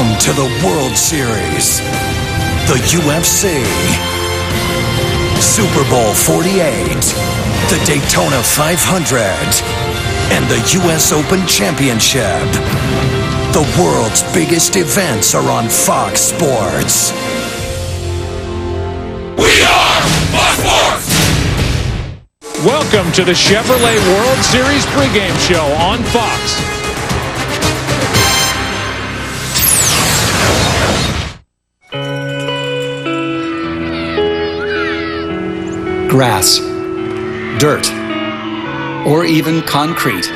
Home to the World Series, the UFC, Super Bowl 48, the Daytona 500, and the U.S. Open Championship. The world's biggest events are on Fox Sports. We are Fox Sports! Welcome to the Chevrolet World Series pregame show on Fox. Grass, dirt, or even concrete,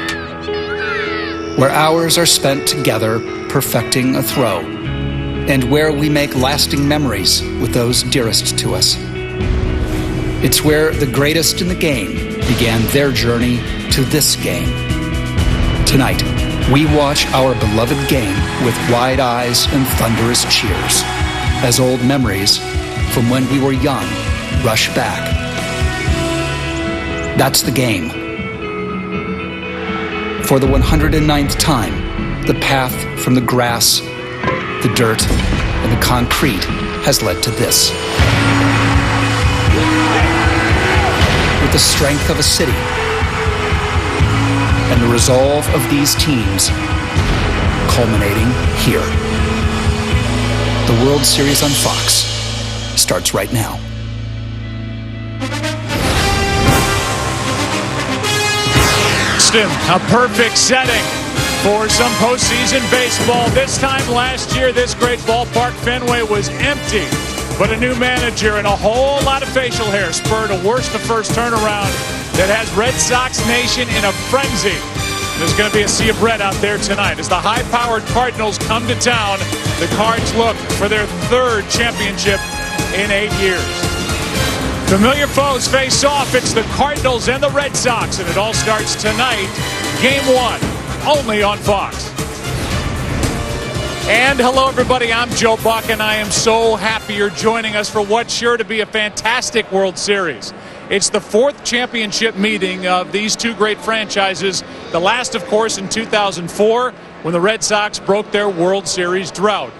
where hours are spent together perfecting a throw, and where we make lasting memories with those dearest to us. It's where the greatest in the game began their journey to this game. Tonight, we watch our beloved game with wide eyes and thunderous cheers, as old memories from when we were young rush back. That's the game. For the 109th time, the path from the grass, the dirt, and the concrete has led to this. With the strength of a city and the resolve of these teams culminating here. The World Series on Fox starts right now. A perfect setting for some postseason baseball. This time last year, this great ballpark, Fenway, was empty. But a new manager and a whole lot of facial hair spurred a worst-to-first turnaround that has Red Sox Nation in a frenzy. There's going to be a sea of red out there tonight. As the high-powered Cardinals come to town, the Cards look for their third championship in 8 years. Familiar foes face off. It's the Cardinals and the Red Sox, and it all starts tonight. Game 1, only on Fox. And hello, everybody. I'm Joe Buck, and I am so happy you're joining us for what's sure to be a fantastic World Series. It's the fourth championship meeting of these two great franchises. The last, of course, in 2004, when the Red Sox broke their World Series drought.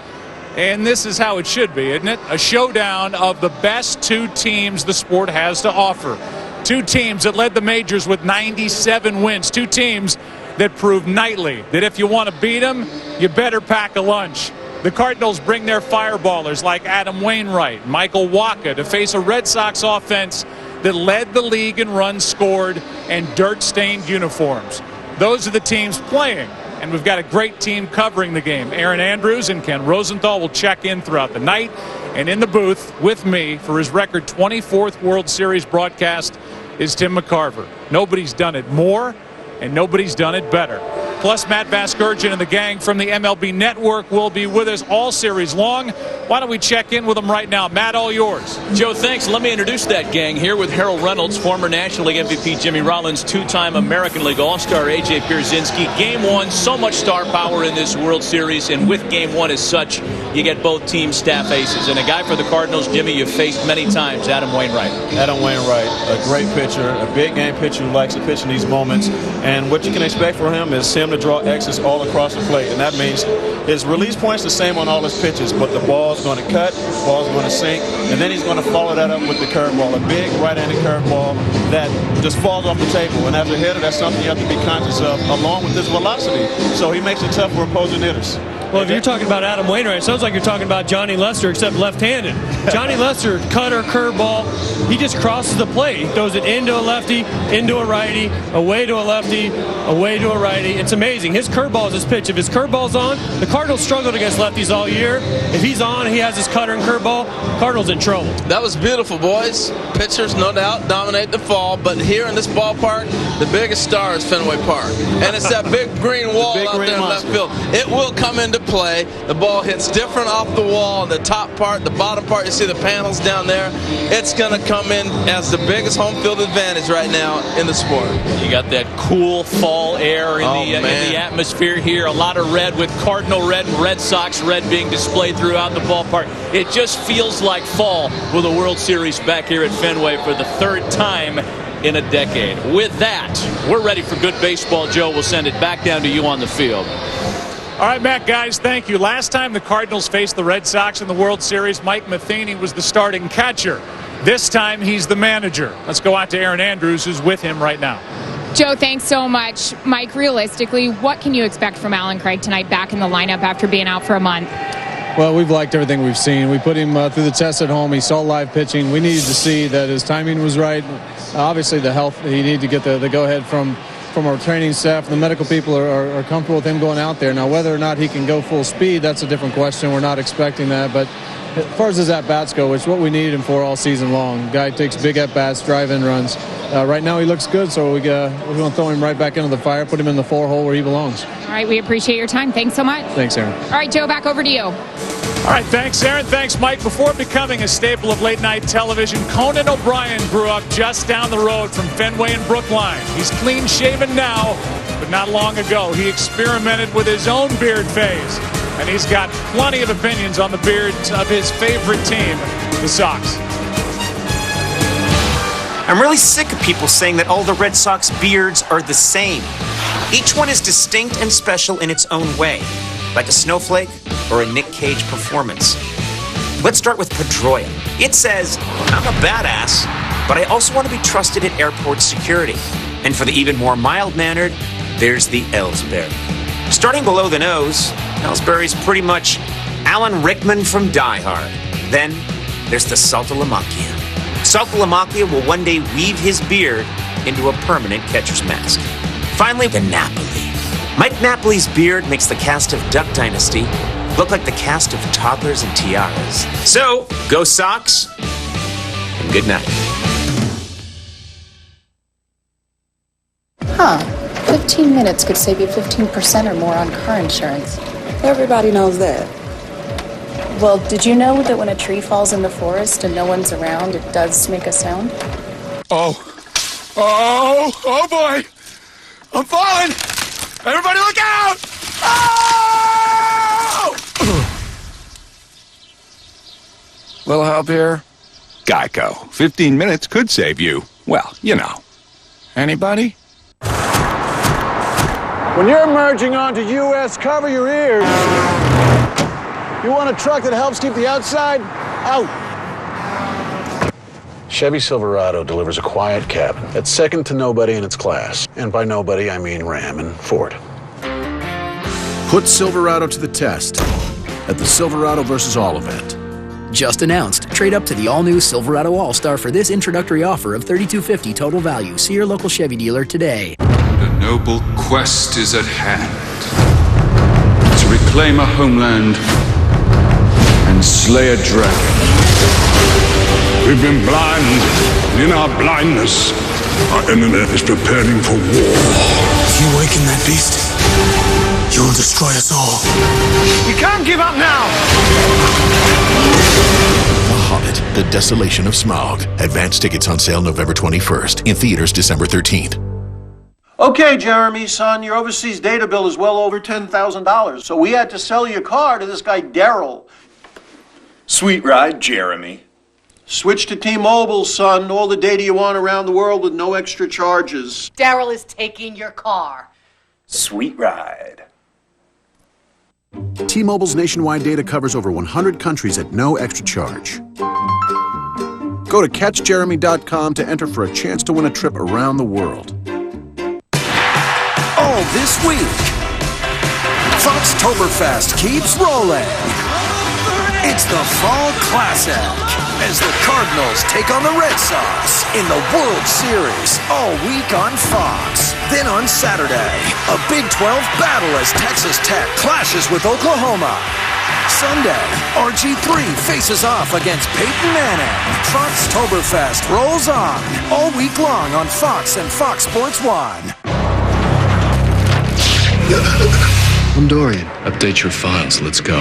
And this is how it should be, isn't it? A showdown of the best two teams the sport has to offer. Two teams that led the majors with 97 wins. Two teams that prove nightly that if you want to beat them, you better pack a lunch. The Cardinals bring their fireballers like Adam Wainwright, Michael Wacha to face a Red Sox offense that led the league in runs scored and dirt-stained uniforms. Those are the teams playing. And we've got a great team covering the game. Aaron Andrews and Ken Rosenthal will check in throughout the night. And in the booth with me for his record 24th World Series broadcast is Tim McCarver. Nobody's done it more, and nobody's done it better. Plus, Matt Vasgersian and the gang from the MLB Network will be with us all series long. Why don't we check in with them right now? Matt, all yours. Joe, thanks. Let me introduce that gang here with Harold Reynolds, former National League MVP Jimmy Rollins, two-time American League All-Star A.J. Pierzynski. Game 1, so much star power in this World Series, and with Game 1 as such, you get both teams' staff aces. And a guy for the Cardinals, Jimmy, you've faced many times, Adam Wainwright. Adam Wainwright, a great pitcher, a big game pitcher who likes to pitch in these moments. And what you can expect from him is him to draw X's all across the plate. And that means his release point's the same on all his pitches, but the ball's going to cut, the ball's going to sink, and then he's going to follow that up with the curveball, a big right-handed curveball that just falls off the table. And as a hitter, that's something you have to be conscious of, along with his velocity. So he makes it tough for opposing hitters. Well, if you're talking about Adam Wainwright, it sounds like you're talking about Johnny Lester, except left-handed. Johnny Lester, cutter, curveball, he just crosses the plate. He throws it into a lefty, into a righty, away to a lefty, away to a righty. It's amazing. His curveball is his pitch. If his curveball's on, the Cardinals struggled against lefties all year. If he's on, he has his cutter and curveball, Cardinals in trouble. That was beautiful, boys. Pitchers, no doubt, dominate the fall, but here in this ballpark, the biggest star is Fenway Park. And it's that big green wall out there in left field. It will come into play. The ball hits different off the wall, the top part, the bottom part, you see the panels down there. It's going to come in as the biggest home field advantage right now in the sport. You got that cool fall air in the atmosphere here. A lot of red with Cardinal red and Red Sox red being displayed throughout the ballpark. It just feels like fall with a World Series back here at Fenway for the third time in a decade. With that, we're ready for good baseball. Joe, we'll send it back down to you on the field. All right, Matt, guys, thank you. Last time the Cardinals faced the Red Sox in the World Series, Mike Matheny was the starting catcher. This time, he's the manager. Let's go out to Aaron Andrews, who's with him right now. Joe, thanks so much. Mike, realistically, what can you expect from Alan Craig tonight back in the lineup after being out for a month? Well, we've liked everything we've seen. We put him through the test at home. He saw live pitching. We needed to see that his timing was right. Obviously, the health, he needed to get the go-ahead from our training staff. The medical people are comfortable with him going out there. Now, whether or not he can go full speed, that's a different question. We're not expecting that. But as far as his at-bats go, which is what we needed him for all season long. Guy takes big at-bats, drive-in runs. Right now he looks good, so we're going to throw him right back into the fire, put him in the 4-hole where he belongs. All right, we appreciate your time. Thanks so much. Thanks, Aaron. All right, Joe, back over to you. All right, thanks, Aaron. Thanks, Mike. Before becoming a staple of late-night television, Conan O'Brien grew up just down the road from Fenway in Brookline. He's clean-shaven now, but not long ago, he experimented with his own beard phase. And he's got plenty of opinions on the beards of his favorite team, the Sox. I'm really sick of people saying that all the Red Sox beards are the same. Each one is distinct and special in its own way, like a snowflake or a Nick Cage performance. Let's start with Pedroia. It says, I'm a badass, but I also want to be trusted at airport security. And for the even more mild-mannered, there's the Ellsbury. Starting below the nose, Ellsbury's pretty much Alan Rickman from Die Hard. Then there's the Saltalamacchia. Saltalamacchia will one day weave his beard into a permanent catcher's mask. Finally, the Napoli. Mike Napoli's beard makes the cast of Duck Dynasty look like the cast of Toddlers and Tiaras. So, go Sox, and good night. 15 minutes could save you 15% or more on car insurance. Everybody knows that. Well, did you know that when a tree falls in the forest and no one's around, it does make a sound? Oh boy! I'm falling! Everybody look out! Oh! Little help here? Geico. 15 minutes could save you. Well, you know. Anybody? When you're merging onto U.S., cover your ears. You want a truck that helps keep the outside out. Chevy Silverado delivers a quiet cab that's second to nobody in its class. And by nobody, I mean Ram and Ford. Put Silverado to the test at the Silverado vs. All event. Just announced. Trade up to the all-new Silverado All-Star for this introductory offer of $3,250 total value. See your local Chevy dealer today. The noble quest is at hand to reclaim a homeland and slay a dragon. We've been blind, and in our blindness, our internet is preparing for war. If you awaken that beast, you will destroy us all. You can't give up now! The Hobbit, The Desolation of Smaug. Advance tickets on sale November 21st. In theaters December 13th. Okay, Jeremy, son, your overseas data bill is well over $10,000. So we had to sell your car to this guy, Daryl. Sweet ride, Jeremy. Switch to T-Mobile, son. All the data you want around the world with no extra charges. Daryl is taking your car. Sweet ride. T-Mobile's nationwide data covers over 100 countries at no extra charge. Go to catchjeremy.com to enter for a chance to win a trip around the world. All this week, Foxtoberfest keeps rolling. It's the Fall Classic as the Cardinals take on the Red Sox in the World Series all week on Fox. Then on Saturday, a Big 12 battle as Texas Tech clashes with Oklahoma. Sunday, RG3 faces off against Peyton Manning. Foxtoberfest rolls on all week long on Fox and Fox Sports 1. I'm Dorian. Update your files. Let's go.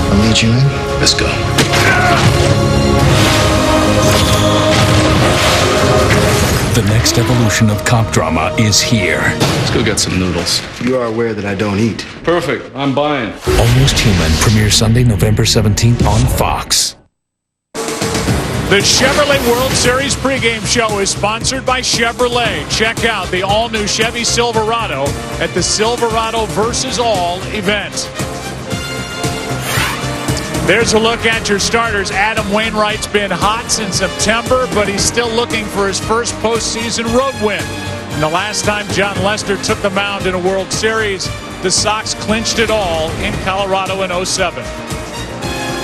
I'll lead you in. Let's go. The next evolution of cop drama is here. Let's go get some noodles. You are aware that I don't eat. Perfect. I'm buying. Almost Human premieres Sunday, November 17th on Fox. The Chevrolet World Series pregame show is sponsored by Chevrolet. Check out the all-new Chevy Silverado at the Silverado vs. All event. There's a look at your starters. Adam Wainwright's been hot since September, but he's still looking for his first postseason road win. And the last time John Lester took the mound in a World Series, the Sox clinched it all in Colorado in '07.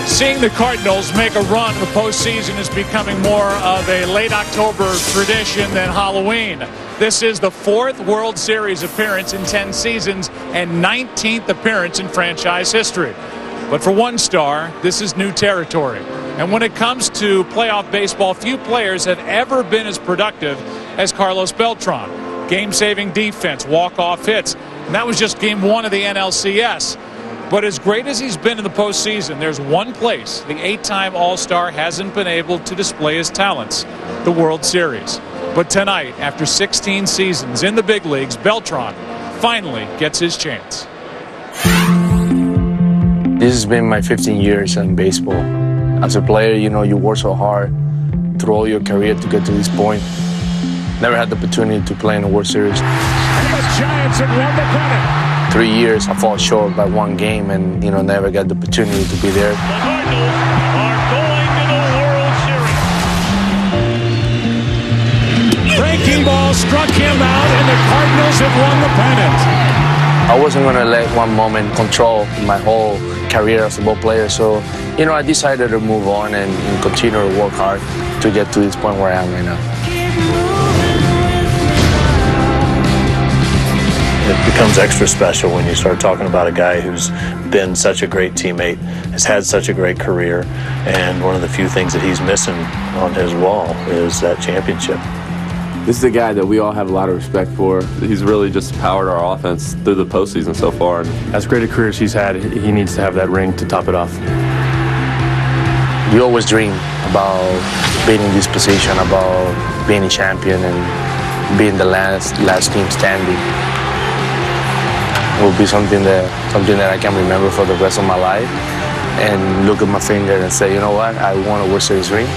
Seeing the Cardinals make a run in the postseason is becoming more of a late October tradition than Halloween. This is the 4th World Series appearance in 10 seasons and 19th appearance in franchise history. But for one star, this is new territory. And when it comes to playoff baseball, few players have ever been as productive as Carlos Beltran. Game-saving defense, walk-off hits, and that was just Game 1 of the NLCS. But as great as he's been in the postseason, there's one place the 8-time All-Star hasn't been able to display his talents, the World Series. But tonight, after 16 seasons in the big leagues, Beltran finally gets his chance. This has been my 15 years in baseball. As a player, you know, you work so hard through all your career to get to this point. Never had the opportunity to play in the World Series. And the Giants have won the pennant. 3 years, I fall short by one game and, you know, never got the opportunity to be there. The Cardinals are going to the World Series. Breaking ball struck him out, and the Cardinals have won the pennant. I wasn't going to let one moment control my whole career as a ball player, so, you know, I decided to move on and continue to work hard to get to this point where I am right now. It becomes extra special when you start talking about a guy who's been such a great teammate, has had such a great career, and one of the few things that he's missing on his wall is that championship. This is a guy that we all have a lot of respect for. He's really just powered our offense through the postseason so far. And as great a career as he's had, he needs to have that ring to top it off. You always dream about being in this position, about being a champion and being the last team standing. It will be something that I can remember for the rest of my life and look at my finger and say, you know what, I won a World Series ring.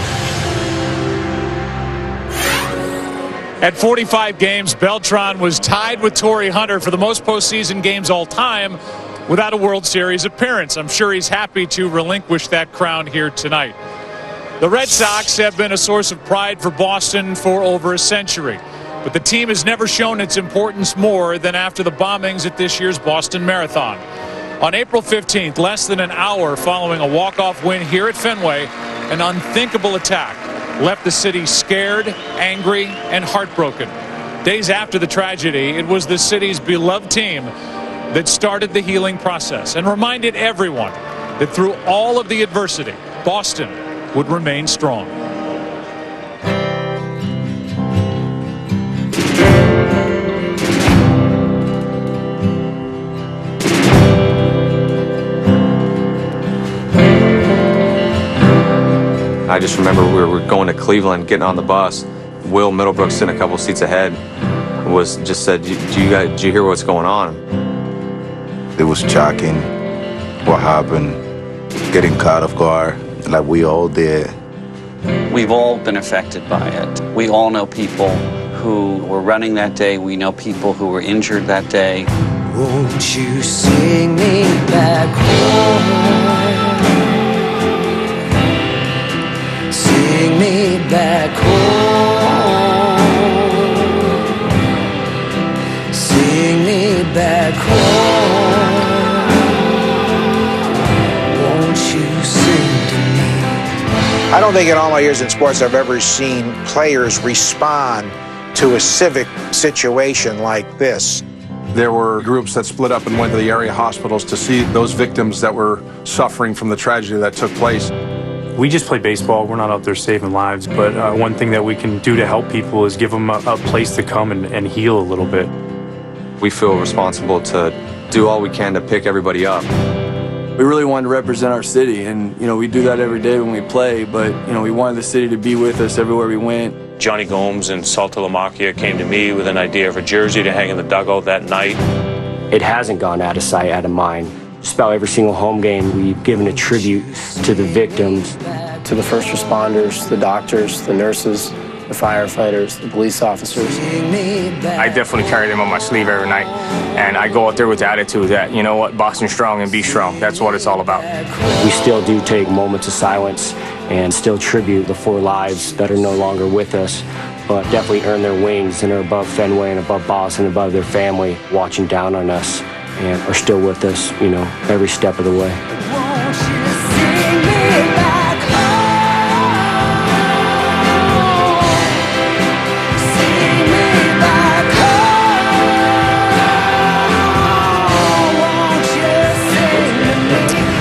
At 45 games, Beltran was tied with Torrey Hunter for the most postseason games all time without a World Series appearance. I'm sure he's happy to relinquish that crown here tonight. The Red Sox have been a source of pride for Boston for over a century. But the team has never shown its importance more than after the bombings at this year's Boston Marathon. On April 15th, less than an hour following a walk-off win here at Fenway, an unthinkable attack left the city scared, angry, and heartbroken. Days after the tragedy, it was the city's beloved team that started the healing process and reminded everyone that through all of the adversity, Boston would remain strong. I just remember we were going to Cleveland, getting on the bus. Will Middlebrook, sitting a couple seats ahead, just said, "Do you hear what's going on?" It was shocking what happened, getting caught off guard, like we all did. We've all been affected by it. We all know people who were running that day. We know people who were injured that day. Won't you sing me back home? Sing me back home. Sing me back home. Won't you sing to me? I don't think in all my years in sports I've ever seen players respond to a civic situation like this. There were groups that split up and went to the area hospitals to see those victims that were suffering from the tragedy that took place. We just play baseball. We're not out there saving lives, but one thing that we can do to help people is give them a place to come and heal a little bit. We feel responsible to do all we can to pick everybody up. We really wanted to represent our city, and we do that every day when we play, but we wanted the city to be with us everywhere we went. Johnny Gomes and Saltalamacchia came to me with an idea of a jersey to hang in the dugout that night. It hasn't gone out of sight, out of mind. Just about every single home game, we've given a tribute to the victims. to the first responders, the doctors, the nurses, the firefighters, the police officers. I definitely carry them on my sleeve every night, and I go out there with the attitude that, you know what, Boston strong and be strong. That's what it's all about. We still do take moments of silence and still tribute the 4 lives that are no longer with us, but definitely earn their wings and are above Fenway and above Boston, above their family, watching down on us and are still with us, you know, every step of the way.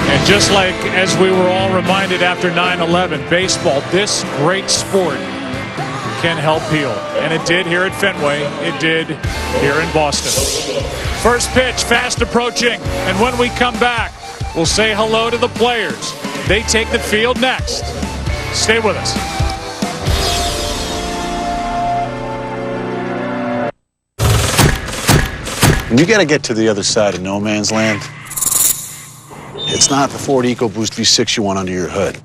And just like as we were all reminded after 9/11, baseball, this great sport, can help heal. And it did here at Fenway. It did here in Boston. First pitch, fast approaching. And when we come back, we'll say hello to the players. They take the field next. Stay with us. When you got to get to the other side of no man's land, it's not the Ford EcoBoost V6 you want under your hood.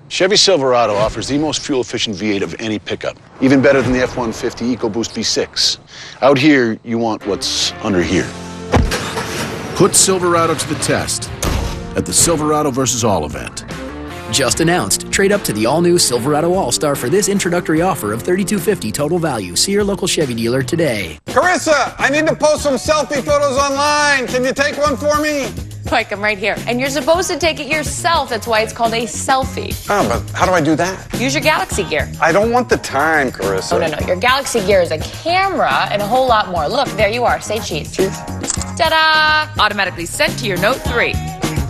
Chevy Silverado offers the most fuel-efficient V8 of any pickup, even better than the F-150 EcoBoost V6. Out here, you want what's under here. Put Silverado to the test at the Silverado vs. All event. Just announced. Trade up to the all-new Silverado All-Star for this introductory offer of $3,250 total value. See your local Chevy dealer today. Carissa, I need to post some selfie photos online. Can you take one for me? Mike, I'm right here. And you're supposed to take it yourself. That's why it's called a selfie. Oh, but how do I do that? Use your Galaxy Gear. I don't want the time, Carissa. Oh, no. Your Galaxy Gear is a camera and a whole lot more. Look, there you are. Say cheese. Cheese. Ta-da! Automatically sent to your Note 3.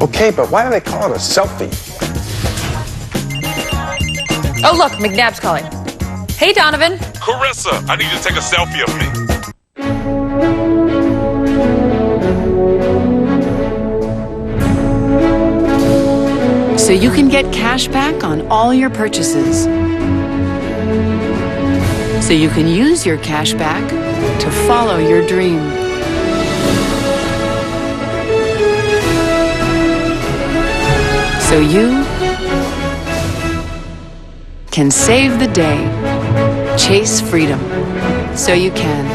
Okay, but why do they call it a selfie? Oh, look, McNabb's calling. Hey, Donovan. Carissa, I need you to take a selfie of me. So you can get cash back on all your purchases. So you can use your cash back to follow your dream. So you can save the day, chase freedom, so you can.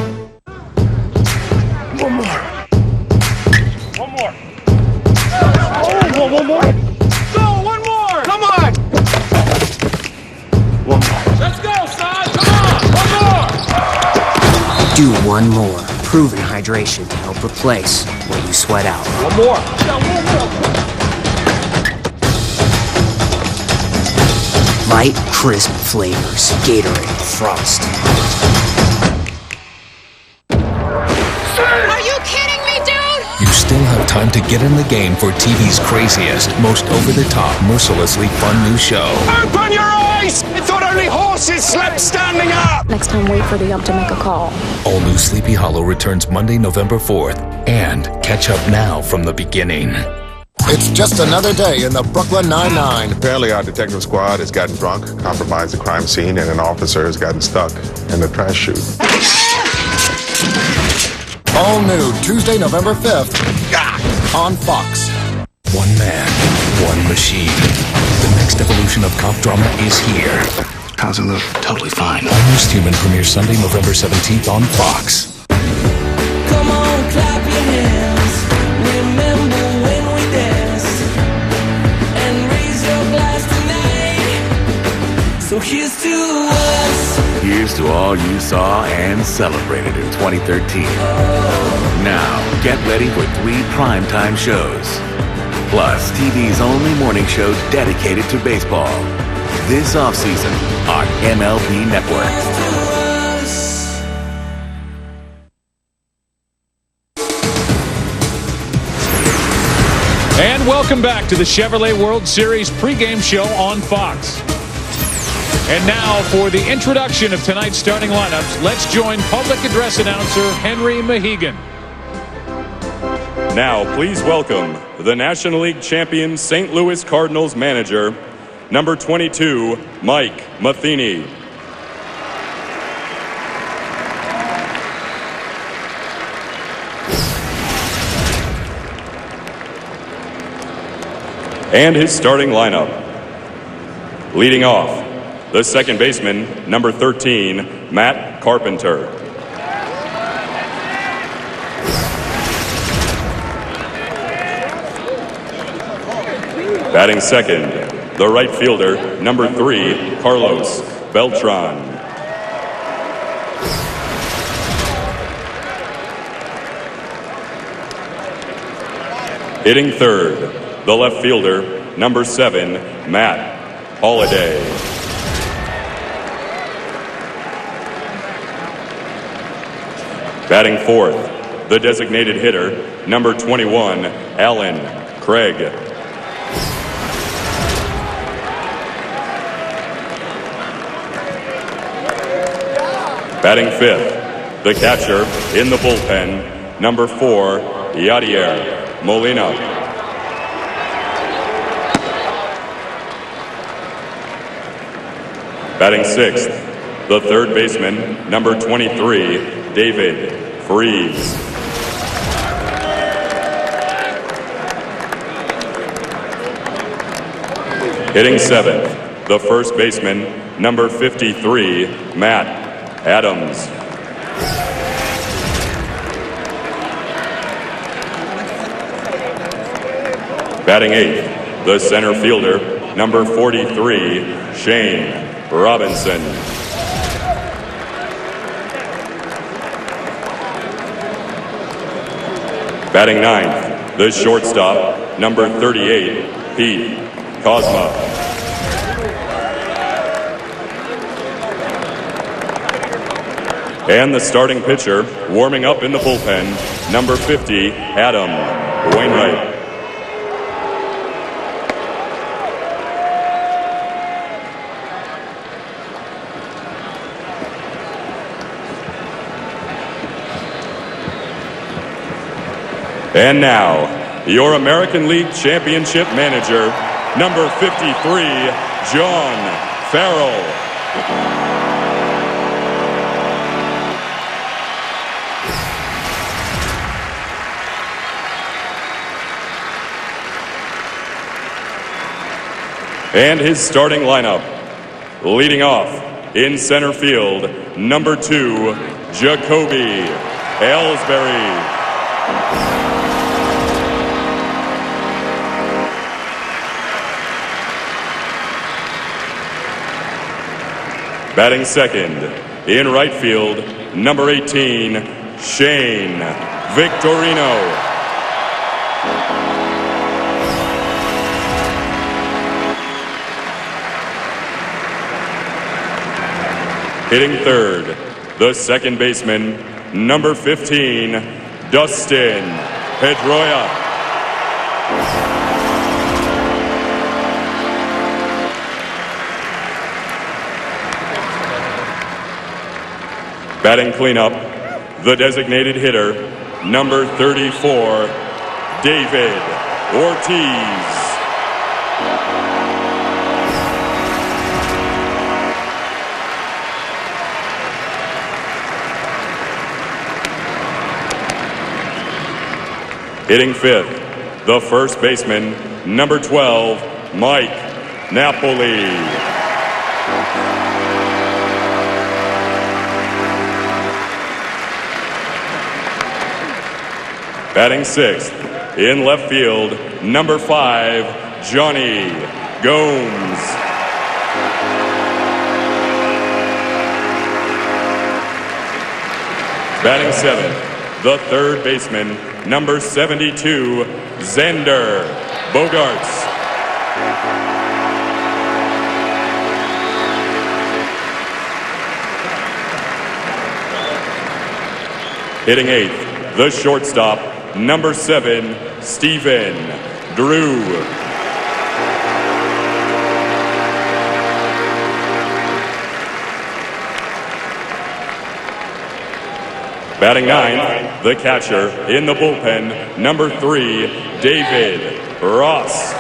One more. One more. Oh, one more. Come on! One more. Let's go, son! Come on! One more! Do one more. Proven hydration to help replace what you sweat out. One more. Yeah, one more. Light, crisp flavors. Gatorade Frost. Are you kidding me, dude? You still have time to get in the game for TV's craziest, most over-the-top, mercilessly fun new show. Open your eyes! I thought only horses slept standing up! Next time, wait for the ump to make a call. All new Sleepy Hollow returns Monday, November 4th. And catch up now from the beginning. It's just another day in the Brooklyn Nine-Nine. Apparently our detective squad has gotten drunk, compromised the crime scene, and an officer has gotten stuck in the trash chute. All new Tuesday, November 5th on Fox. One man, one machine. The next evolution of cop drama is here. How's it look? Totally fine. Almost Human premieres Sunday, November 17th on Fox. Come on, clap your hands. Remember when we danced and raise your glass tonight. So here's to us. Here's to all you saw and celebrated in 2013. Now, get ready for 3 primetime shows. Plus, TV's only morning show dedicated to baseball. This offseason on MLB Network. And welcome back to the Chevrolet World Series pregame show on Fox. And now for the introduction of tonight's starting lineups, let's join public address announcer Henry Mahegan. Now, please welcome the National League champion St. Louis Cardinals manager, number 22, Mike Matheny. And his starting lineup. Leading off, the second baseman, number 13, Matt Carpenter. Batting second, the right fielder, number 3, Carlos Beltran. Hitting third, the left fielder, number 7, Matt Holliday. Batting fourth, the designated hitter, number 21, Alan Craig. Batting fifth, the catcher in the bullpen, number 4, Yadier Molina. Batting sixth, the third baseman, number 23, David Freese. Hitting seventh, the first baseman, number 53, Matt Adams. Batting eighth, the center fielder, number 43, Shane Robinson. Batting ninth, the shortstop, number 38, Pete Kozma. And the starting pitcher, warming up in the bullpen, number 50, Adam Wainwright. And now, your American League Championship manager, number 53, John Farrell. And his starting lineup, leading off in center field, number 2, Jacoby Ellsbury. Batting second, in right field, number 18, Shane Victorino. Hitting third, the second baseman, number 15, Dustin Pedroia. Batting cleanup, the designated hitter, number 34, David Ortiz. Hitting fifth, the first baseman, number 12, Mike Napoli. Batting sixth, in left field, number 5, Johnny Gomes. Batting seventh, the third baseman, number 72, Xander Bogaerts. Hitting eighth, the shortstop, number 7, Stephen Drew. Batting ninth, the catcher in the bullpen, number 3, David Ross.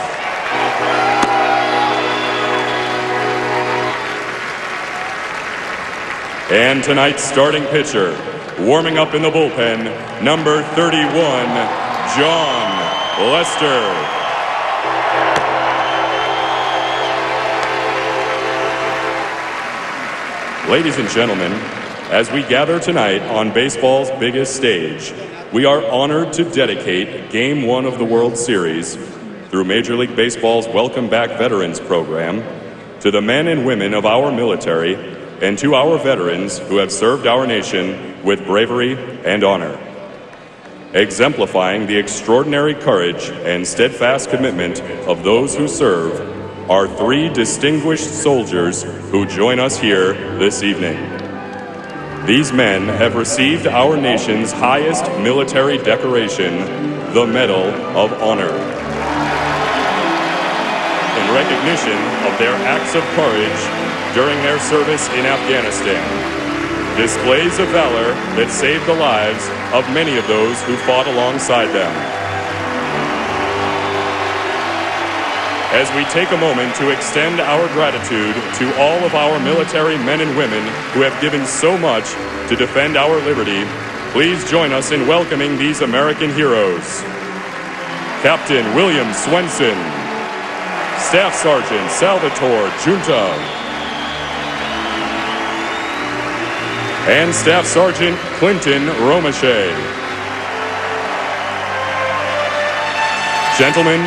And tonight's starting pitcher, warming up in the bullpen, number 31, John Lester. Ladies and gentlemen, as we gather tonight on baseball's biggest stage, we are honored to dedicate Game 1 of the World Series through Major League Baseball's Welcome Back Veterans program to the men and women of our military and to our veterans who have served our nation with bravery and honor. Exemplifying the extraordinary courage and steadfast commitment of those who serve are 3 distinguished soldiers who join us here this evening. These men have received our nation's highest military decoration, the Medal of Honor. In recognition of their acts of courage during their service in Afghanistan, displays of valor that saved the lives of many of those who fought alongside them. As we take a moment to extend our gratitude to all of our military men and women who have given so much to defend our liberty, please join us in welcoming these American heroes. Captain William Swenson, Staff Sergeant Salvatore Junta, and Staff Sergeant Clinton Romachet. Gentlemen,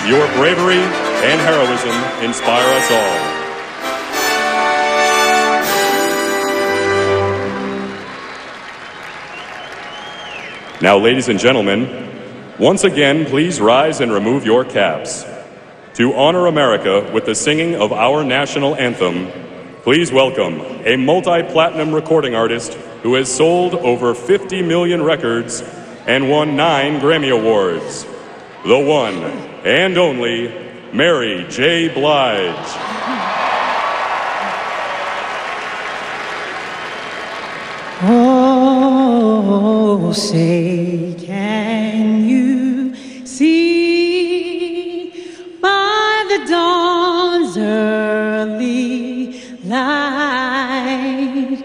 your bravery and heroism inspire us all. Now, ladies and gentlemen, once again, please rise and remove your caps. To honor America with the singing of our national anthem, please welcome a multi-platinum recording artist who has sold over 50 million records and won 9 Grammy Awards, the one and only Mary J. Blige. Oh, say, can you see by the dawn's early light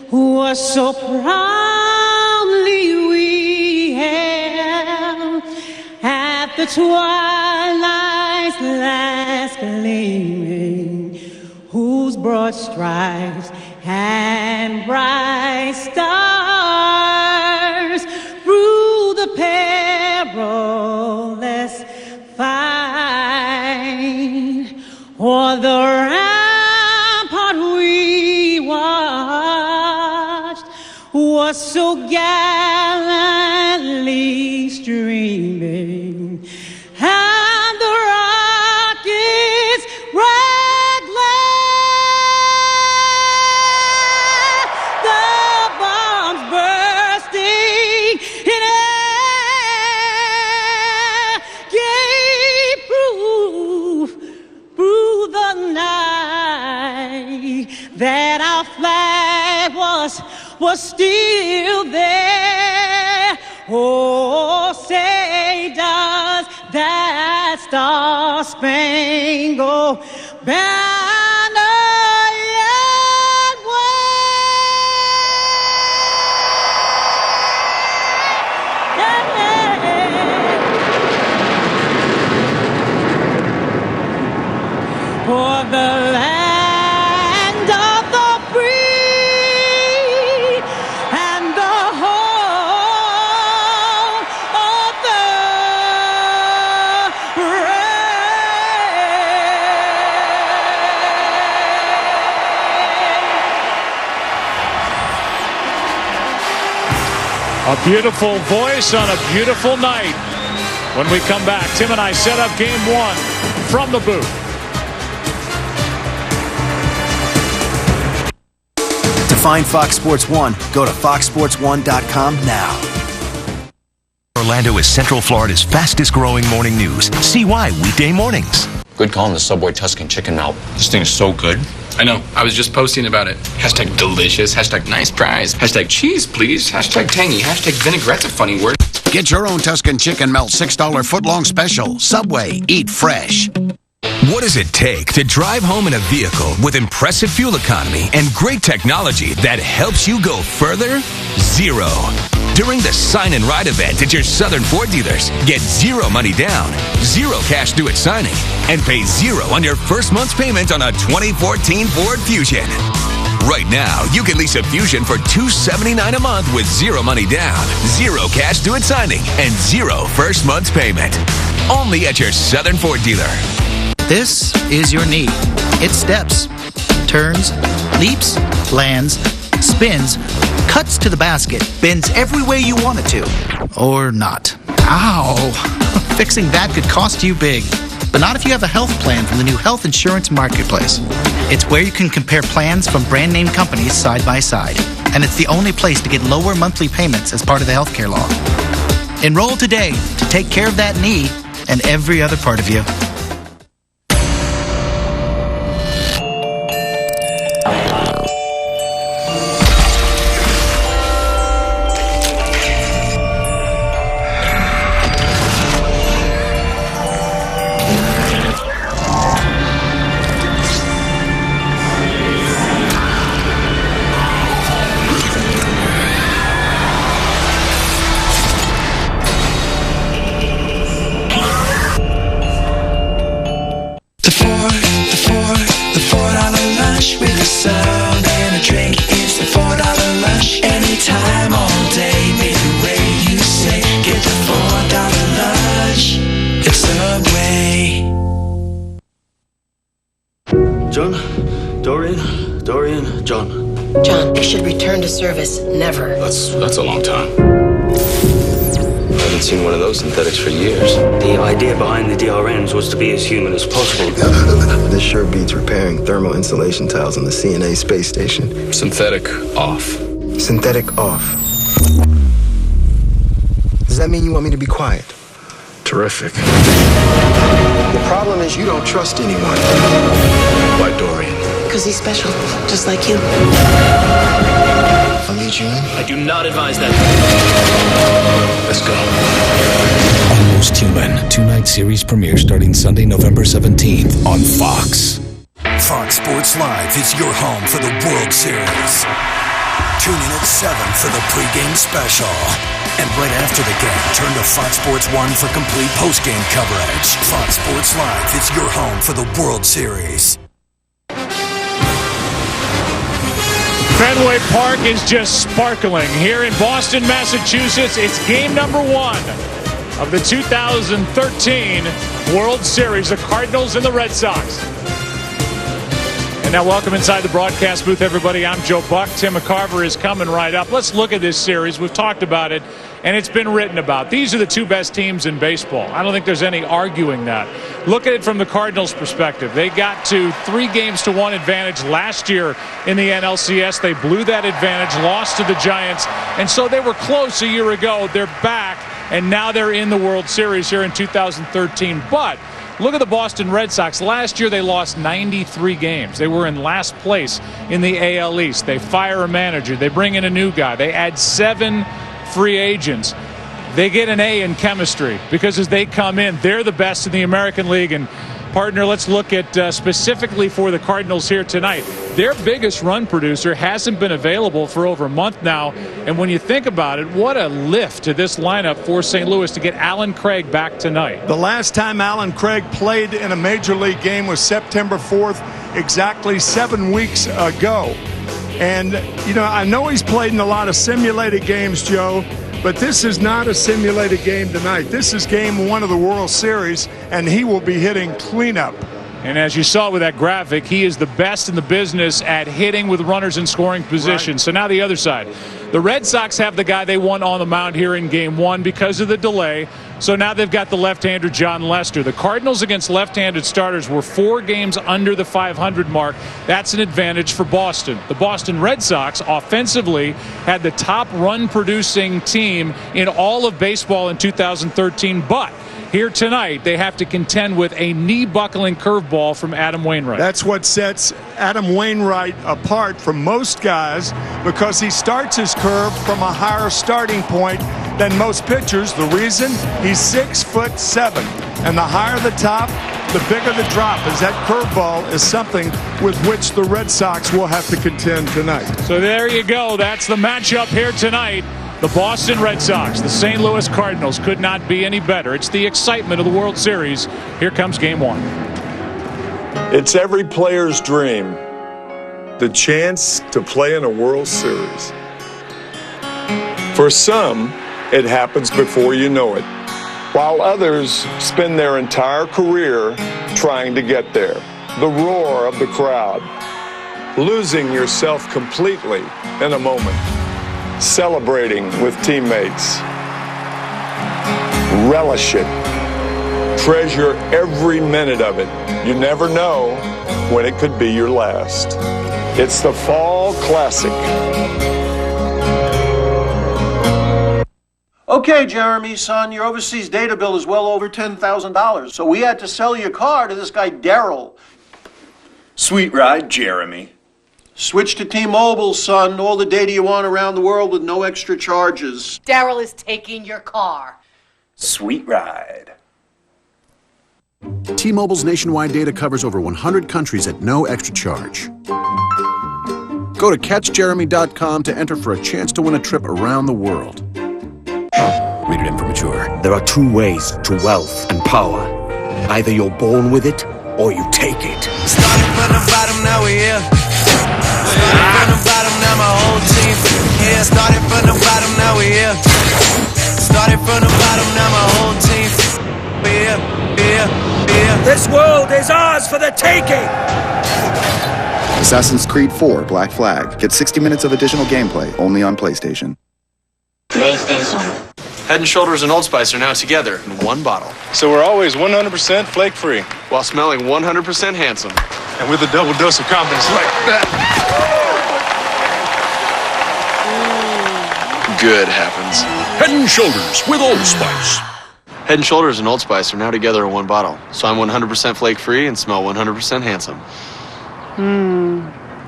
what so proudly we hailed at the twilight's last gleaming, whose broad stripes and bright stars through the perilous fight o'er the rampart we watched was so gallantly streaming, and the rockets red glare, the bombs bursting in air, gave proof through the night that our flag was still there. Oh, say does that star-spangled banner yet wave? For the land of the free and the home of the A beautiful voice on a beautiful night. When we come back, Tim and I set up Game 1 from the booth. To find Fox Sports 1, go to foxsports1.com now. Orlando is Central Florida's fastest growing morning news. See why weekday mornings. Good call on the Subway Tuscan chicken melt. This thing is so good. I know. I was just posting about it. Hashtag delicious. Hashtag nice prize. Hashtag cheese, please. Hashtag tangy. Hashtag vinaigrette's a funny word. Get your own Tuscan chicken melt $6 footlong special. Subway. Eat fresh. What does it take to drive home in a vehicle with impressive fuel economy and great technology that helps you go further? Zero. During the Sign and Ride event at your Southern Ford dealers, get zero money down, zero cash due at signing, and pay zero on your first month's payment on a 2014 Ford Fusion. Right now, you can lease a Fusion for $279 a month with zero money down, zero cash due at signing, and zero first month's payment. Only at your Southern Ford dealer. This is your knee. It steps, turns, leaps, lands, spins, cuts to the basket, bends every way you want it to. Or not. Ow! Fixing that could cost you big. But not if you have a health plan from the new Health Insurance Marketplace. It's where you can compare plans from brand name companies side by side. And it's the only place to get lower monthly payments as part of the healthcare law. Enroll today to take care of that knee and every other part of you. John, they should return to service. Never. That's a long time. I haven't seen one of those synthetics for years. The idea behind the DRNs was to be as human as possible. This sure beats repairing thermal insulation tiles on the CNA space station. Synthetic off. Synthetic off. Does that mean you want me to be quiet? Terrific. The problem is you don't trust anyone. Why Dorian? Because he's special, just like you. I'll lead you in. I do not advise that. Let's go. Almost Human, 2-night series premiere starting Sunday, November 17th on Fox. Fox Sports Live is your home for the World Series. Tune in at 7 for the pregame special. And right after the game, turn to Fox Sports 1 for complete postgame coverage. Fox Sports Live is your home for the World Series. Fenway Park is just sparkling. Here in Boston, Massachusetts, it's game number 1 of the 2013 World Series, the Cardinals and the Red Sox. And now welcome inside the broadcast booth, everybody. I'm Joe Buck. Tim McCarver is coming right up. Let's look at this series. We've talked about it, and it's been written about. These are the two best teams in baseball. I don't think there's any arguing that. Look at it from the Cardinals' perspective. They got to 3-1 advantage last year in the NLCS. They blew that advantage, lost to the Giants, and so they were close a year ago. They're back, and now they're in the World Series here in 2013. But look at the Boston Red Sox. Last year, they lost 93 games. They were in last place in the AL East. They fire a manager. They bring in a new guy. They add 7 free agents. They get an A in chemistry because as they come in, they're the best in the American League. And partner, let's look at specifically for the Cardinals here tonight. Their biggest run producer hasn't been available for over a month now. And when you think about it, what a lift to this lineup for St. Louis to get Alan Craig back tonight. The last time Alan Craig played in a major league game was September 4th, exactly 7 weeks ago. And, you know, I know he's played in a lot of simulated games, Joe, but this is not a simulated game tonight. This is game 1 of the World Series, and he will be hitting cleanup. And as you saw with that graphic, he is the best in the business at hitting with runners in scoring position. Right. So now the other side. The Red Sox have the guy they want on the mound here in game 1 because of the delay. So now they've got the left-hander John Lester. The Cardinals against left-handed starters were 4 games under the 500 mark. That's an advantage for Boston. The Boston Red Sox offensively had the top run-producing team in all of baseball in 2013, but here tonight, they have to contend with a knee-buckling curveball from Adam Wainwright. That's what sets Adam Wainwright apart from most guys because he starts his curve from a higher starting point than most pitchers. The reason? He's 6'7", and the higher the top, the bigger the drop, as that curveball is something with which the Red Sox will have to contend tonight. So there you go. That's the matchup here tonight. The Boston Red Sox, the St. Louis Cardinals could not be any better. It's the excitement of the World Series. Here comes game 1. It's every player's dream the chance to play in a World Series. For some, it happens before you know it, while others spend their entire career trying to get there. The roar of the crowd, losing yourself completely in a moment, celebrating with teammates. Relish it. Treasure every minute of it. You never know when it could be your last. It's the Fall Classic. Okay, Jeremy, son, your overseas data bill is well over $10,000, so we had to sell your car to this guy, Daryl. Sweet ride, Jeremy. Switch to T-Mobile, son. All the data you want around the world with no extra charges. Daryl is taking your car. Sweet ride. T-Mobile's nationwide data covers over 100 countries at no extra charge. Go to catchjeremy.com to enter for a chance to win a trip around the world. Rated M for mature. There are two ways to wealth and power. Either you're born with it, or you take it. Started from the bottom, now we're here. Started from the bottom, now my whole team. Yeah, started from the bottom, now we're here. Started from the bottom, now my whole team. This world is ours for the taking! Assassin's Creed 4 Black Flag. Get 60 minutes of additional gameplay only on PlayStation. Head & Shoulders and Old Spice are now together in one bottle. So we're always 100% flake-free. While smelling 100% handsome. And with a double dose of confidence like that. Good happens. Head & Shoulders with Old Spice. Head & Shoulders and Old Spice are now together in one bottle. So I'm 100% flake-free and smell 100% handsome.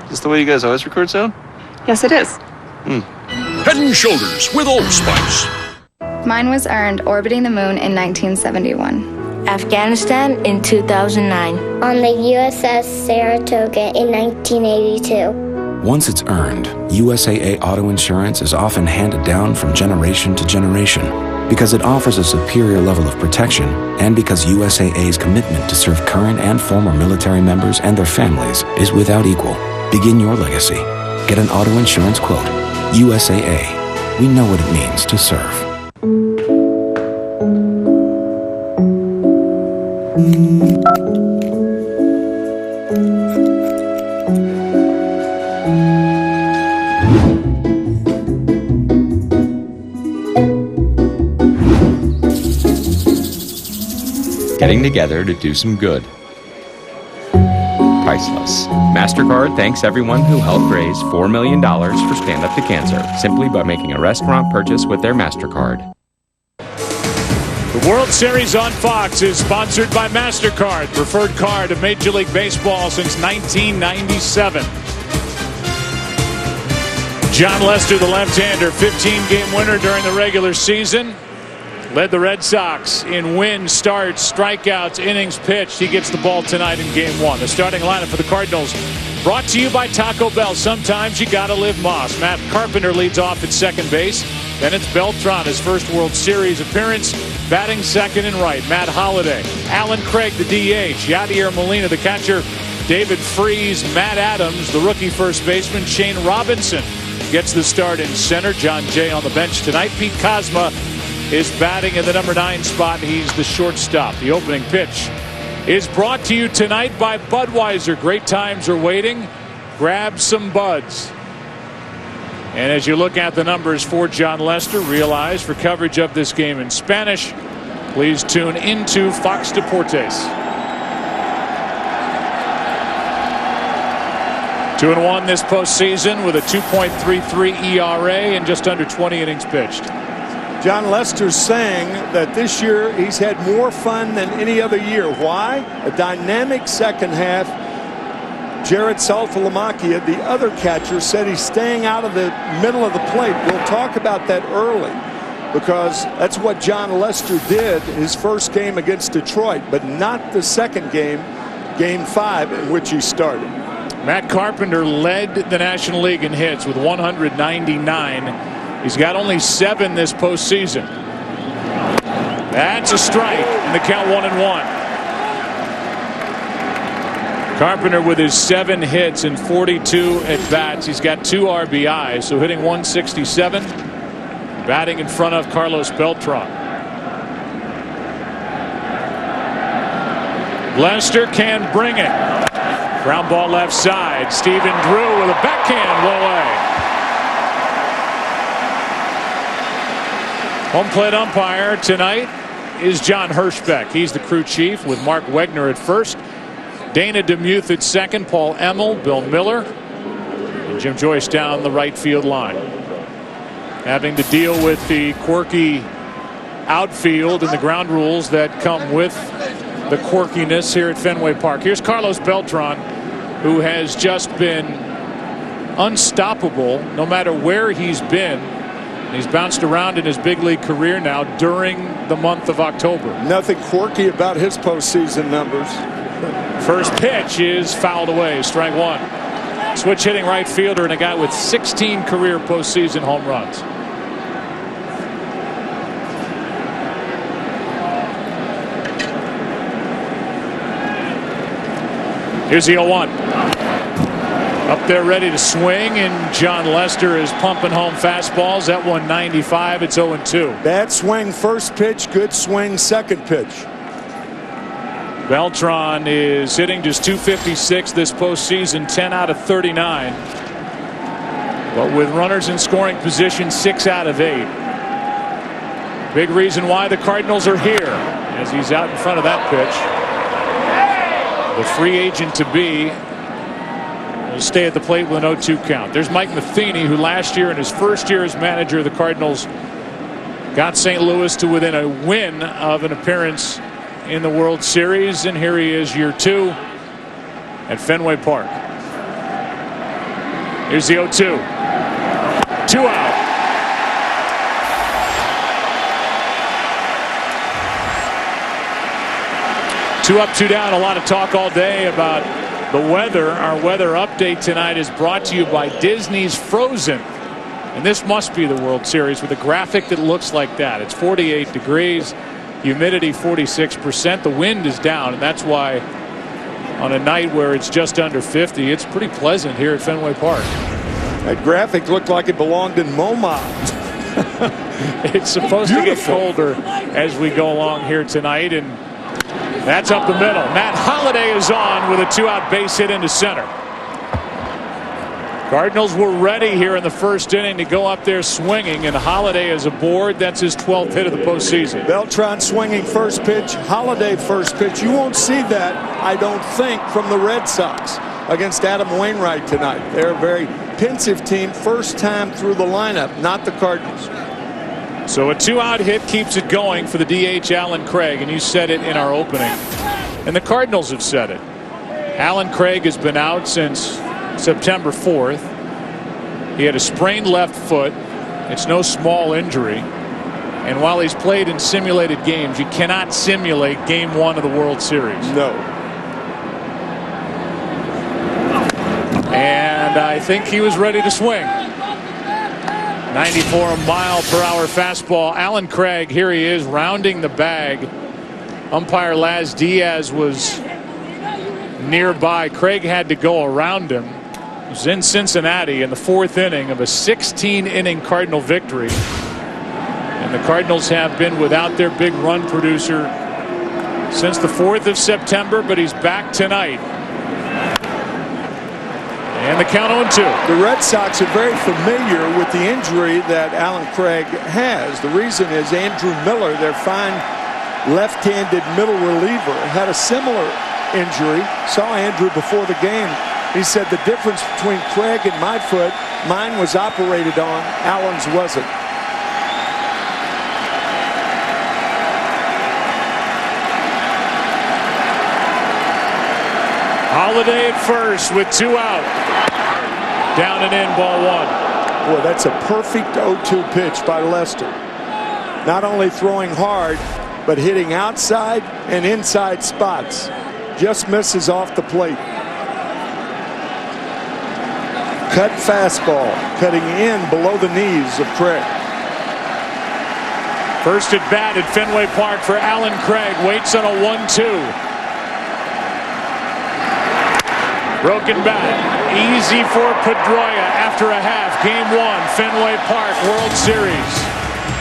Is this the way you guys always record sound? Yes, it is. Head & Shoulders with Old Spice. Mine was earned orbiting the moon in 1971. Afghanistan in 2009. On the USS Saratoga in 1982. Once it's earned, USAA Auto Insurance is often handed down from generation to generation because it offers a superior level of protection and because USAA's commitment to serve current and former military members and their families is without equal. Begin your legacy. Get an auto insurance quote. USAA. We know what it means to serve. Getting together to do some good. Priceless. MasterCard thanks everyone who helped raise $4 million for Stand Up to Cancer simply by making a restaurant purchase with their MasterCard. The World Series on Fox is sponsored by MasterCard, preferred card of Major League Baseball since 1997. John Lester, the left-hander, 15-game winner during the regular season. Led the Red Sox in wins, starts, strikeouts, innings pitched. He gets the ball tonight in Game 1. The starting lineup for the Cardinals brought to you by Taco Bell. Sometimes you gotta live Moss. Matt Carpenter leads off at second base. Then it's Beltran, his first World Series appearance, batting second and right. Matt Holliday, Alan Craig, the DH, Yadier Molina, the catcher, David Freese, Matt Adams, the rookie first baseman, Shane Robinson gets the start in center. John Jay on the bench tonight. Pete Kozma is batting in the number 9 spot. He's the shortstop. The opening pitch is brought to you tonight by Budweiser. Great times are waiting. Grab some Buds. And as you look at the numbers for John Lester, realize for coverage of this game in Spanish, please tune into Fox Deportes. 2-1 this postseason with a 2.33 ERA and just under 20 innings pitched. John Lester's saying that this year he's had more fun than any other year. Why? A dynamic second half. Jared Saltalamacchia, the other catcher, said he's staying out of the middle of the plate. We'll talk about that early because that's what John Lester did his first game against Detroit, but not the second game, Game 5, in which he started. Matt Carpenter led the National League in hits with 199. He's got only 7 this postseason. That's a strike, and the count 1-1. Carpenter with his 7 hits and 42 at-bats. He's got 2 RBIs, so hitting 167. Batting in front of Carlos Beltran. Lester can bring it. Ground ball left side. Stephen Drew with a backhand low A. Home plate umpire tonight is John Hirschbeck. He's the crew chief with Mark Wegner at first. Dana DeMuth at second. Paul Emmel, Bill Miller, and Jim Joyce down the right field line. Having to deal with the quirky outfield and the ground rules that come with the quirkiness here at Fenway Park. Here's Carlos Beltran, who has just been unstoppable no matter where he's been. He's bounced around in his big league career now during the month of October. Nothing quirky about his postseason numbers. First pitch is fouled away. Strike 1. Switch hitting right fielder and a guy with 16 career postseason home runs. Here's the 0-1. Up there ready to swing, and John Lester is pumping home fastballs at 195. It's 0-2. Bad swing first pitch, good swing second pitch. Beltran is hitting just .256 this postseason, 10 out of 39. But with runners in scoring position, 6 out of 8. Big reason why the Cardinals are here, as he's out in front of that pitch. The free agent to be will stay at the plate with an 0-2 count. There's Mike Matheny, who last year in his first year as manager of the Cardinals got St. Louis to within a win of an appearance in the World Series, and here he is year 2 at Fenway Park. Here's the 0-2. 2 out. Two up, 2 down. A lot of talk all day about the weather. Our weather update tonight is brought to you by Disney's Frozen. And this must be the World Series with a graphic that looks like that. It's 48 degrees, humidity 46%. The wind is down, and that's why on a night where it's just under 50, it's pretty pleasant here at Fenway Park. That graphic looked like it belonged in MoMA. It's supposed to get colder as we go along here tonight, and that's up the middle. Matt Holliday is on with a 2-out base hit into center. Cardinals were ready here in the first inning to go up there swinging, and Holliday is aboard. That's his 12th hit of the postseason. Beltran swinging first pitch, Holliday first pitch. You won't see that, I don't think, from the Red Sox against Adam Wainwright tonight. They're a very pensive team, first time through the lineup, not the Cardinals. So a 2-out hit keeps it going for the DH Alan Craig, and you said it in our opening. And the Cardinals have said it. Alan Craig has been out since September 4th. He had a sprained left foot. It's no small injury. And while he's played in simulated games, you cannot simulate Game 1 of the World Series. No. And I think he was ready to swing. 94-mile-per-hour fastball. Alan Craig, here he is, rounding the bag. Umpire Laz Diaz was nearby. Craig had to go around him. It was in Cincinnati in the 4th inning of a 16-inning Cardinal victory. And the Cardinals have been without their big run producer since the 4th of September, but he's back tonight. And the count 0-2. The Red Sox are very familiar with the injury that Alan Craig has. The reason is Andrew Miller, their fine left-handed middle reliever, had a similar injury. Saw Andrew before the game. He said the difference between Craig and my foot, mine was operated on, Alan's wasn't. Holliday at first with 2 out. Down and in, ball 1. Boy, that's a perfect 0-2 pitch by Lester. Not only throwing hard, but hitting outside and inside spots. Just misses off the plate. Cut fastball, cutting in below the knees of Craig. First at bat at Fenway Park for Alan Craig. Waits on a 1-2. Broken bat. Easy for Pedroia after a half. Game 1, Fenway Park, World Series.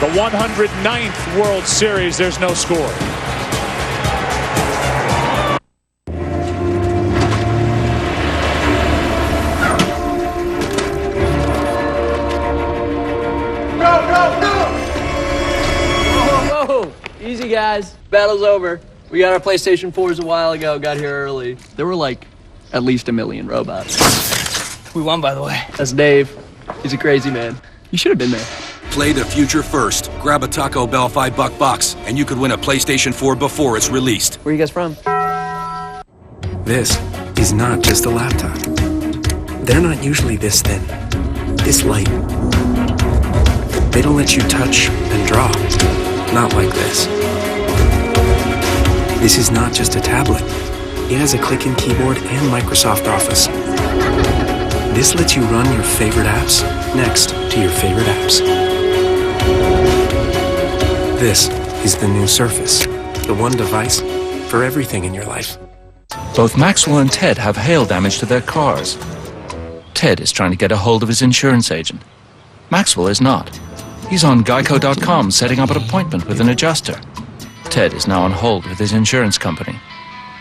The 109th World Series. There's no score. Whoa, easy guys. Battle's over. We got our PlayStation 4s a while ago, got here early. There were like at least 1 million robots. We won, by the way. That's Dave. He's a crazy man. You should have been there. Play the future first. Grab a Taco Bell $5 box, and you could win a PlayStation 4 before it's released. Where are you guys from? This is not just a laptop. They're not usually this thin, this light. They don't let you touch and draw. Not like this. This is not just a tablet. It has a click-in keyboard and Microsoft Office. This lets you run your favorite apps next to your favorite apps. This is the new Surface, the one device for everything in your life. Both Maxwell and Ted have hail damage to their cars. Ted is trying to get a hold of his insurance agent. Maxwell is not. He's on Geico.com setting up an appointment with an adjuster. Ted is now on hold with his insurance company.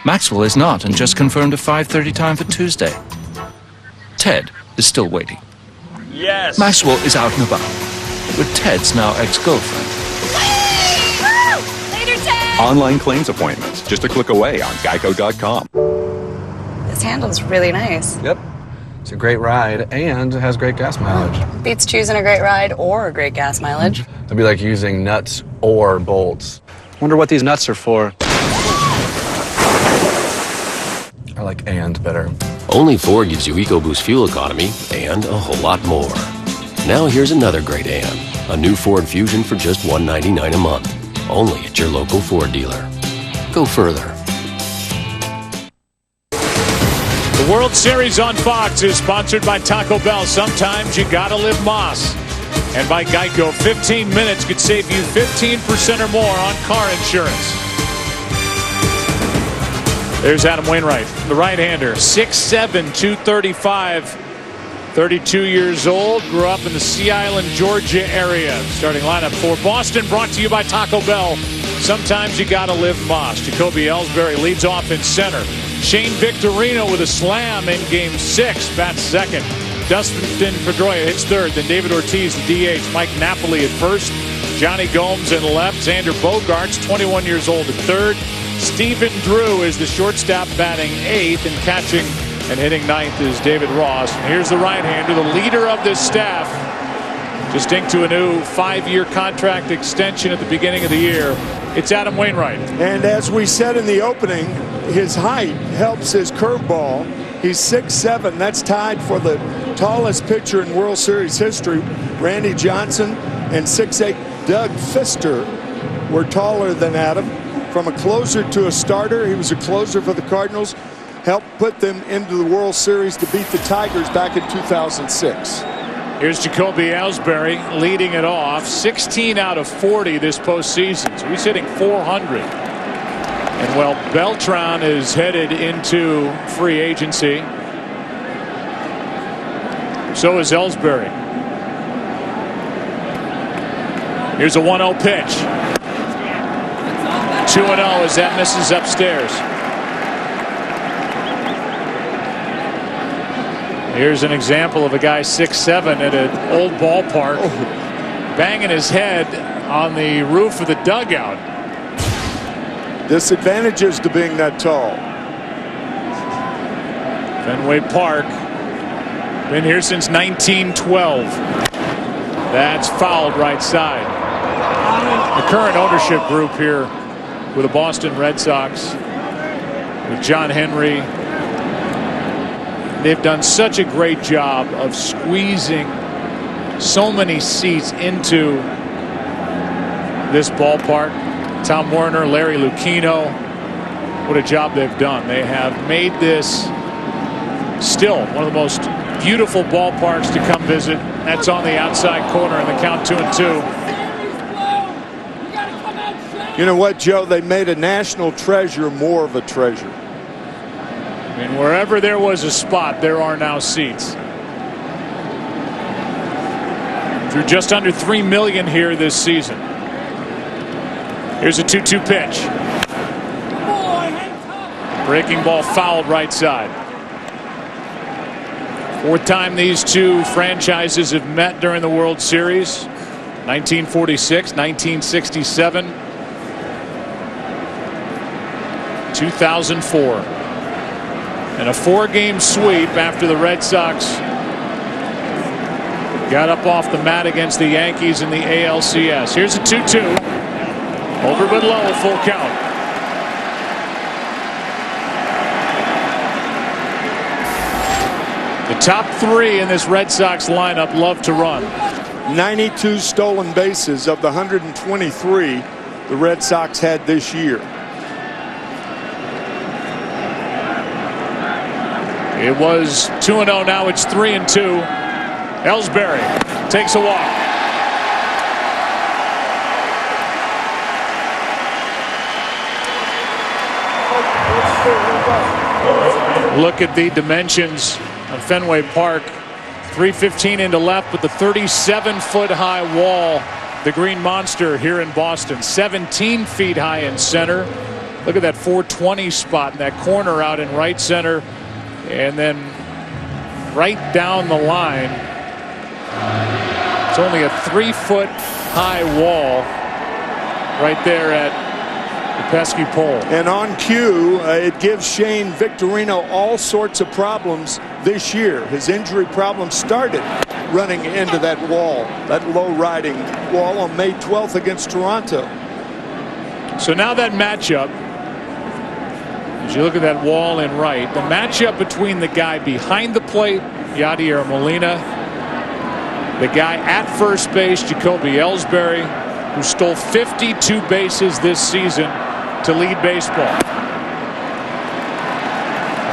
Maxwell is not and just confirmed a 5:30 time for Tuesday. Ted is still waiting. Yes. Maxwell is out and about with Ted's now ex-girlfriend. Later, Ted! Online claims appointments, just a click away on Geico.com. This handle's really nice. Yep. It's a great ride and it has great gas mileage. Beats choosing a great ride or a great gas mileage. It'd be like using nuts or bolts. Wonder what these nuts are for. I like and better. Only Ford gives you EcoBoost fuel economy and a whole lot more. Now here's another great and. A new Ford Fusion for just $199 a month. Only at your local Ford dealer. Go further. The World Series on Fox is sponsored by Taco Bell. Sometimes you gotta live Moss. And by Geico, 15 minutes could save you 15% or more on car insurance. There's Adam Wainwright, the right-hander, 6'7", 235, 32 years old, grew up in the Sea Island, Georgia area. Starting lineup for Boston, brought to you by Taco Bell. Sometimes you gotta live Moss. Jacoby Ellsbury leads off in center. Shane Victorino with a slam in Game 6, bats second. Dustin Pedroia hits third. Then David Ortiz, the DH. Mike Napoli at first. Johnny Gomes in left. Xander Bogaerts, 21 years old, at third. Stephen Drew is the shortstop, batting eighth, and catching and hitting ninth is David Ross. And here's the right-hander, the leader of this staff, just inked to a new 5-year contract extension at the beginning of the year. It's Adam Wainwright. And as we said in the opening, his height helps his curveball. He's 6'7". That's tied for the tallest pitcher in World Series history. Randy Johnson and 6'8" Doug Fister were taller than Adam. From a closer to a starter, he was a closer for the Cardinals. Helped put them into the World Series to beat the Tigers back in 2006. Here's Jacoby Ellsbury leading it off. 16 out of 40 this postseason. So he's hitting 400. And well, Beltran is headed into free agency. So is Ellsbury. Here's a 1-0 pitch. 2-0 as that misses upstairs. Here's an example of a guy 6'7" at an old ballpark, banging his head on the roof of the dugout. Disadvantages to being that tall. Fenway Park, been here since 1912. That's fouled right side. The current ownership group here with the Boston Red Sox, with John Henry, they've done such a great job of squeezing so many seats into this ballpark. Tom Werner, Larry Lucchino, what a job they've done. They have made this still one of the most beautiful ballparks to come visit. That's on the outside corner in the count 2-2. You know what, Joe? They made a national treasure more of a treasure. mean, wherever there was a spot, there are now seats. Through just under 3 million here this season. Here's a 2-2 pitch. Breaking ball fouled right side. Fourth time these two franchises have met during the World Series. 1946, 1967, 2004. And a 4-game sweep after the Red Sox got up off the mat against the Yankees in the ALCS. Here's a 2-2. Over but low, full count. The top three in this Red Sox lineup love to run. 92 stolen bases of the 123 the Red Sox had this year. It was 2-0. Now it's 3-2. Ellsbury takes a walk. Look at the dimensions of Fenway Park. 315 into left, but the 37-foot high wall, the Green Monster here in Boston, 17 feet high in center. Look at that 420 spot in that corner out in right center, and then right down the line. It's only a 3-foot high wall right there at the pesky pole. And on cue, it gives Shane Victorino all sorts of problems this year. His injury problem started running into that wall, that low riding wall on May 12th against Toronto. So now that matchup, as you look at that wall in right, the matchup between the guy behind the plate, Yadier Molina, the guy at first base, Jacoby Ellsbury, who stole 52 bases this season to lead baseball.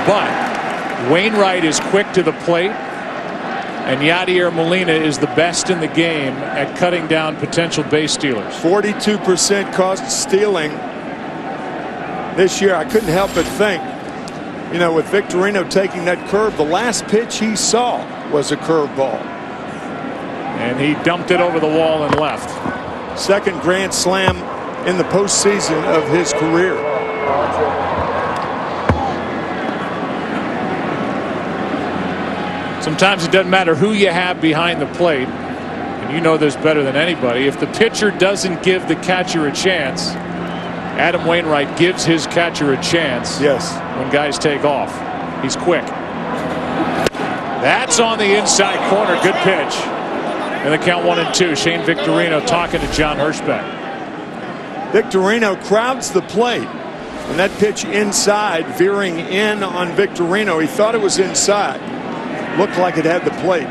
But Wainwright is quick to the plate, and Yadier Molina is the best in the game at cutting down potential base stealers. 42% caught stealing this year. I couldn't help but think, you know, with Victorino taking that curve, the last pitch he saw was a curveball. And he dumped it over the wall and left. Second grand slam in the postseason of his career. Sometimes it doesn't matter who you have behind the plate, and you know this better than anybody. If the pitcher doesn't give the catcher a chance, Adam Wainwright gives his catcher a chance. Yes. When guys take off. He's quick. That's on the inside corner. Good pitch. And the count 1-2. Shane Victorino talking to John Hirschbeck. Victorino crowds the plate, and that pitch inside, veering in on Victorino. He thought it was inside. Looked like it had the plate.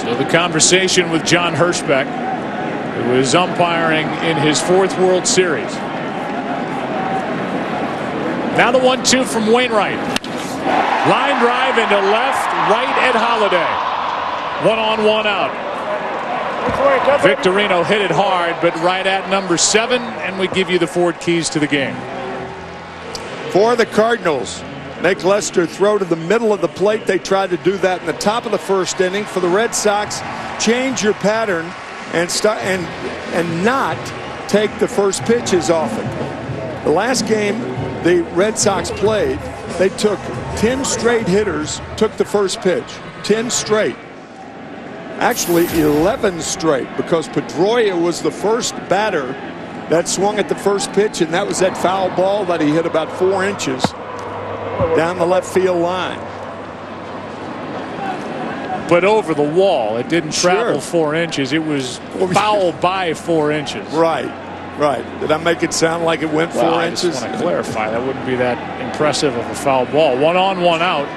So the conversation with John Hirschbeck, who is umpiring in his 4th World Series. Now the 1-2 from Wainwright. Line drive into left, right at Holiday. 1 on, 1 out. Victorino hit it hard, but right at number 7, and we give you the Ford keys to the game. For the Cardinals, make Lester throw to the middle of the plate. They tried to do that in the top of the 1st inning. For the Red Sox, change your pattern and start and not take the first pitches often. The last game the Red Sox played, they took 10 straight hitters, took the first pitch. 10 straight. Actually 11 straight, because Pedroia was the first batter that swung at the first pitch, and that was that foul ball that he hit about 4 inches down the left field line. But over the wall, it didn't travel 4 inches. It was foul by 4 inches. Right, right. Did I make it sound like it went 4 inches? I just want to clarify, that wouldn't be that impressive of a foul ball. 1 on, 1 out.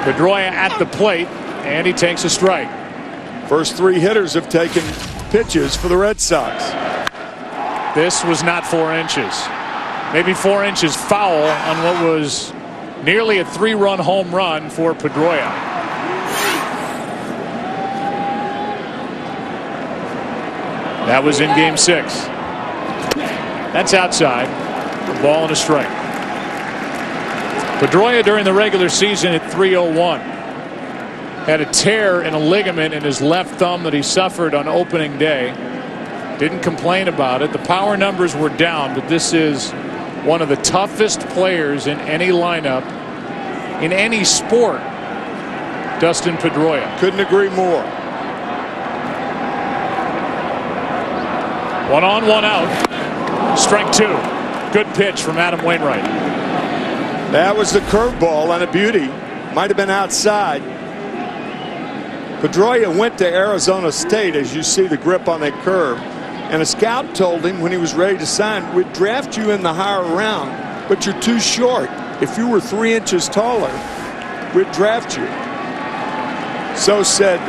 Pedroia at the plate, and he takes a strike. First 3 hitters have taken pitches for the Red Sox. This was not 4 inches. Maybe 4 inches foul on what was nearly a 3-run home run for Pedroia. That was in game 6. That's outside. A ball and a strike. Pedroia during the regular season at 301. Had a tear in a ligament in his left thumb that he suffered on opening day. Didn't complain about it. The power numbers were down, but this is one of the toughest players in any lineup in any sport. Dustin Pedroia. Couldn't agree more. 1 on, 1 out. Strike 2. Good pitch from Adam Wainwright. That was the curveball and a beauty. Might have been outside. Pedroia went to Arizona State, as you see the grip on that curve. And a scout told him when he was ready to sign, we'd draft you in the higher round, but you're too short. If you were 3 inches taller, we'd draft you. So said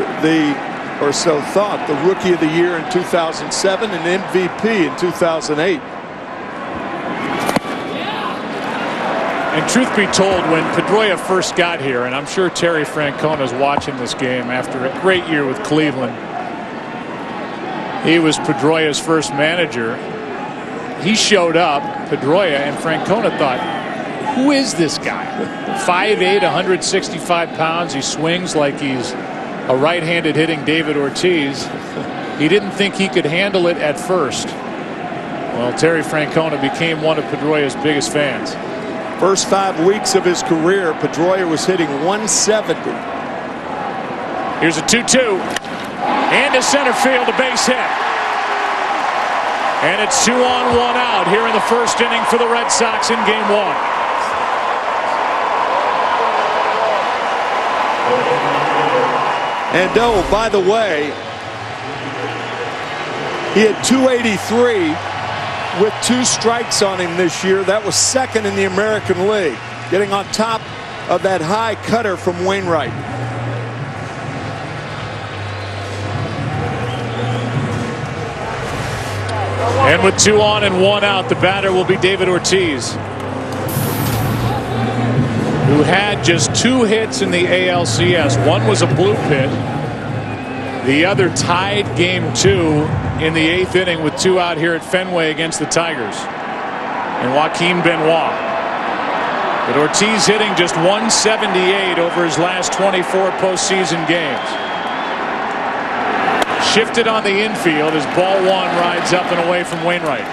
so thought the Rookie of the Year in 2007 and MVP in 2008. And truth be told, when Pedroia first got here, and I'm sure Terry Francona's watching this game after a great year with Cleveland. He was Pedroia's first manager. He showed up, Pedroia, and Francona thought, who is this guy? 5'8", 165 pounds. He swings like he's a right-handed hitting David Ortiz. He didn't think he could handle it at first. Well, Terry Francona became one of Pedroia's biggest fans. First 5 weeks of his career, Pedroia was hitting 170. Here's a 2-2. And to center field, a base hit. And it's 2 on, 1 out here in the first inning for the Red Sox in Game 1. And oh, by the way, he had 283 with 2 strikes on him this year. That was second in the American League, getting on top of that high cutter from Wainwright. And with 2 on and 1 out, the batter will be David Ortiz, who had just 2 hits in the ALCS. One was a blue pit. The other tied Game 2 in the 8th inning with 2 out here at Fenway against the Tigers and Joaquin Benoit. But Ortiz hitting just 178 over his last 24 postseason games. Shifted on the infield as ball 1 rides up and away from Wainwright.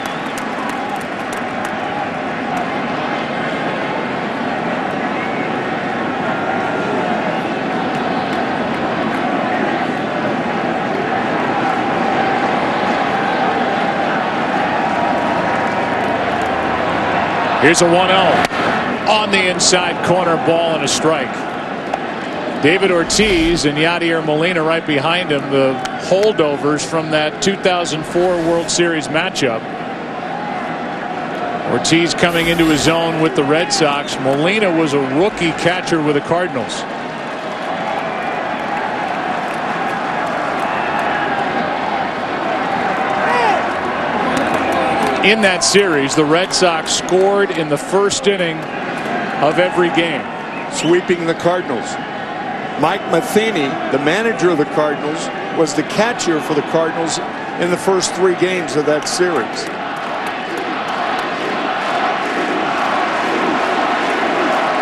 Here's a 1-0 on the inside corner, ball and a strike. David Ortiz and Yadier Molina right behind him, the holdovers from that 2004 World Series matchup. Ortiz coming into his own with the Red Sox. Molina was a rookie catcher with the Cardinals. In that series, the Red Sox scored in the first inning of every game, sweeping the Cardinals. Mike Matheny, the manager of the Cardinals, was the catcher for the Cardinals in the first 3 games of that series.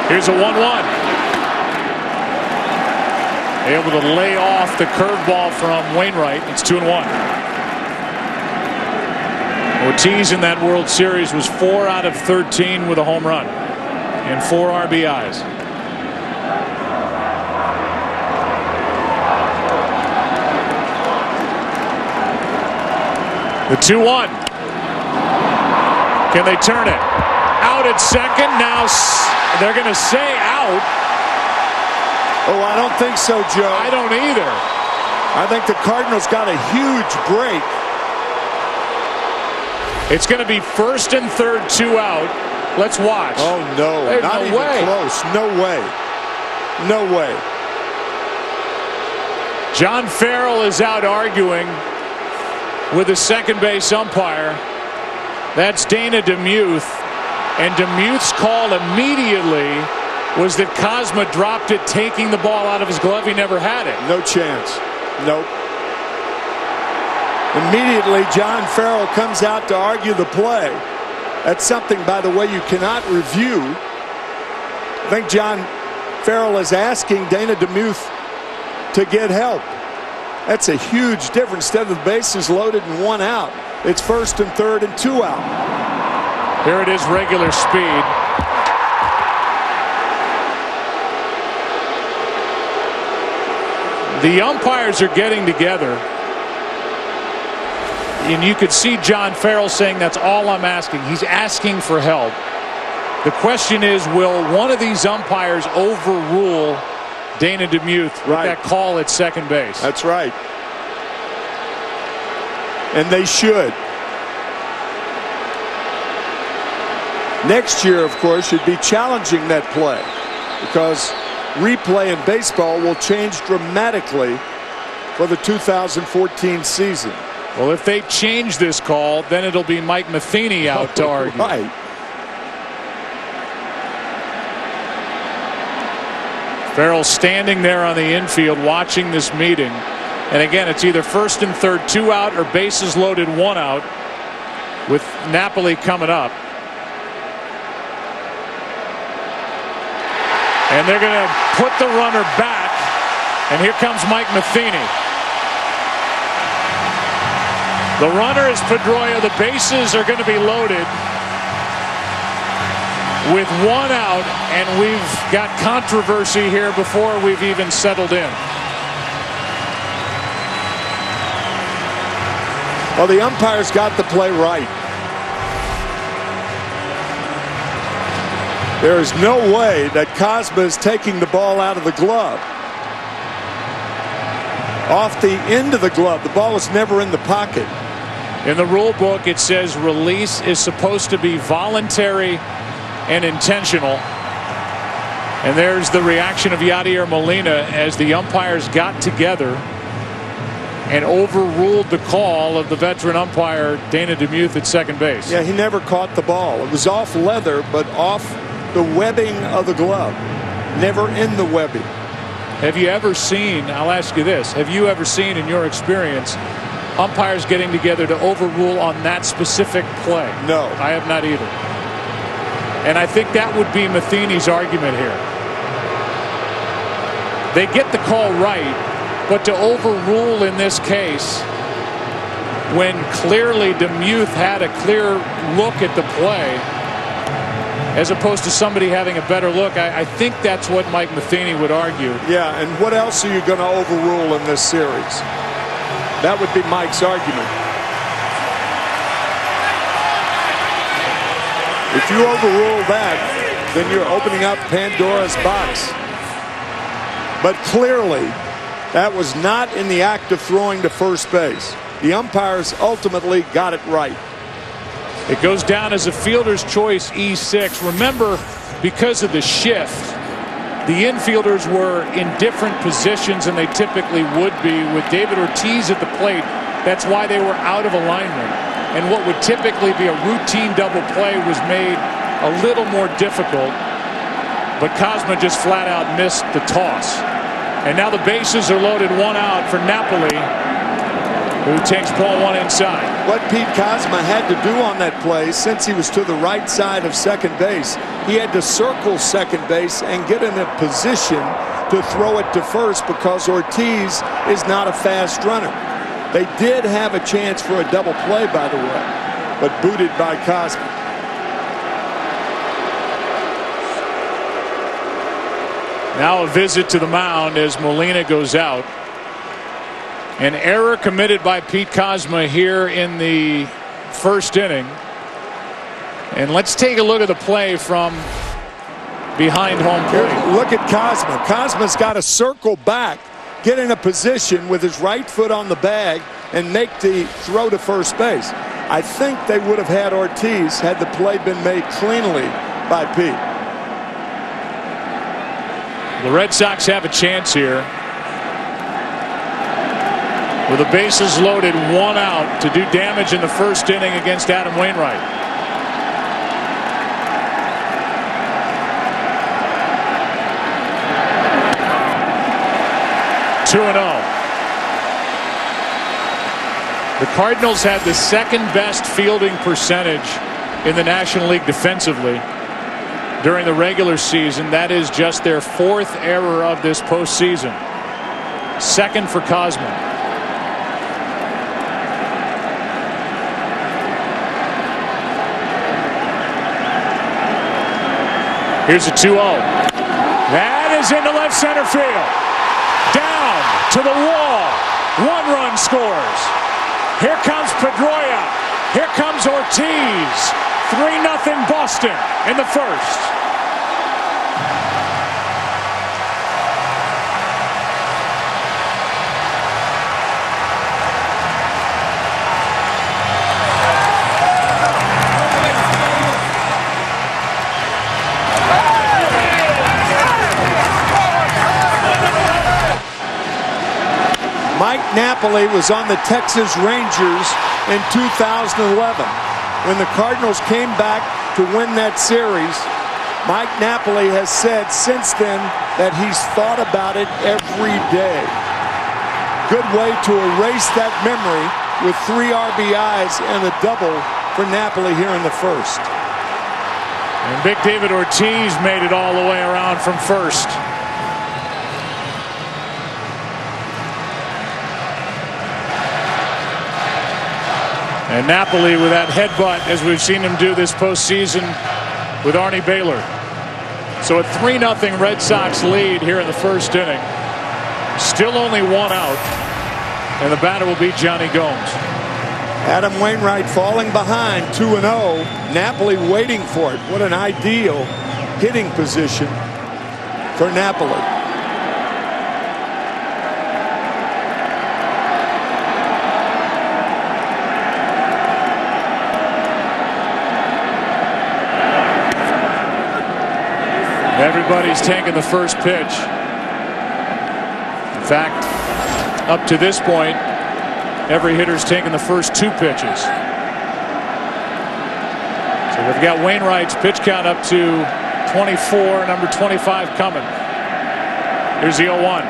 Here's a 1-1. Able to lay off the curveball from Wainwright. It's 2-1. Ortiz in that World Series was 4 out of 13 with a home run and 4 RBIs. The 2-1. Can they turn it? Out at second. Now they're going to say out. Oh, I don't think so, Joe. I don't either. I think the Cardinals got a huge break. It's going to be first and third, 2 out. Let's watch. Oh, no. There's not no even way. close. No way. No way. John Farrell is out arguing with the second base umpire. That's Dana DeMuth. And DeMuth's call immediately was that Cosma dropped it, taking the ball out of his glove. He never had it. No chance. Nope. Immediately, John Farrell comes out to argue the play. That's something, by the way, you cannot review I think John Farrell is asking Dana DeMuth to get help. That's a huge difference. Instead of the bases loaded and 1 out, it's 1st and 3rd and 2 out. Here it is, regular speed. The umpires are getting together. And you could see John Farrell saying, that's all I'm asking. He's asking for help. The question is, will one of these umpires overrule Dana DeMuth with that call at second base? That's right. And they should. Next year, of course, should be challenging that play, because replay in baseball will change dramatically for the 2014 season. Well, if they change this call, then it'll be Mike Matheny out to argue. Right. Farrell standing there on the infield watching this meeting. And again, it's either 1st and 3rd, 2 out, or bases loaded, 1 out, with Napoli coming up. And they're going to put the runner back. And here comes Mike Matheny. The runner is Pedroia. The bases are going to be loaded with 1 out, and we've got controversy here before we've even settled in. Well, the umpires got the play right. There is no way that Cosma is taking the ball out of the glove. Off the end of the glove. The ball is never in the pocket. In the rule book, it says release is supposed to be voluntary and intentional. And there's the reaction of Yadier Molina as the umpires got together and overruled the call of the veteran umpire Dana DeMuth at second base. Yeah, he never caught the ball. It was off leather, but off the webbing of the glove. Never in the webbing. Have you ever seen, I'll ask you this, have you ever seen in your experience umpires getting together to overrule on that specific play? No. I have not either. And I think that would be Matheny's argument here. They get the call right, but to overrule in this case, when clearly DeMuth had a clear look at the play, as opposed to somebody having a better look, I think that's what Mike Matheny would argue. Yeah, and what else are you going to overrule in this series? That would be Mike's argument. If you overrule that, then you're opening up Pandora's box. But clearly, that was not in the act of throwing to first base. The umpires ultimately got it right. It goes down as a fielder's choice, E6. Remember, because of the shift, the infielders were in different positions than they typically would be. With David Ortiz at the plate, that's why they were out of alignment. And what would typically be a routine double play was made a little more difficult. But Cosma just flat out missed the toss. And now the bases are loaded, 1 out for Napoli, who takes ball 1 inside. What Pete Cosma had to do on that play, since he was to the right side of second base, he had to circle second base and get in a position to throw it to first, because Ortiz is not a fast runner. They did have a chance for a double play, by the way, but booted by Cosma. Now a visit to the mound as Molina goes out. An error committed by Pete Cosma here in the first inning. And let's take a look at the play from behind home plate. Look at Cosma. Cosma's got to circle back, get in a position with his right foot on the bag, and make the throw to first base. I think they would have had Ortiz had the play been made cleanly by Pete. The Red Sox have a chance here, with the bases loaded, 1 out, to do damage in the first inning against Adam Wainwright. Two and 0. The Cardinals had the second best fielding percentage in the National League defensively. during the regular season. That is just their 4th error of this postseason. 2nd for Cosman. Here's a 2-0. That is into left center field. Down to the wall. 1 run scores. Here comes Pedroia. Here comes Ortiz. 3-0 Boston in the first. Mike Napoli was on the Texas Rangers in 2011. When the Cardinals came back to win that series, Mike Napoli has said since then that he's thought about it every day. Good way to erase that memory with 3 RBIs and a double for Napoli here in the first. And Big David Ortiz made it all the way around from first. And Napoli with that headbutt, as we've seen him do this postseason with Arnie Baylor. So a 3-0 Red Sox lead here in the first inning. Still only 1 out. And the batter will be Johnny Gomes. Adam Wainwright falling behind 2-0. Napoli waiting for it. What an ideal hitting position for Napoli. Everybody's taking the first pitch. In fact, up to this point, every hitter's taken the first 2 pitches. So we've got Wainwright's pitch count up to 24, number 25 coming. Here's the 0-1.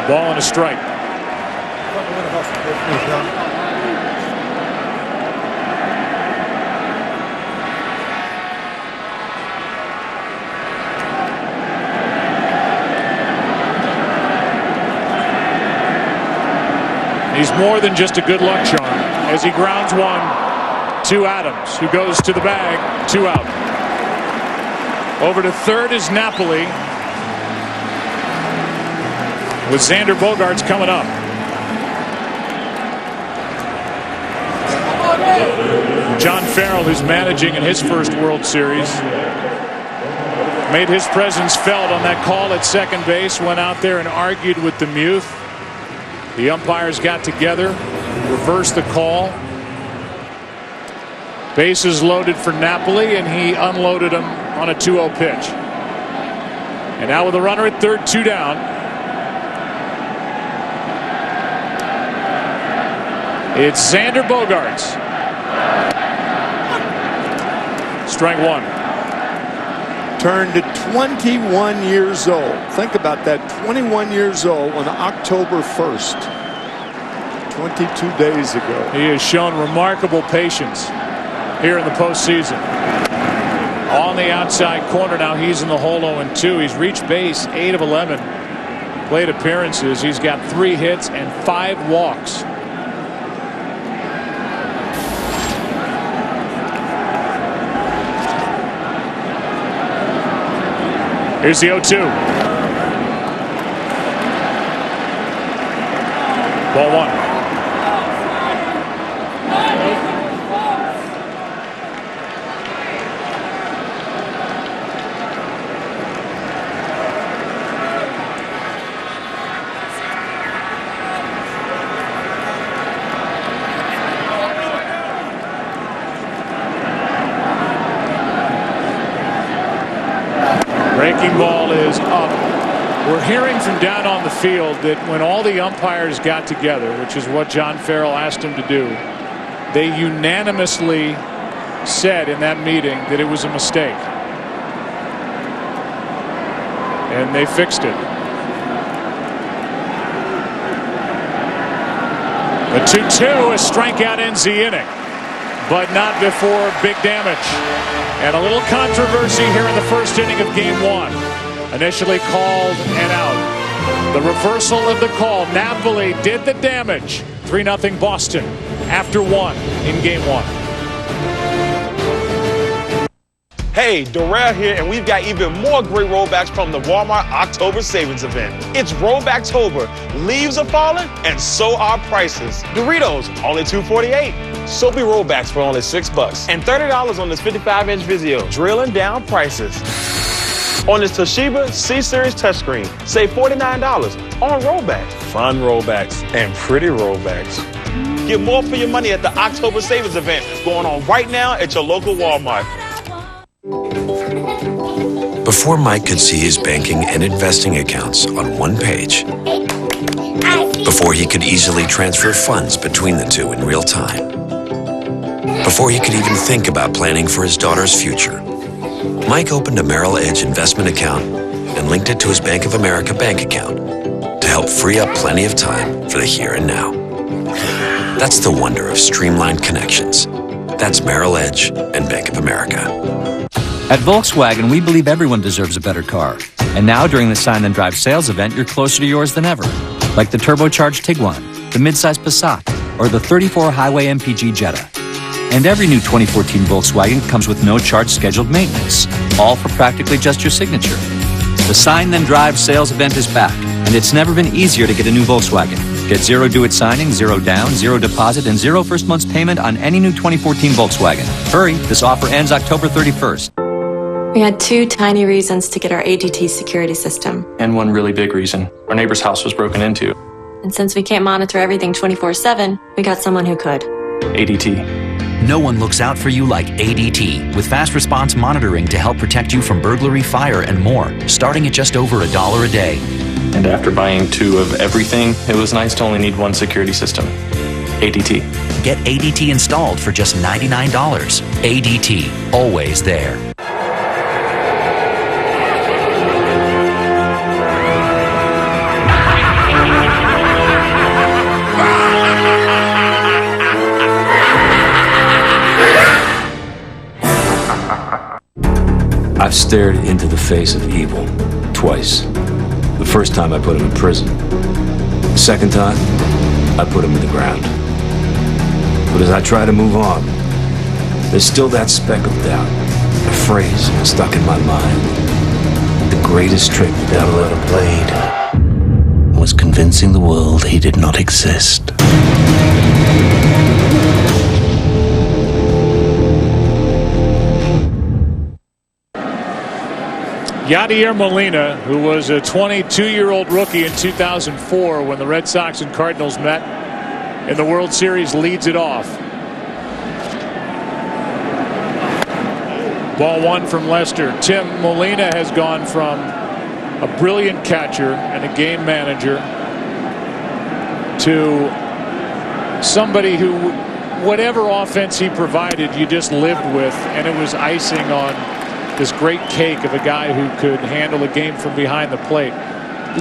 Ball and a strike. He's more than just a good luck charm as he grounds one to Adams, who goes to the bag. 2 out. Over to third is Napoli, with Xander Bogaerts coming up. John Farrell, who's managing in his first World Series, made his presence felt on that call at second base, went out there and argued with DeMuth. The umpires got together, reversed the call. Bases loaded for Napoli, and he unloaded him on a 2-0 pitch. And now with a runner at third, 2 down. It's Xander Bogaerts. Strike 1. Turned 21 years old. Think about that, 21 years old on October 1st, 22 days ago. He has shown remarkable patience here in the postseason. On the outside corner now, he's in the hole 0-2. He's reached base 8 of 11 plate appearances. He's got 3 hits and 5 walks. Here's the 0-2. Ball 1. Breaking ball is up. We're hearing from down on the field that when all the umpires got together, which is what John Farrell asked them to do, they unanimously said in that meeting that it was a mistake. And they fixed it. The 2-2, a strikeout ends the inning. but not before big damage. And a little controversy here in the first inning of Game 1. Initially called and out. The reversal of the call. Napoli did the damage. 3-0 Boston after 1 in Game 1. Hey, Darrell here, and we've got even more great rollbacks from the Walmart October Savings Event. It's Rollbacktober. Leaves are falling, and so are prices. Doritos, only $2.48. Soapy rollbacks for only $6. And $30 on this 55-inch Vizio. Drilling down prices. On this Toshiba C-Series touchscreen, save $49 on rollbacks. Fun rollbacks and pretty rollbacks. Get more for your money at the October Savings Event going on right now at your local Walmart. Before Mike could see his banking and investing accounts on one page, before he could easily transfer funds between the two in real time, before he could even think about planning for his daughter's future, Mike opened a Merrill Edge investment account and linked it to his Bank of America bank account to help free up plenty of time for the here and now. That's the wonder of streamlined connections. That's Merrill Edge and Bank of America. At Volkswagen, we believe everyone deserves a better car. And now, during the Sign Then Drive sales event, you're closer to yours than ever. Like the turbocharged Tiguan, the midsize Passat, or the 34 Highway MPG Jetta. And every new 2014 Volkswagen comes with no charge scheduled maintenance, all for practically just your signature. The Sign Then Drive sales event is back, and it's never been easier to get a new Volkswagen. Get zero due at signing, zero down, zero deposit, and zero first month's payment on any new 2014 Volkswagen. Hurry, this offer ends October 31st. We had 2 tiny reasons to get our ADT security system. And one really big reason. Our neighbor's house was broken into. And since we can't monitor everything 24/7, we got someone who could. ADT. No one looks out for you like ADT, with fast response monitoring to help protect you from burglary, fire, and more, starting at just over $1 a day. And after buying 2 of everything, it was nice to only need one security system. ADT. Get ADT installed for just $99. ADT, always there. I've stared into the face of evil twice. The first time I put him in prison. The second time, I put him in the ground. But as I try to move on, there's still that speck of doubt, a phrase stuck in my mind. The greatest trick the devil ever played was convincing the world he did not exist. Yadier Molina, who was a 22-year-old rookie in 2004 when the Red Sox and Cardinals met in the World Series, leads it off. Ball 1 from Lester. Tim, Molina has gone from a brilliant catcher and a game manager to somebody who, whatever offense he provided, you just lived with, and it was icing on this great cake of a guy who could handle a game from behind the plate.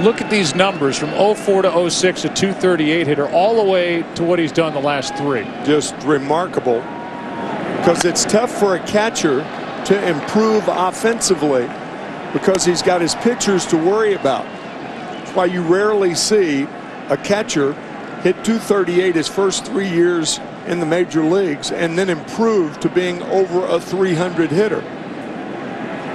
Look at these numbers from 04 to 06, a 238 hitter, all the way to what he's done the last 3. Just remarkable, because it's tough for a catcher to improve offensively because he's got his pitchers to worry about. That's why you rarely see a catcher hit 238 his first 3 years in the major leagues and then improve to being over a 300 hitter.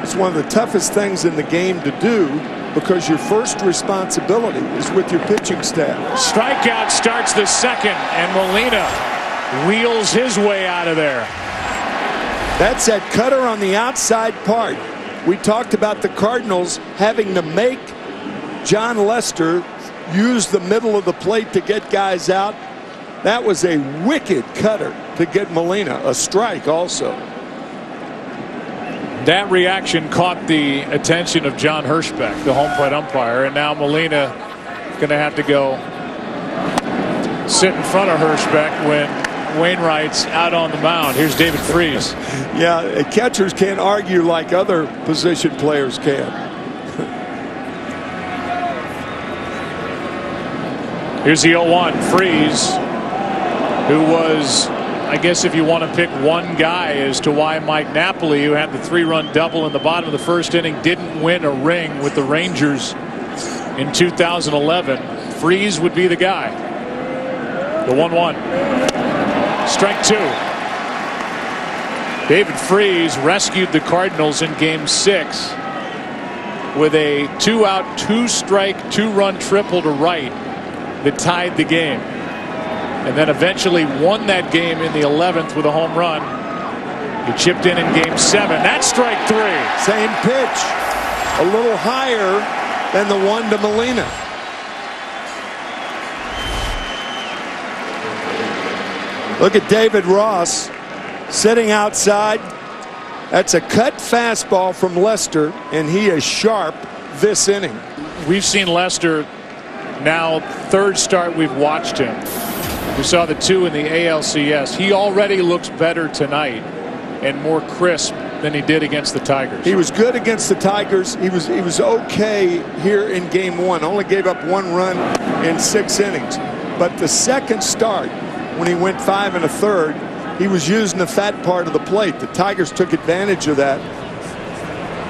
It's one of the toughest things in the game to do because your first responsibility is with your pitching staff. Strikeout starts the second, and Molina wheels his way out of there. That's that cutter on the outside part. We talked about the Cardinals having to make John Lester use the middle of the plate to get guys out. That was a wicked cutter to get Molina. A strike also. That reaction caught the attention of John Hirschbeck, the home plate umpire, and now Molina going to have to go sit in front of Hirschbeck when Wainwright's out on the mound. Here's David Freese. Yeah, catchers can't argue like other position players can. Here's the 0-1, Freese, who was I guess if you want to pick one guy as to why Mike Napoli, who had the 3-run double in the bottom of the first inning, didn't win a ring with the Rangers in 2011, Freese would be the guy. The 1-1. Strike 2. David Freese rescued the Cardinals in Game 6 with a 2-out, 2-strike, 2-run triple to right that tied the game, and then eventually won that game in the 11th with a home run. He chipped in Game 7. That's strike 3. Same pitch, a little higher than the one to Molina. Look at David Ross sitting outside. That's a cut fastball from Lester, and he is sharp this inning. We've seen Lester now, third start we've watched him. We saw the 2 in the ALCS. He already looks better tonight and more crisp than he did against the Tigers. He was good against the Tigers. He was okay here in Game 1. Only gave up 1 run in 6 innings. But the second start, when he went 5 1/3, he was using the fat part of the plate. The Tigers took advantage of that.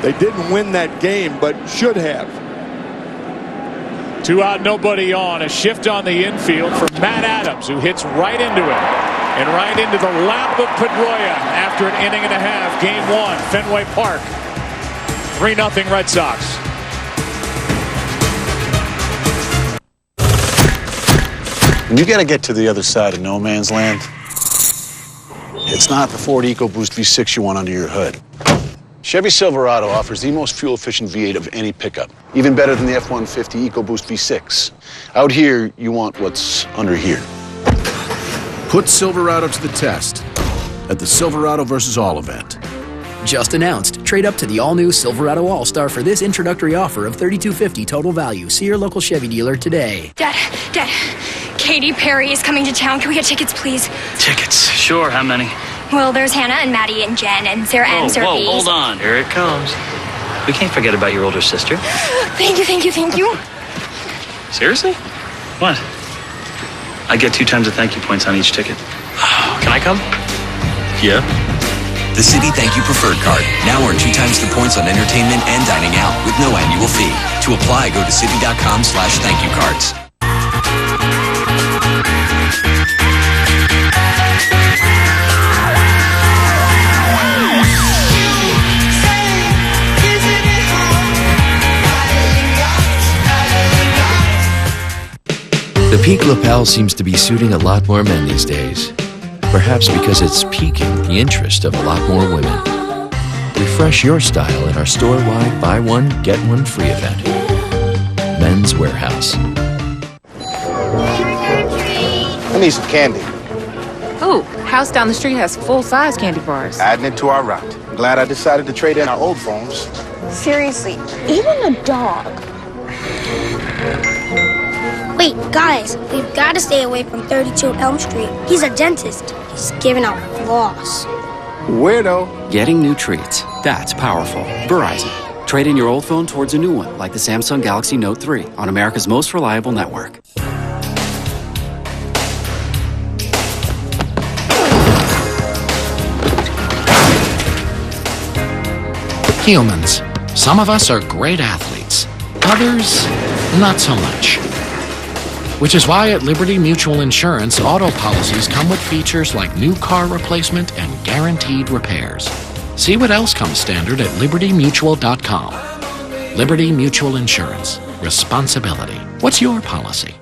They didn't win that game, but should have. 2 out, nobody on. A shift on the infield for Matt Adams, who hits right into it and right into the lap of Pedroia after an inning and a half. Game 1, Fenway Park. 3-0 Red Sox. You got to get to the other side of no man's land. It's not the Ford EcoBoost V6 you want under your hood. Chevy Silverado offers the most fuel-efficient V8 of any pickup, even better than the F-150 EcoBoost V6. Out here, you want what's under here. Put Silverado to the test at the Silverado vs. All event. Just announced. Trade up to the all-new Silverado All-Star for this introductory offer of $3,250 total value. See your local Chevy dealer today. Dad, Katy Perry is coming to town. Can we get tickets, please? Tickets? Sure. How many? Well, there's Hannah and Maddie and Jen and Sarah and Sarah. Whoa, hold on. Here it comes. We can't forget about your older sister. Thank you. Seriously? What? I get 2 times the thank you points on each ticket. Can I come? Yeah. The Citi Thank You Preferred Card. Now earn 2 times the points on entertainment and dining out with no annual fee. To apply, go to Citi.com/thankyoucards. The peak lapel seems to be suiting a lot more men these days. Perhaps because it's piquing the interest of a lot more women. Refresh your style at our store-wide buy one, get one free event. Men's Warehouse. I need some candy. Ooh, house down the street has full-size candy bars. Adding it to our route. I'm glad I decided to trade in our old phones. Seriously, even a dog. Wait, guys, we've got to stay away from 32 Elm Street. He's a dentist. He's giving out floss. Weirdo. Getting new treats. That's powerful. Verizon. Trade in your old phone towards a new one, like the Samsung Galaxy Note 3 on America's most reliable network. Humans. Some of us are great athletes. Others, not so much. Which is why at Liberty Mutual Insurance, auto policies come with features like new car replacement and guaranteed repairs. See what else comes standard at libertymutual.com. Liberty Mutual Insurance. Responsibility. What's your policy?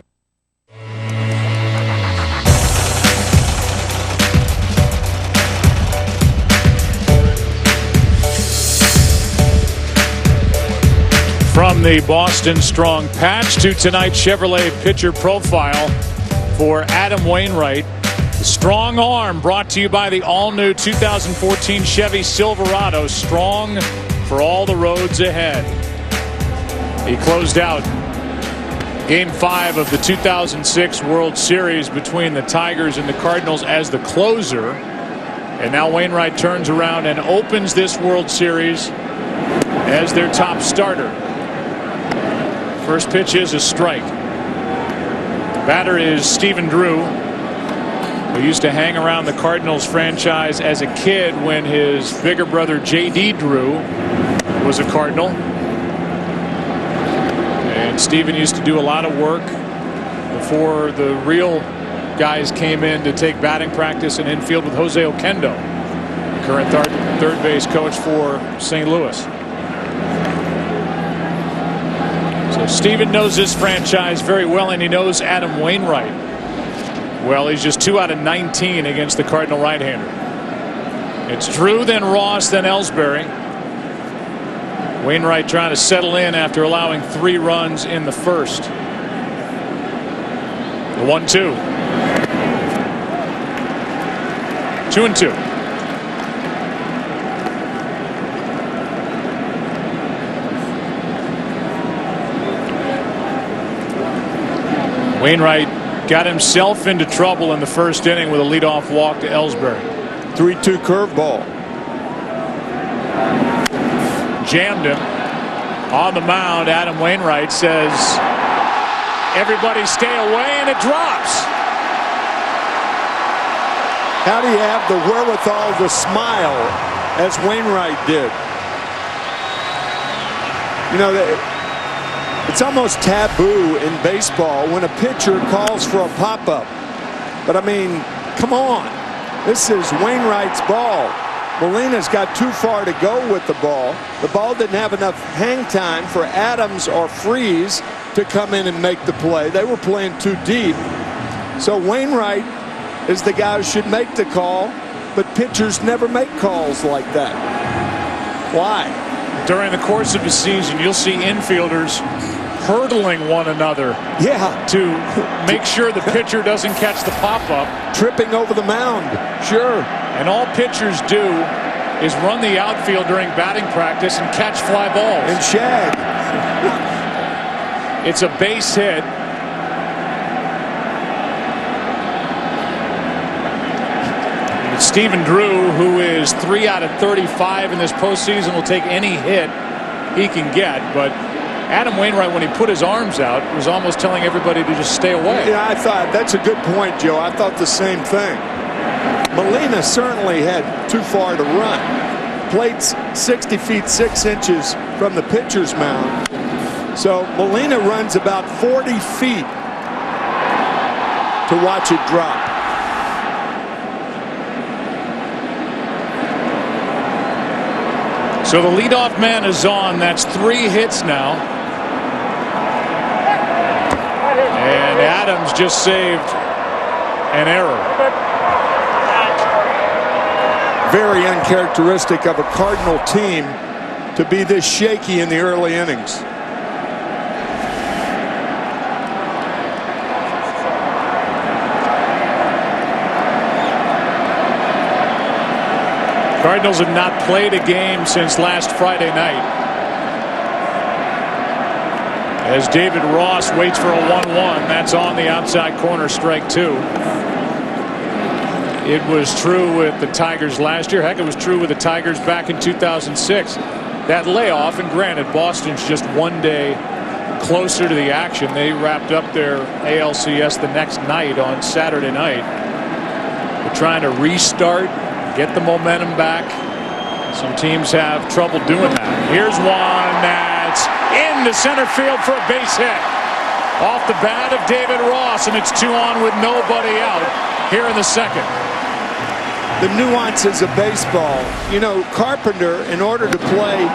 From the Boston Strong Patch to tonight's Chevrolet pitcher profile for Adam Wainwright. The strong arm brought to you by the all-new 2014 Chevy Silverado. Strong for all the roads ahead. He closed out Game 5 of the 2006 World Series between the Tigers and the Cardinals as the closer. And now Wainwright turns around and opens this World Series as their top starter. First pitch is a strike. Batter is Stephen Drew. who used to hang around the Cardinals franchise as a kid when his bigger brother J.D. Drew was a Cardinal. And Steven used to do a lot of work before the real guys came in to take batting practice and infield with Jose Oquendo, current third base coach for St. Louis. So Steven knows this franchise very well, and he knows Adam Wainwright well. He's just 2 out of 19 against the Cardinal right-hander. It's Drew, then Ross, then Ellsbury. Wainwright trying to settle in after allowing 3 runs in the first. The 1-2. 2-2. Wainwright got himself into trouble in the first inning with a leadoff walk to Ellsbury. 3-2 curveball. Jammed him on the mound. Adam Wainwright says, everybody stay away, and it drops. How do you have the wherewithal to smile as Wainwright did? You know, it's almost taboo in baseball when a pitcher calls for a pop-up. But I mean, come on. This is Wainwright's ball. Molina's got too far to go with the ball. The ball didn't have enough hang time for Adams or Freeze to come in and make the play. They were playing too deep. So Wainwright is the guy who should make the call, but pitchers never make calls like that. Why? During the course of the season, you'll see infielders hurdling one another to make sure the pitcher doesn't catch the pop-up. Tripping over the mound, sure. And all pitchers do is run the outfield during batting practice and catch fly balls. And shag. It's a base hit. Stephen Drew, who is 3 out of 35 in this postseason, will take any hit he can get. But Adam Wainwright, when he put his arms out, was almost telling everybody to just stay away. Yeah, I thought that's a good point, Joe. I thought the same thing. Molina certainly had too far to run. Plate's 60 feet 6 inches from the pitcher's mound. So Molina runs about 40 feet to watch it drop. So the leadoff man is on. That's 3 hits now. And Adams just saved an error. Very uncharacteristic of a Cardinal team to be this shaky in the early innings. Cardinals have not played a game since last Friday night. As David Ross waits for a 1-1, that's on the outside corner, strike 2. It was true with the Tigers last year. Heck, it was true with the Tigers back in 2006. That layoff, and granted, Boston's just 1 day closer to the action. They wrapped up their ALCS the next night on Saturday night. They're trying to restart, get the momentum back. Some teams have trouble doing that. Here's one that's into center field for a base hit. Off the bat of David Ross, and it's 2 on with nobody out here in the second. The nuances of baseball. You know, Carpenter, in order to play,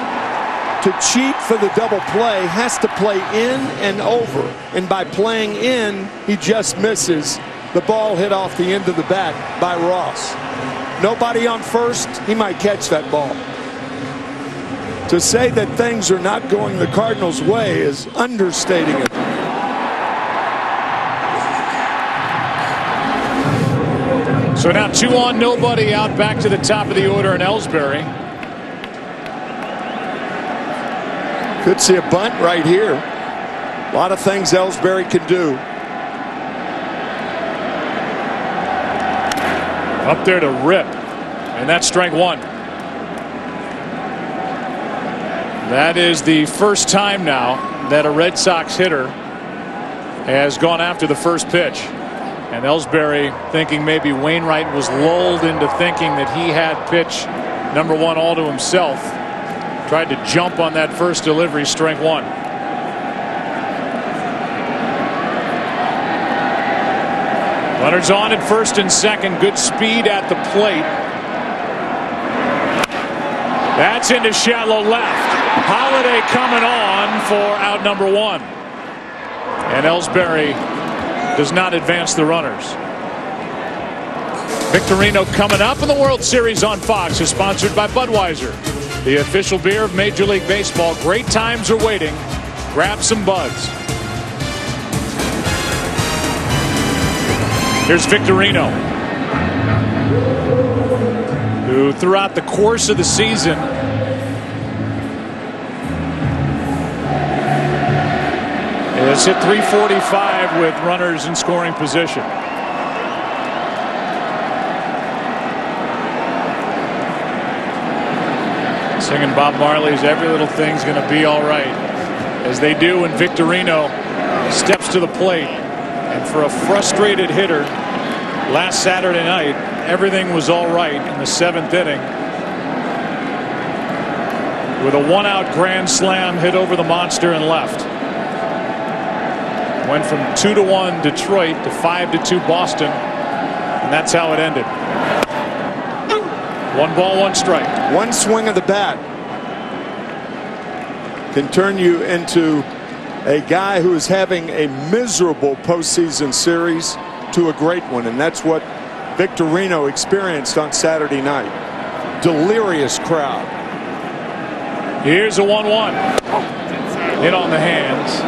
to cheat for the double play, has to play in and over. And by playing in, he just misses. The ball hit off the end of the bat by Ross. Nobody on first, he might catch that ball. To say that things are not going the Cardinals' way is understating it. So now 2 on, nobody out, back to the top of the order in Ellsbury. Could see a bunt right here. A lot of things Ellsbury can do. Up there to rip, and that's strike 1. That is the first time now that a Red Sox hitter has gone after the first pitch. And Ellsbury, thinking maybe Wainwright was lulled into thinking that he had pitch number 1 all to himself, tried to jump on that first delivery, strike 1. Runners on at first and second. Good speed at the plate. That's into shallow left. Holiday coming on for out number 1. And Ellsbury does not advance the runners. Victorino coming up in the World Series on Fox is sponsored by Budweiser, the official beer of Major League Baseball. Great times are waiting. Grab some Buds. Here's Victorino, who throughout the course of the season has hit .345 with runners in scoring position. Singing Bob Marley's "Every Little Thing's Gonna Be All Right," as they do when Victorino steps to the plate. And for a frustrated hitter last Saturday night, everything was all right in the 7th inning with a 1-out grand slam hit over the monster and left. Went from 2-1 Detroit to 5-2 Boston, and that's how it ended. 1 ball, 1 strike. One swing of the bat can turn you into a guy who is having a miserable postseason series to a great one, and that's what Victorino experienced on Saturday night. Delirious crowd. Here's a 1-1. Hit on the hands.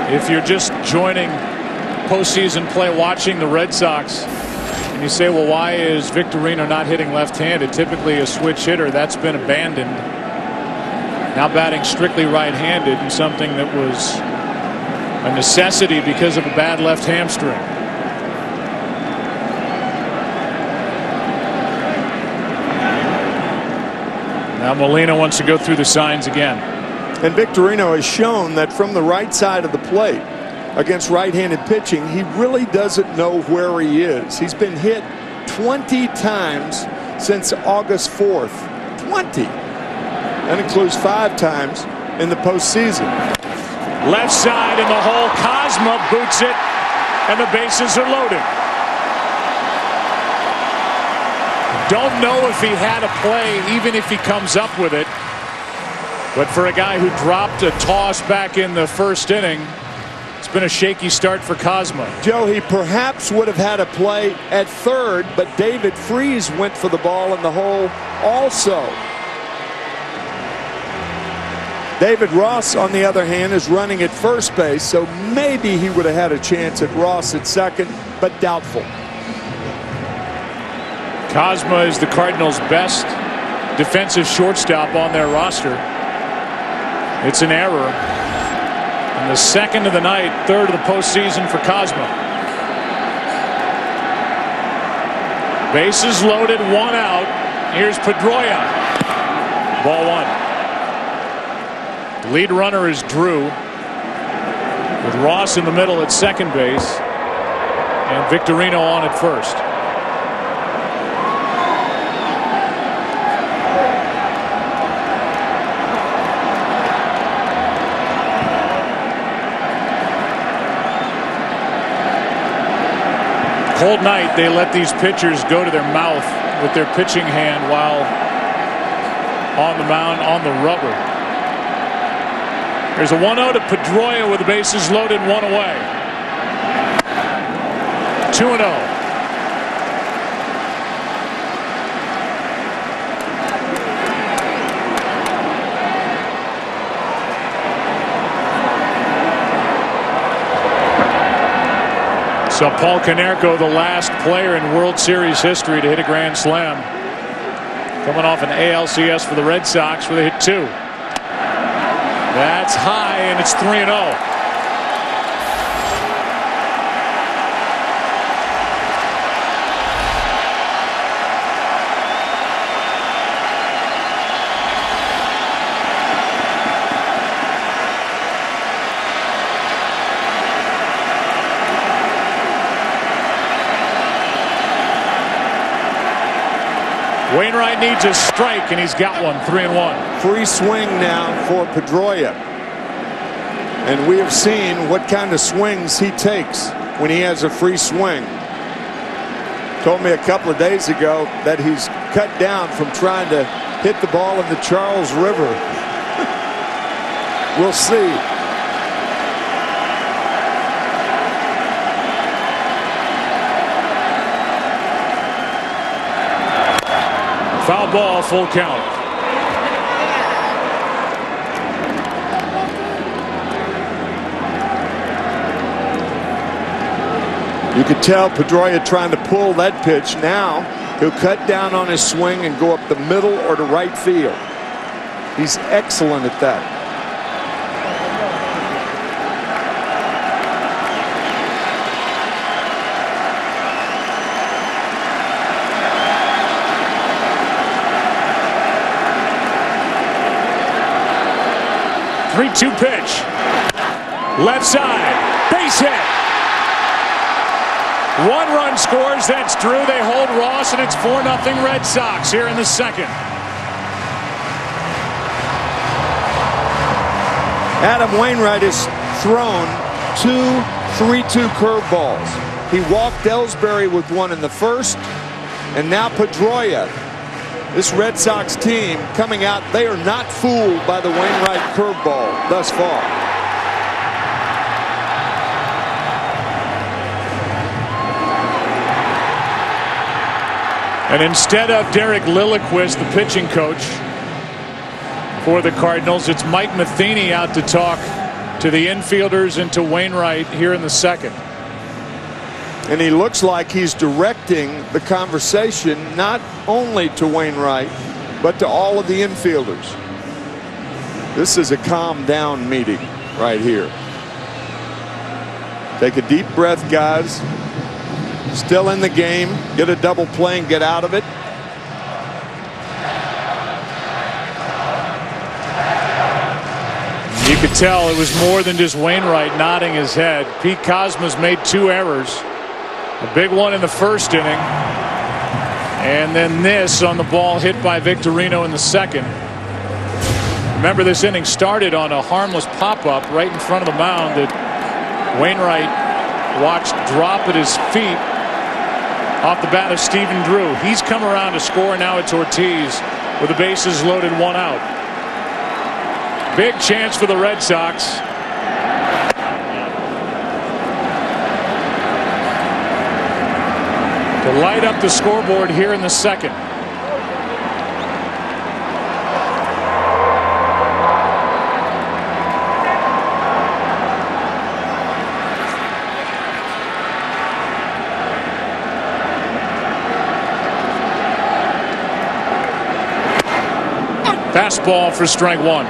If you're just joining postseason play watching the Red Sox and you say, well, why is Victorino not hitting left-handed? Typically a switch hitter. That's been abandoned. Now batting strictly right-handed, and something that was a necessity because of a bad left hamstring. Now Molina wants to go through the signs again. And Victorino has shown that from the right side of the plate against right-handed pitching, he really doesn't know where he is. He's been hit 20 times since August 4th. 20. That includes 5 times in the postseason. Left side in the hole. Cosma boots it, and the bases are loaded. Don't know if he had a play, even if he comes up with it. But for a guy who dropped a toss back in the first inning, it's been a shaky start for Cosma. Joe, he perhaps would have had a play at third, but David Freese went for the ball in the hole also. David Ross, on the other hand, is running at first base, so maybe he would have had a chance at Ross at second, but doubtful. Cosma is the Cardinals' best defensive shortstop on their roster. It's an error. And the second of the night, third of the postseason for Cosma. Bases loaded, 1 out. Here's Pedroia. Ball 1. The lead runner is Drew, with Ross in the middle at second base and Victorino on at first. Cold night, they let these pitchers go to their mouth with their pitching hand while on the mound on the rubber. There's a 1-0 to Pedroia with the bases loaded, 1 away. 2-0. So Paul Konerko, the last player in World Series history to hit a grand slam, coming off an ALCS for the Red Sox where they hit 2. That's high, and it's 3-0. Wainwright needs a strike, and he's got one. 3-1. Free swing now for Pedroia. And we have seen what kind of swings he takes when he has a free swing. Told me a couple of days ago that he's cut down from trying to hit the ball in the Charles River. We'll see. Foul ball, full count. You could tell Pedroia trying to pull that pitch. Now he'll cut down on his swing and go up the middle or to right field. He's excellent at that. Three-two pitch. Left side. Base hit. 1 run scores. That's Drew. They hold Ross, and it's 4-0 Red Sox here in the second. Adam Wainwright has thrown 2 3-2 curveballs. He walked Ellsbury with one in the first, and now Pedroia. This Red Sox team coming out, they are not fooled by the Wainwright curveball thus far. And instead of Derek Lilliquist, the pitching coach for the Cardinals, it's Mike Matheny out to talk to the infielders and to Wainwright here in the second. And he looks like he's directing the conversation not only to Wainwright, but to all of the infielders. This is a calm down meeting right here. Take a deep breath, guys. Still in the game. Get a double play and get out of it. You could tell it was more than just Wainwright nodding his head. Pete Kozma's made 2 errors. A big one in the first inning, and then this on the ball hit by Victorino in the second. Remember, this inning started on a harmless pop-up right in front of the mound that Wainwright watched drop at his feet off the bat of Stephen Drew. He's come around to score. Now it's Ortiz with the bases loaded, 1 out. Big chance for the Red Sox. To light up the scoreboard here in the second. Fastball for strike 1.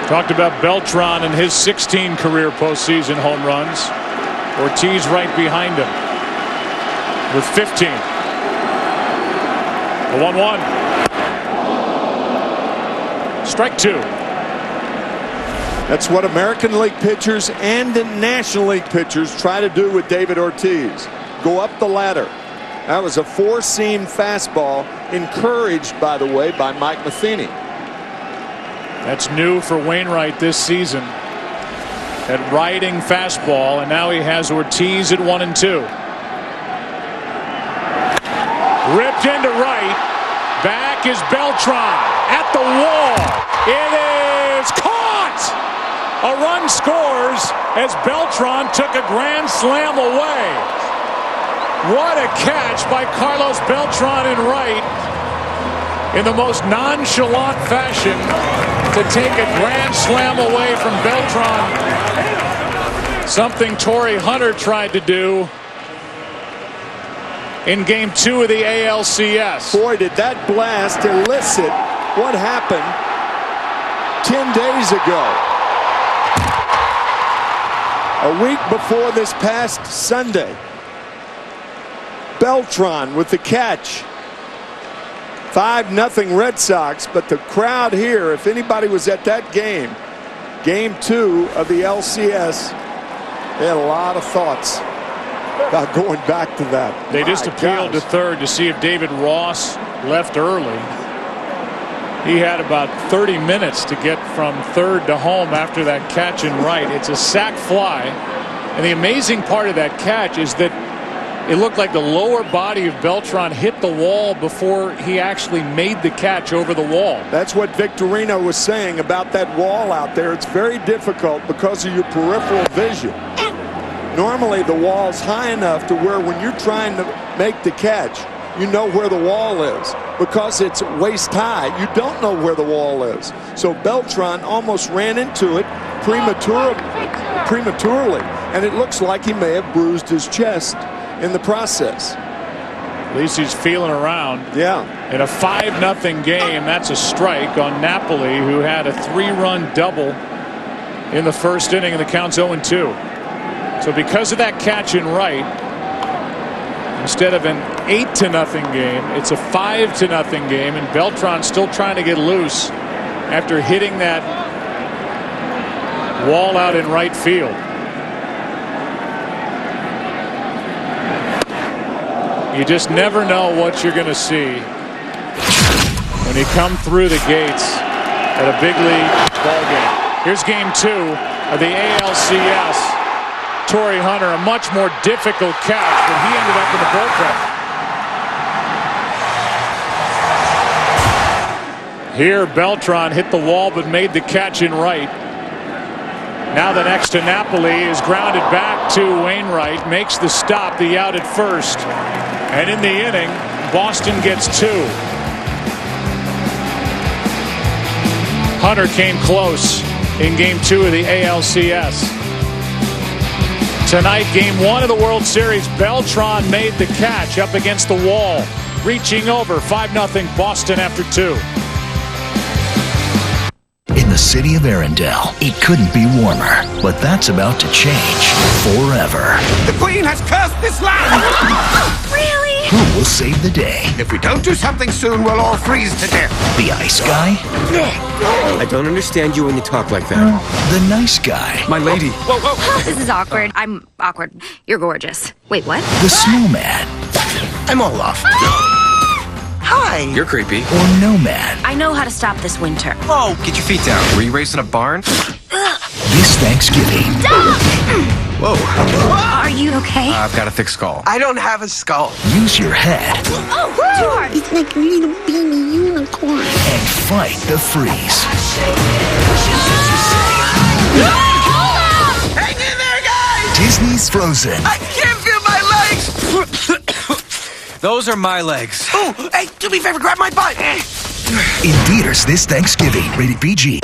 Talked about Beltran and his 16 career postseason home runs. Ortiz right behind him with 15. The 1-1. Strike 2. That's what American League pitchers and National League pitchers try to do with David Ortiz. Go up the ladder. That was a 4-seam fastball, encouraged, by the way, by Mike Matheny. That's new for Wainwright this season. That riding fastball, and now he has Ortiz at 1-2. Ripped into right. Back is Beltran at the wall. It is caught. A run scores as Beltran took a grand slam away. What a catch by Carlos Beltran in right, in the most nonchalant fashion, to take a grand slam away from Beltran. Something Torrey Hunter tried to do in Game 2 of the ALCS. Boy, did that blast elicit what happened 10 days ago. A week before this past Sunday. Beltran with the catch. 5-0 Red Sox, but the crowd here, if anybody was at that game, Game 2 of the LCS, They had a lot of thoughts about going back to that. They just appealed to third to see if David Ross left early. He had about 30 minutes to get from third to home after that catch in right. It's a sac fly. And the amazing part of that catch is that it looked like the lower body of Beltran hit the wall before he actually made the catch over the wall. That's what Victorino was saying about that wall out there. It's very difficult because of your peripheral vision. Normally the wall's high enough to where when you're trying to make the catch, you know where the wall is. Because it's waist high, you don't know where the wall is. So Beltran almost ran into it prematurely, and it looks like he may have bruised his chest in the process. At least he's feeling around. Yeah. In a 5-0 game, that's a strike on Napoli, who had a 3-run double in the first inning, and the count's 0-2. So because of that catch in right, instead of an 8-0 game, it's a 5-0 game, and Beltran's still trying to get loose after hitting that wall out in right field. You just never know what you're going to see when you come through the gates at a big league ball game. Here's game 2 of the ALCS. Torrey Hunter, a much more difficult catch, but he ended up in the bullpen. Here, Beltran hit the wall but made the catch in right. Now the next to Napoli is grounded back to Wainwright, makes the stop, the out at first. And in the inning, Boston gets 2. Hunter came close in game 2 of the ALCS. Tonight, game 1 of the World Series, Beltran made the catch up against the wall, reaching over 5-0 Boston after 2. In the city of Arendelle, it couldn't be warmer, but that's about to change forever. The Queen has cursed this land! Really? Who will save the day? If we don't do something soon, we'll all freeze to death. The ice guy? I don't understand you when you talk like that. The nice guy? My lady. Whoa, whoa. This is awkward. I'm awkward. You're gorgeous. Wait, what? The snowman? I'm Olaf. Hi. You're creepy. Or nomad? I know how to stop this winter. Whoa, get your feet down. Were you raised in a barn? This Thanksgiving. Whoa. Are you okay? I've got a thick skull. I don't have a skull. Use your head. Oh, too hard. It's like a little baby unicorn. And fight the freeze. Hang in there, guys! Disney's Frozen. I can't feel my legs! Those are my legs. Oh, hey, do me a favor, grab my butt. In theaters this Thanksgiving. Rated PG.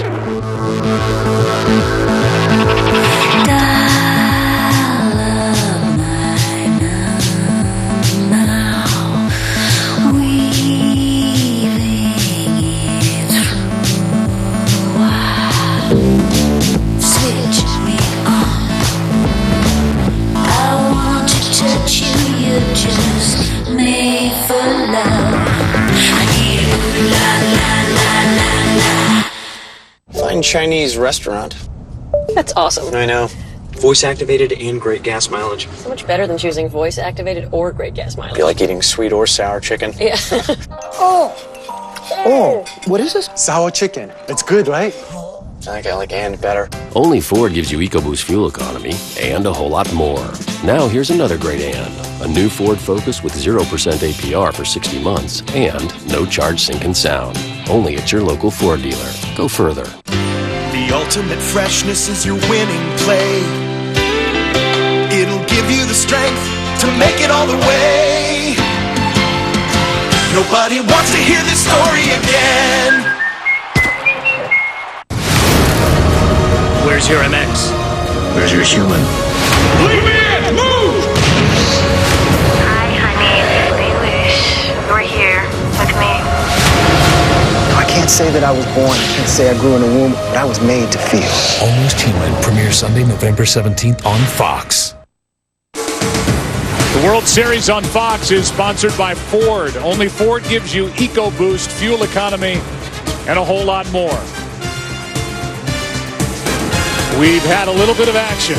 Fine Chinese restaurant. That's awesome. I know. Voice activated and great gas mileage. So much better than choosing voice activated or great gas mileage. Be like eating sweet or sour chicken. Yeah. Oh, what is this? Sour chicken. It's good, right? I think I like and better. Only Ford gives you EcoBoost fuel economy and a whole lot more. Now here's another great and. A new Ford Focus with 0% APR for 60 months and no charge sync and sound. Only at your local Ford dealer. Go further. The ultimate freshness is your winning play. It'll give you the strength to make it all the way. Nobody wants to hear this story again. Where's your MX? Where's your human? Leave me in! Move! Hi, honey. I wish you were here with me. I can't say that I was born. I can't say I grew in a womb, but I was made to feel. Almost Human premieres Sunday, November 17th on Fox. The World Series on Fox is sponsored by Ford. Only Ford gives you EcoBoost, fuel economy, and a whole lot more. We've had a little bit of action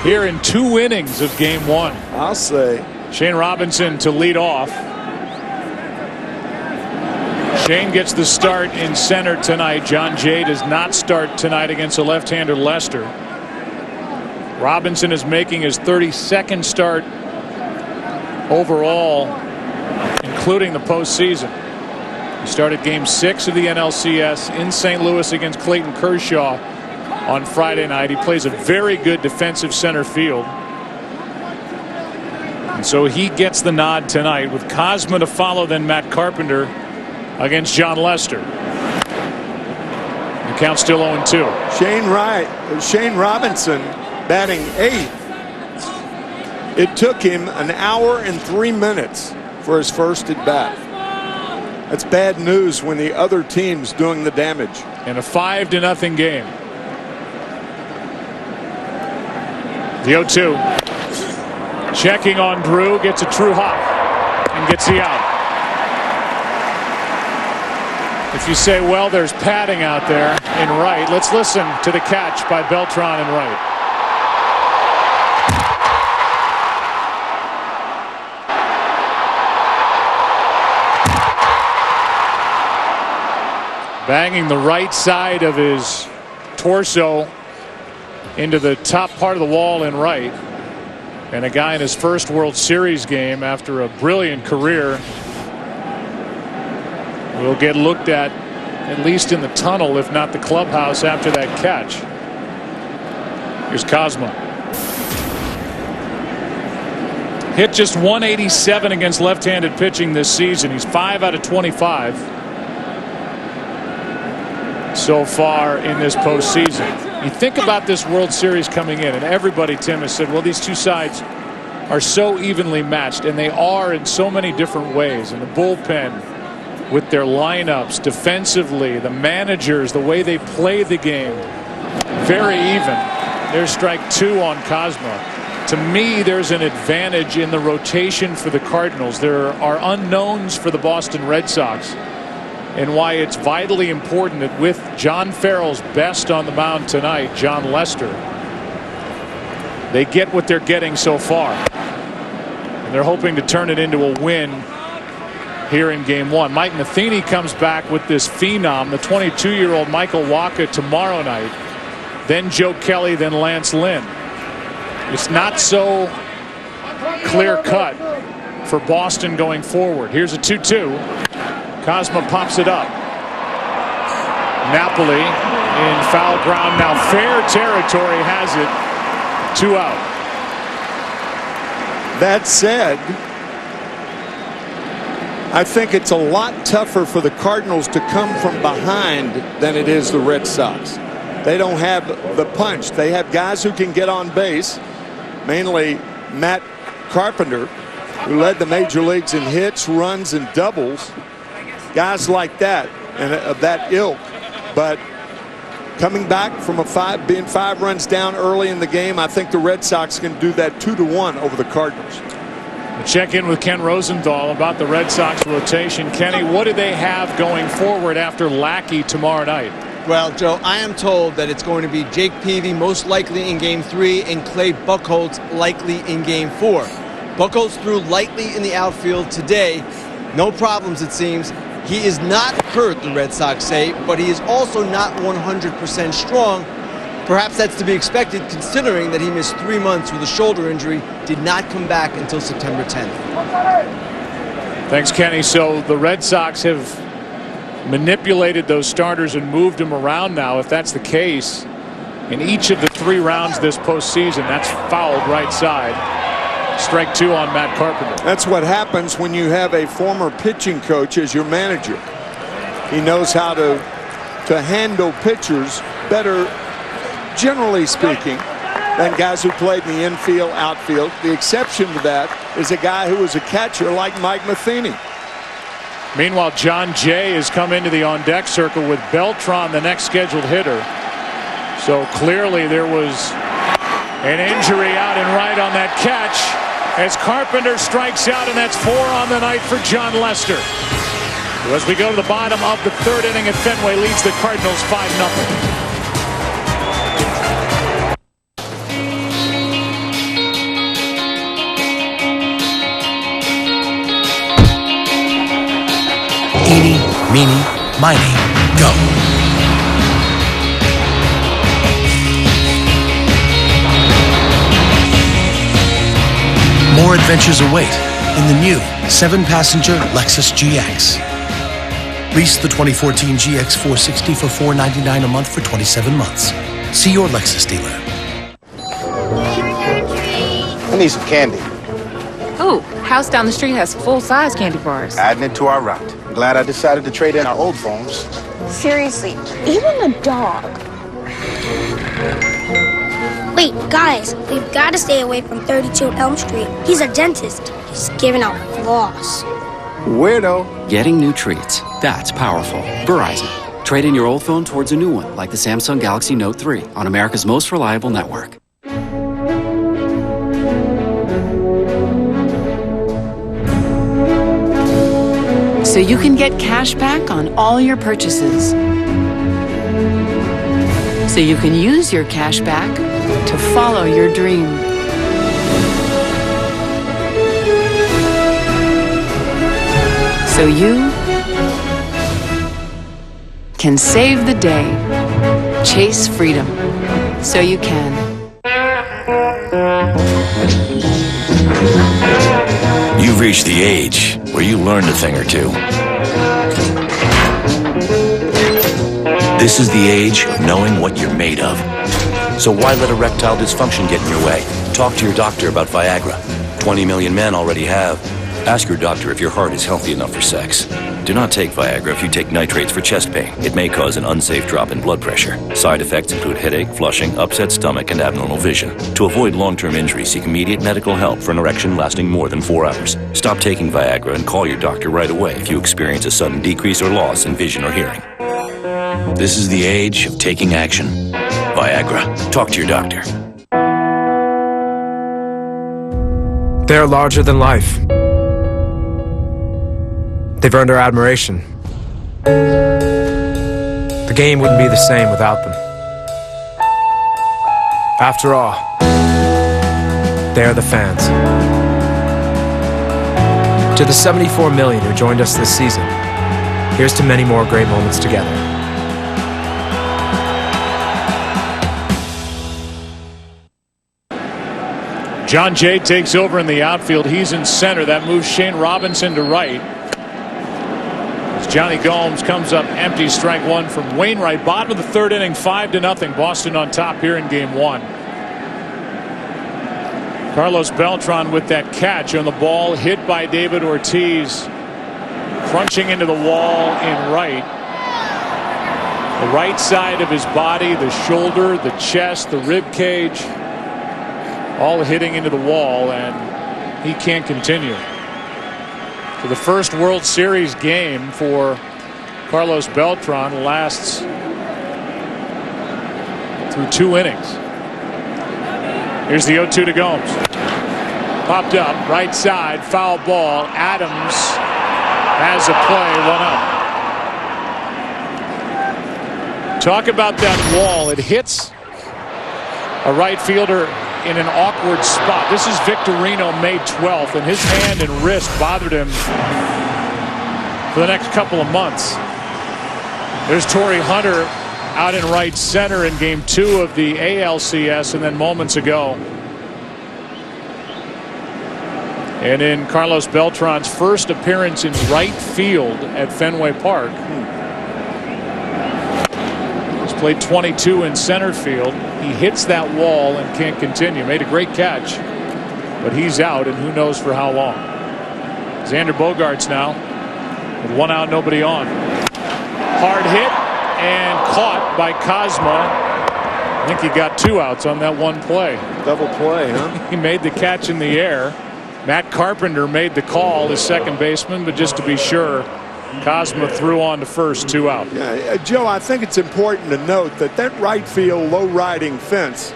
here in 2 innings of game 1. I'll say. Shane Robinson to lead off. Shane gets the start in center tonight. John Jay does not start tonight against a left-hander Lester. Robinson is making his 32nd start overall, including the postseason. He started game 6 of the NLCS in St. Louis against Clayton Kershaw on Friday night. He plays a very good defensive center field. And so he gets the nod tonight with Cosma to follow, then Matt Carpenter against John Lester. The count's still 0-2. Shane Robinson batting 8th. It took him an hour and 3 minutes for his first at bat. That's bad news when the other team's doing the damage. In a 5-0 game. The 0-2. Checking on Drew, gets a true hop and gets the out. If you say, well, there's padding out there in right, let's listen to the catch by Beltran in right. Banging the right side of his torso into the top part of the wall in right. And a guy in his first World Series game after a brilliant career will get looked at least in the tunnel, if not the clubhouse, after that catch. Here's Cosma. Hit just 187 against left-handed pitching this season. He's 5 out of 25 so far in this postseason. You think about this World Series coming in, and everybody, Tim, has said, well, these two sides are so evenly matched, and they are in so many different ways. And the bullpen with their lineups, defensively, the managers, the way they play the game, very even. There's strike 2 on Cosma. To me, there's an advantage in the rotation for the Cardinals. There are unknowns for the Boston Red Sox, and why it's vitally important that with John Farrell's best on the mound tonight, John Lester, they get what they're getting so far. And they're hoping to turn it into a win here in game 1. Mike Matheny comes back with this phenom, the 22-year-old Michael Wacha, tomorrow night. Then Joe Kelly, then Lance Lynn. It's not so clear-cut for Boston going forward. Here's a 2-2. Cosma pops it up. Napoli in foul ground. Now fair territory has it. 2 out. That said, I think it's a lot tougher for the Cardinals to come from behind than it is the Red Sox. They don't have the punch. They have guys who can get on base, mainly Matt Carpenter, who led the major leagues in hits, runs, and doubles. Guys like that and of that ilk. But coming back from being 5 runs down early in the game, I think the Red Sox can do that 2-1 over the Cardinals. We'll check in with Ken Rosenthal about the Red Sox rotation. Kenny, what do they have going forward after Lackey tomorrow night? Well, Joe, I am told that it's going to be Jake Peavy most likely in game 3 and Clay Buchholz likely in game 4. Buchholz threw lightly in the outfield today. No problems, it seems. He is not hurt, the Red Sox say, but he is also not 100% strong. Perhaps that's to be expected considering that he missed 3 months with a shoulder injury, did not come back until September 10th. Thanks, Kenny. So the Red Sox have manipulated those starters and moved them around now. If that's the case, in each of the 3 rounds this postseason, that's fouled right side. Strike 2 on Matt Carpenter. That's what happens when you have a former pitching coach as your manager. He knows how to handle pitchers better, generally speaking, than guys who played in the infield, outfield. The exception to that is a guy who was a catcher like Mike Matheny. Meanwhile, John Jay has come into the on-deck circle with Beltran, the next scheduled hitter. So clearly there was an injury out in right on that catch as Carpenter strikes out, and that's 4 on the night for John Lester. So as we go to the bottom of the 3rd inning at Fenway, leads the Cardinals 5-0. Mighty, go. More adventures await in the new 7-passenger Lexus GX. Lease the 2014 GX 460 for $499 a month for 27 months. See your Lexus dealer. I need some candy. Ooh, house down the street has full-size candy bars. Adding it to our route. I'm glad I decided to trade in our old phones. Seriously, even a dog. Wait, guys, we've got to stay away from 32 Elm Street. He's a dentist. He's giving out floss. Weirdo. Getting new treats. That's powerful. Verizon. Trade in your old phone towards a new one, like the Samsung Galaxy Note 3 on America's most reliable network. So you can get cash back on all your purchases. So you can use your cash back to follow your dream. So you can save the day, chase freedom, so you can. You've reached the age where you learned a thing or two. This is the age of knowing what you're made of. So why let erectile dysfunction get in your way? Talk to your doctor about Viagra. 20 million men already have. Ask your doctor if your heart is healthy enough for sex. Do not take Viagra if you take nitrates for chest pain. It may cause an unsafe drop in blood pressure. Side effects include headache, flushing, upset stomach, and abnormal vision. To avoid long-term injury, seek immediate medical help for an erection lasting more than 4 hours. Stop taking Viagra and call your doctor right away if you experience a sudden decrease or loss in vision or hearing. This is the age of taking action. Viagra. Talk to your doctor. They're larger than life. They've earned our admiration. The game wouldn't be the same without them. After all, they're the fans. To the 74 million who joined us this season, here's to many more great moments together. John Jay takes over in the outfield. He's in center. That moves Shane Robinson to right. As Johnny Gomes comes up empty, strike one from Wainwright. Bottom of the third inning, 5-0. Boston on top here in game one. Carlos Beltran with that catch on the ball, hit by David Ortiz, crunching into the wall in right. The right side of his body, the shoulder, the chest, the rib cage, all hitting into the wall, and he can't continue. So the first World Series game for Carlos Beltran lasts through 2 innings. Here's the 0-2 to Gomes. Popped up, right side, foul ball. Adams has a play, 1 up. Talk about that wall. It hits a right fielder in an awkward spot. This is Victorino, May 12th, and his hand and wrist bothered him for the next couple of months. There's Torrey Hunter out in right center in game 2 of the ALCS, and then moments ago. And in Carlos Beltran's first appearance in right field at Fenway Park. He's played 22 in center field. He hits that wall and can't continue. Made a great catch, but he's out, and who knows for how long. Xander Bogaerts now with 1 out, nobody on. Hard hit and caught by Cosmo. I think he got 2 outs on that one play. Double play, huh? He made the catch in the air. Matt Carpenter made the call, his second baseman, but just to be sure, Cosmo threw on to first, 2 out. Yeah, Joe, I think it's important to note that that right field low riding fence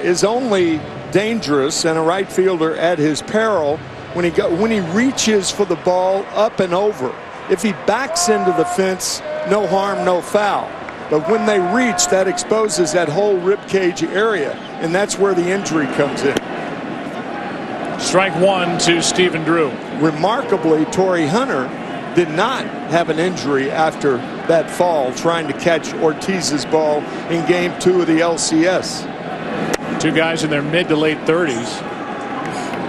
is only dangerous and a right fielder at his peril when he reaches for the ball up and over. If he backs into the fence, no harm, no foul. But when they reach, that exposes that whole rib cage area, and that's where the injury comes in. Strike 1 to Stephen Drew. Remarkably, Torrey Hunter did not have an injury after that fall trying to catch Ortiz's ball in Game 2 of the LCS. Two guys in their mid to late 30s.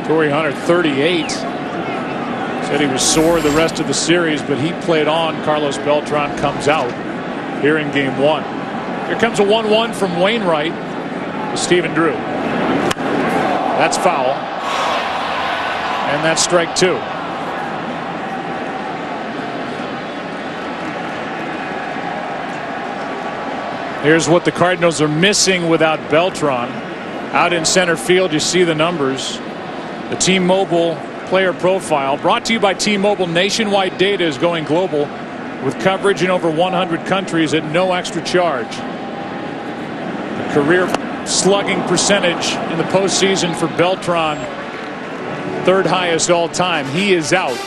Torrey Hunter, 38. Said he was sore the rest of the series, but he played on. Carlos Beltran comes out here in Game 1. Here comes a 1-1 from Wainwright to Stephen Drew. That's foul. And that's strike 2. Here's what the Cardinals are missing without Beltran. Out in center field, you see the numbers. The T-Mobile player profile, brought to you by T-Mobile. Nationwide data is going global with coverage in over 100 countries at no extra charge. The career slugging percentage in the postseason for Beltran, third highest all time. He is out.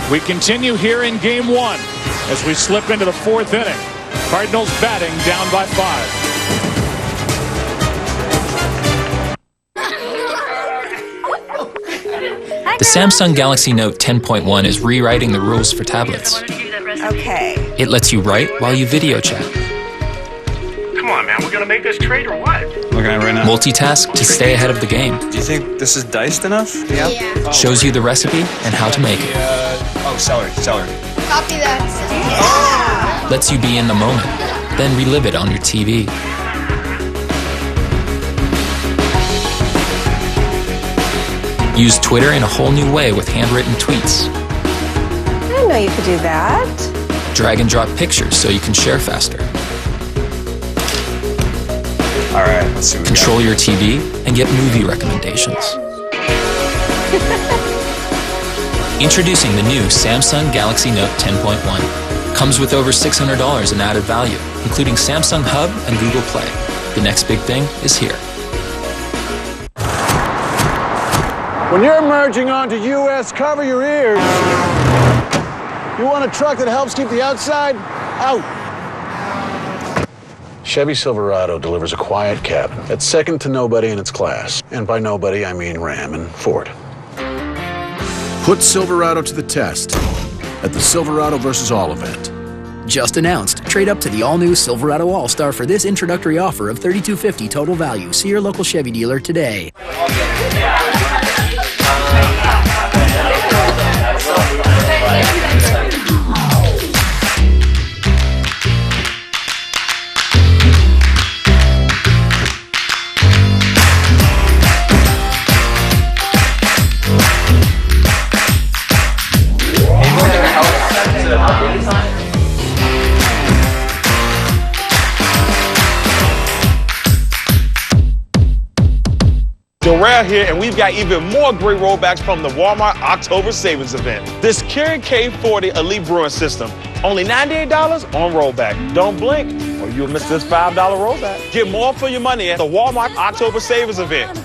We continue here in Game 1 as we slip into the 4th inning. Cardinals batting down by 5. The Samsung Galaxy Note 10.1 is rewriting the rules for tablets. Okay. It lets you write while you video chat. Come on, man. We're gonna make this trade or what? Looking at it right now. Multitask to stay ahead of the game. Do you think this is diced enough? Yeah. Shows you the recipe and how to make it. Celery. Copy that. Lets you be in the moment, then relive it on your TV. Use Twitter in a whole new way with handwritten tweets. I didn't know you could do that. Drag and drop pictures so you can share faster. All right, let's see what we Control your TV and get movie recommendations. Introducing the new Samsung Galaxy Note 10.1. Comes with over $600 in added value, including Samsung Hub and Google Play. The next big thing is here. When you're merging onto US, cover your ears. You want a truck that helps keep the outside out. Chevy Silverado delivers a quiet cab that's second to nobody in its class. And by nobody, I mean Ram and Ford. Put Silverado to the test at the Silverado vs. All event. Just announced. Trade up to the all-new Silverado All-Star for this introductory offer of $3,250 total value. See your local Chevy dealer today. Darrell here, and we've got even more great rollbacks from the Walmart October Savings Event. This Keurig K40 Elite Brewing System, only $98 on rollback. Don't blink, or you'll miss this $5 rollback. Get more for your money at the Walmart October Savings Event.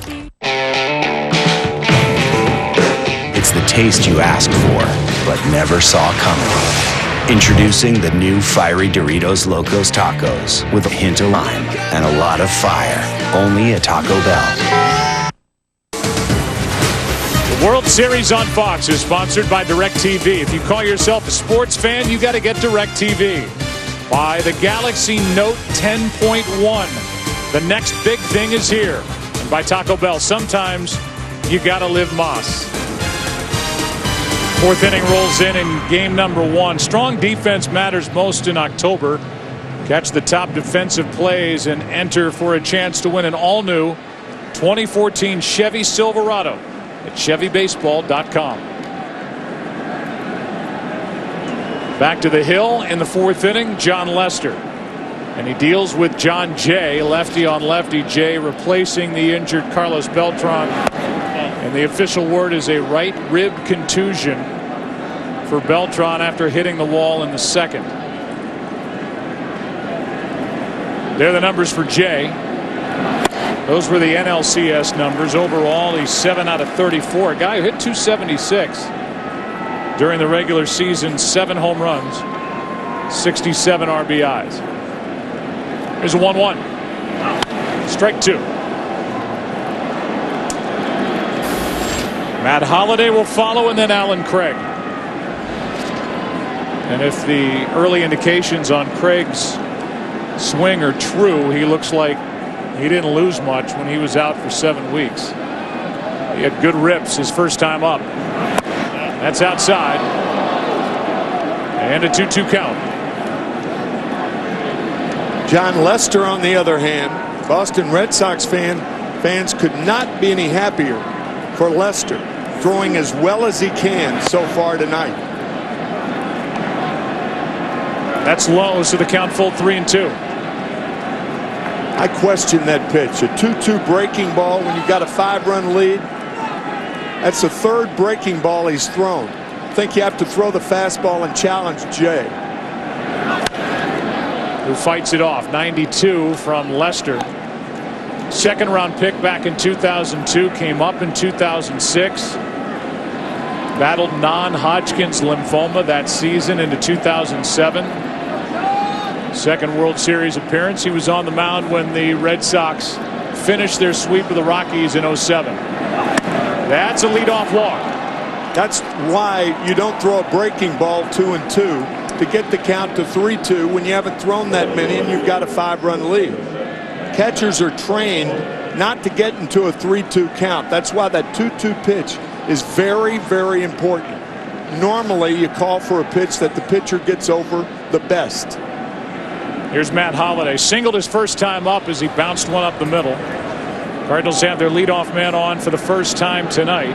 It's the taste you asked for, but never saw coming. Introducing the new Fiery Doritos Locos Tacos with a hint of lime and a lot of fire. Only at Taco Bell. The World Series on Fox is sponsored by DirecTV. If you call yourself a sports fan, you got to get DirecTV. By the Galaxy Note 10.1. The next big thing is here. And by Taco Bell, sometimes you got to live Moss. 4th inning rolls in game number 1. Strong defense matters most in October. Catch the top defensive plays and enter for a chance to win an all-new 2014 Chevy Silverado at ChevyBaseball.com. Back to the hill in the 4th inning, John Lester. And he deals with John Jay, lefty on lefty. Jay replacing the injured Carlos Beltran. And the official word is a right rib contusion for Beltran after hitting the wall in the 2nd. There are the numbers for Jay. Those were the NLCS numbers. Overall, he's 7 out of 34. A guy who hit .276 during the regular season. 7 home runs, 67 RBIs. Here's a 1-1. Strike 2. Matt Holliday will follow, and then Alan Craig. And if the early indications on Craig's swing are true, he looks like he didn't lose much when he was out for 7 weeks. He had good rips his first time up. That's outside. And a 2-2 count. John Lester, on the other hand, Boston Red Sox fans could not be any happier for Lester, throwing as well as he can so far tonight. That's low, so the count full 3-2. I question that pitch. A 2-2 breaking ball when you've got a 5-run lead. That's the third breaking ball he's thrown. I think you have to throw the fastball and challenge Jay. Who fights it off. 92 from Lester. Second round pick back in 2002. Came up in 2006. Battled non-Hodgkin's lymphoma that season into 2007. Second World Series appearance. He was on the mound when the Red Sox finished their sweep of the Rockies in 07. That's a leadoff walk. That's why you don't throw a breaking ball 2-2 to get the count to 3-2 when you haven't thrown that many and you've got a 5-run lead. Catchers are trained not to get into a 3-2 count. That's why that 2-2 pitch is very, very important. Normally you call for a pitch that the pitcher gets over the best. Here's Matt Holliday. Singled his first time up as he bounced one up the middle. Cardinals have their leadoff man on for the first time tonight.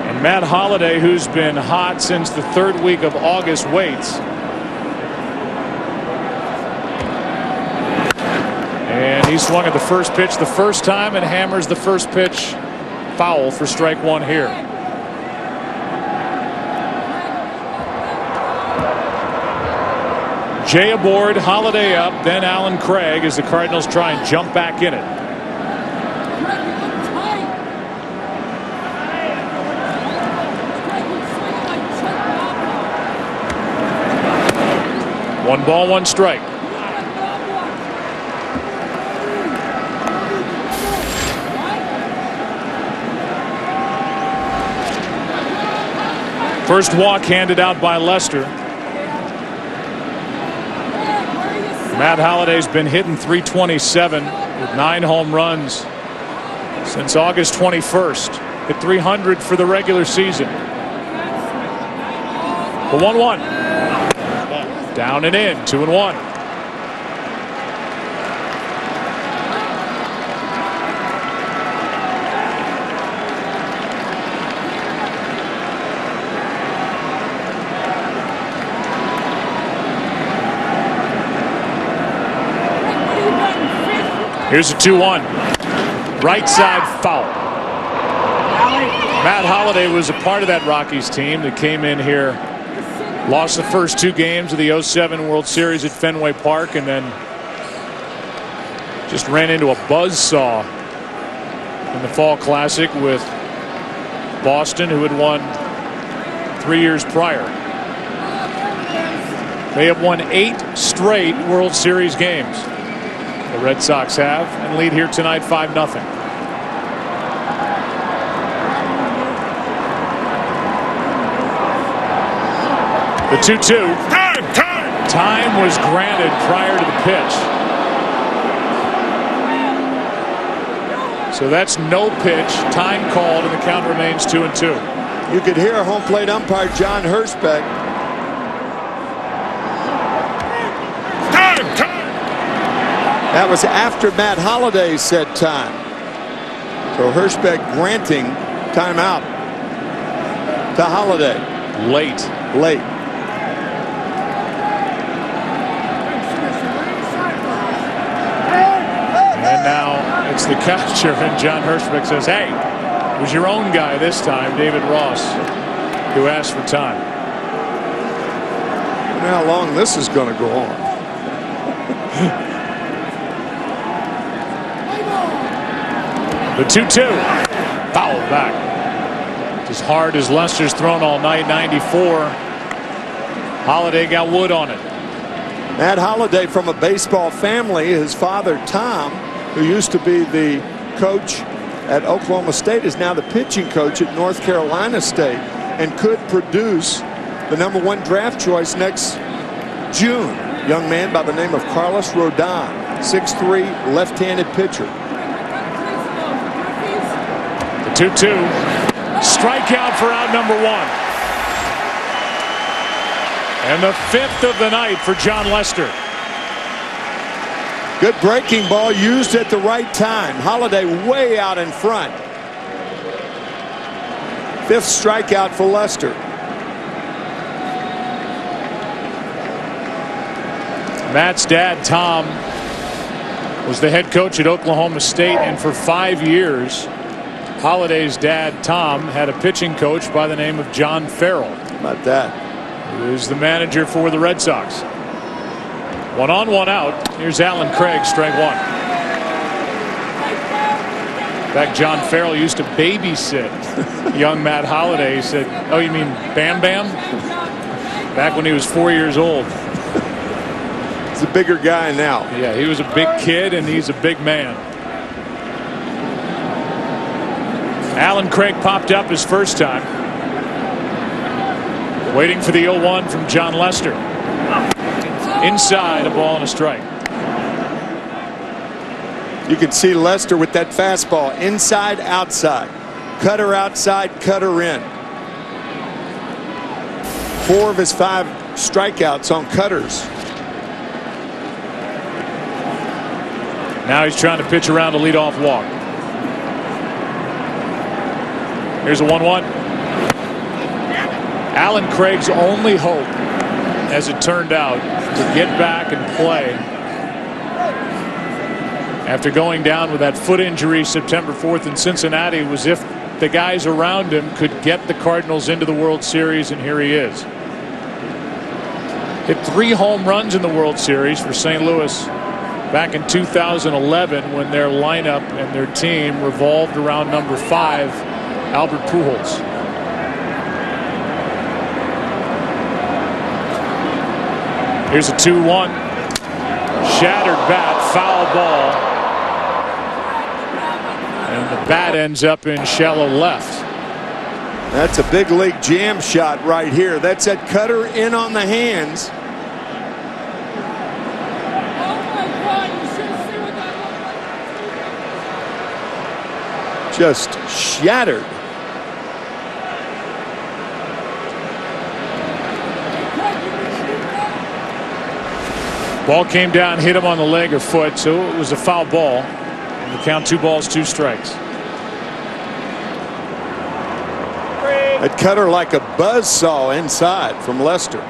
And Matt Holliday, who's been hot since the third week of August, waits. And he swung at the first pitch the first time and hammers the first pitch foul for strike one here. Jay aboard, Holliday up, then Alan Craig as the Cardinals try and jump back in it. One ball, one strike. First walk handed out by Lester. Matt Holliday's been hitting .327 with 9 home runs since August 21st. Hit .300 for the regular season. The 1-1. Down and in, 2-1. Here's a 2-1. Right side foul. Matt Holliday was a part of that Rockies team that came in here, lost the first 2 games of the 07 World Series at Fenway Park, and then just ran into a buzzsaw in the Fall Classic with Boston, who had won 3 years prior. They have won 8 straight World Series games. The Red Sox have, and lead here tonight 5-0. The 2-2. Time was granted prior to the pitch. So that's no pitch. Time called, and the count remains 2-2. You could hear home plate umpire John Hirschbeck. That was after Matt Holliday said time. So Hirschbeck granting timeout to Holliday. Late. And now it's the catcher, and John Hirschbeck says, hey, it was your own guy this time, David Ross, who asked for time. I don't know how long this is going to go on. The 2-2. Foul back. As hard as Lester's thrown all night, 94. Holliday got wood on it. Matt Holliday from a baseball family. His father, Tom, who used to be the coach at Oklahoma State, is now the pitching coach at North Carolina State and could produce the #1 draft choice next June. Young man by the name of Carlos Rodon, 6'3", left-handed pitcher. The 2-2. Strikeout for out number 1. And the 5th of the night for John Lester. Good breaking ball used at the right time. Holiday way out in front. 5th strikeout for Lester. Matt's dad, Tom, was the head coach at Oklahoma State, and for 5 years, Holiday's dad, Tom, had a pitching coach by the name of John Farrell. How about that? Who's the manager for the Red Sox. 1 on, 1 out. Here's Alan Craig, strike 1. In fact, John Farrell used to babysit young Matt Holliday. He said, "Oh, you mean Bam Bam?" Back when he was 4 years old. He's a bigger guy now. Yeah, he was a big kid, and he's a big man. Alan Craig popped up his first time. Waiting for the 0-1 from John Lester. Inside, a ball and a strike. You can see Lester with that fastball. Inside, outside. Cutter outside, cutter in. 4 of his 5 strikeouts on cutters. Now he's trying to pitch around a leadoff walk. Here's a 1-1. Alan Craig's only hope, as it turned out, to get back and play after going down with that foot injury September 4th in Cincinnati was if the guys around him could get the Cardinals into the World Series, and here he is. Hit 3 home runs in the World Series for St. Louis back in 2011 when their lineup and their team revolved around number 5, Albert Pujols. Here's a 2-1. Shattered bat, foul ball. And the bat ends up in shallow left. That's a big league jam shot right here. That's that cutter in on the hands. Just shattered. Ball came down, hit him on the leg or foot, so it was a foul ball. And the count 2 balls, 2 strikes. That cutter like a buzzsaw inside from Lester.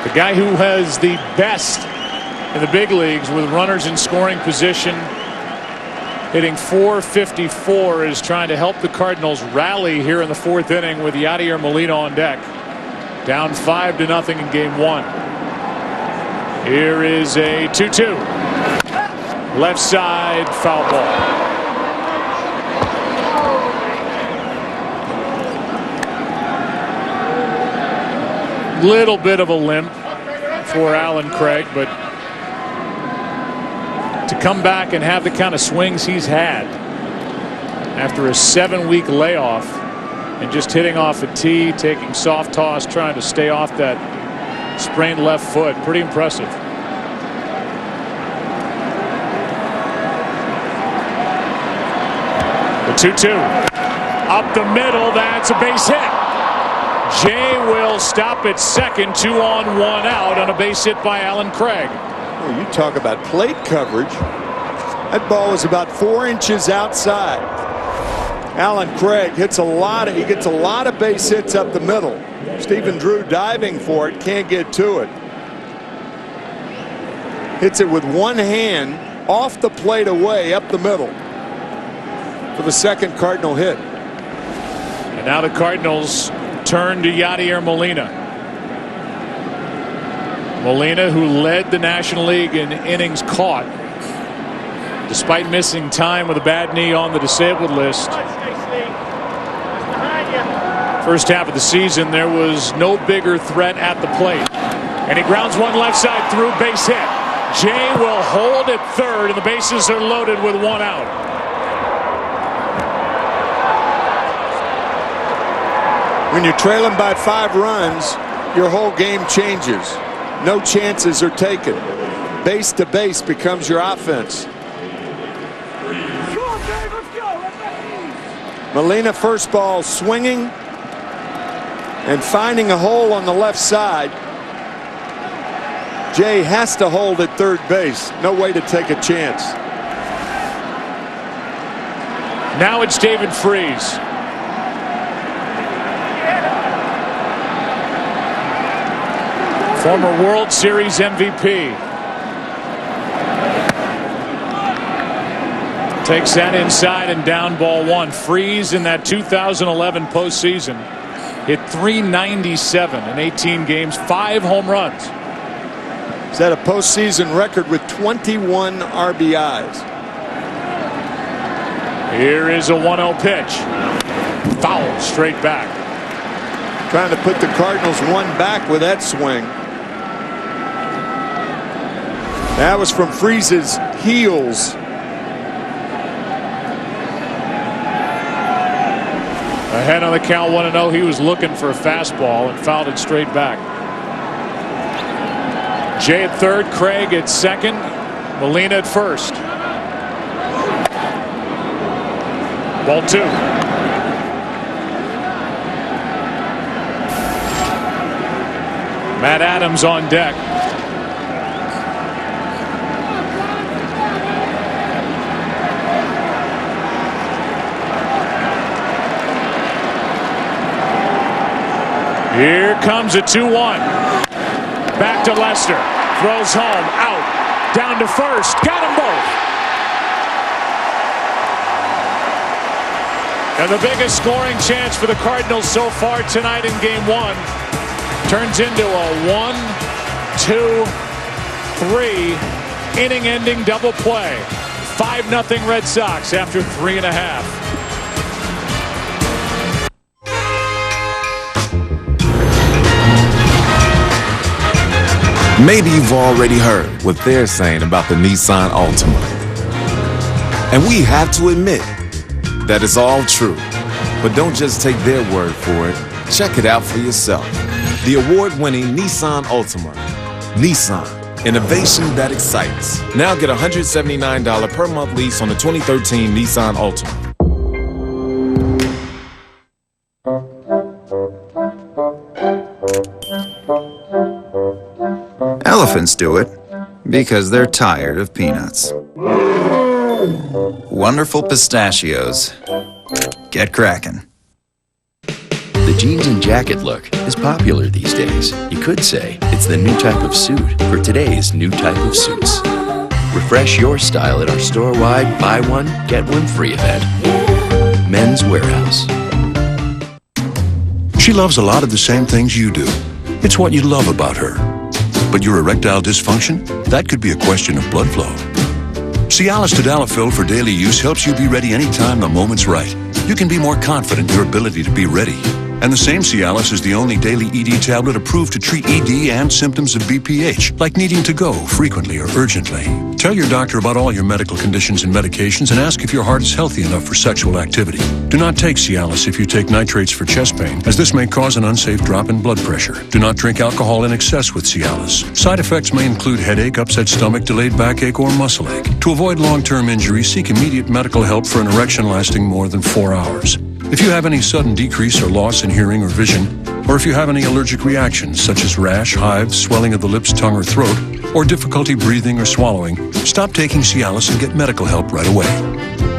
The guy who has the best in the big leagues with runners in scoring position, hitting .454, is trying to help the Cardinals rally here in the 4th inning with Yadier Molina on deck. Down 5-0 in game 1. Here is a 2-2. Left side, foul ball. Little bit of a limp for Alan Craig, but to come back and have the kind of swings he's had after a 7-week layoff and just hitting off a tee, taking soft toss, trying to stay off that sprained left foot, pretty impressive. The 2-2 up the middle, that's a base hit. Jay will stop at second, 2 on, 1 out on a base hit by Alan Craig. Oh, you talk about plate coverage. That ball was about 4 inches outside. Alan Craig hits a lot of, he gets a lot of base hits up the middle. Stephen Drew diving for it, can't get to it. Hits it with one hand off the plate away up the middle for the second Cardinal hit. And now the Cardinals turn to Yadier Molina. Molina, who led the National League in innings caught, despite missing time with a bad knee on the disabled list. First half of the season, there was no bigger threat at the plate. And he grounds one left side through, base hit. Jay will hold at third, and the bases are loaded with 1 out. When you're trailing by 5 runs, your whole game changes. No chances are taken. Base to base becomes your offense. Molina first ball swinging and finding a hole on the left side. Jay has to hold at third base. No way to take a chance. Now it's David Freese. Former World Series MVP. Takes that inside and down ball 1. Freese in that 2011 postseason hit .397 in 18 games, 5 home runs. Set a postseason record with 21 RBIs. Here is a 1-0 pitch. Foul straight back. Trying to put the Cardinals 1 back with that swing. That was from Freese's heels. Ahead on the count 1-0. He was looking for a fastball and fouled it straight back. Jay at third, Craig at second, Molina at first. Ball 2. Matt Adams on deck. Here comes a 2-1. Back to Lester. Throws home. Out. Down to first. Got them both. And the biggest scoring chance for the Cardinals so far tonight in Game 1 turns into a 1-2-3 inning-ending double play. 5-0 Red Sox after 3.5. Maybe you've already heard what they're saying about the Nissan Altima. And we have to admit that it's all true. But don't just take their word for it. Check it out for yourself. The award-winning Nissan Altima. Nissan, innovation that excites. Now get a $179 per month lease on the 2013 Nissan Altima. Elephants do it because they're tired of peanuts. Wonderful pistachios. Get cracking. The jeans and jacket look is popular these days. You could say it's the new type of suit for today's new type of suits. Refresh your style at our store-wide buy one, get one free event. Men's Warehouse. She loves a lot of the same things you do. It's what you love about her. But your erectile dysfunction? That could be a question of blood flow. Cialis Tadalafil for daily use helps you be ready anytime the moment's right. You can be more confident in your ability to be ready. And the same Cialis is the only daily ED tablet approved to treat ED and symptoms of BPH, like needing to go frequently or urgently. Tell your doctor about all your medical conditions and medications and ask if your heart is healthy enough for sexual activity. Do not take Cialis if you take nitrates for chest pain, as this may cause an unsafe drop in blood pressure. Do not drink alcohol in excess with Cialis. Side effects may include headache, upset stomach, delayed backache, or muscle ache. To avoid long-term injury, seek immediate medical help for an erection lasting more than 4 hours. If you have any sudden decrease or loss in hearing or vision, or if you have any allergic reactions such as rash, hives, swelling of the lips, tongue, or throat, or difficulty breathing or swallowing, stop taking Cialis and get medical help right away.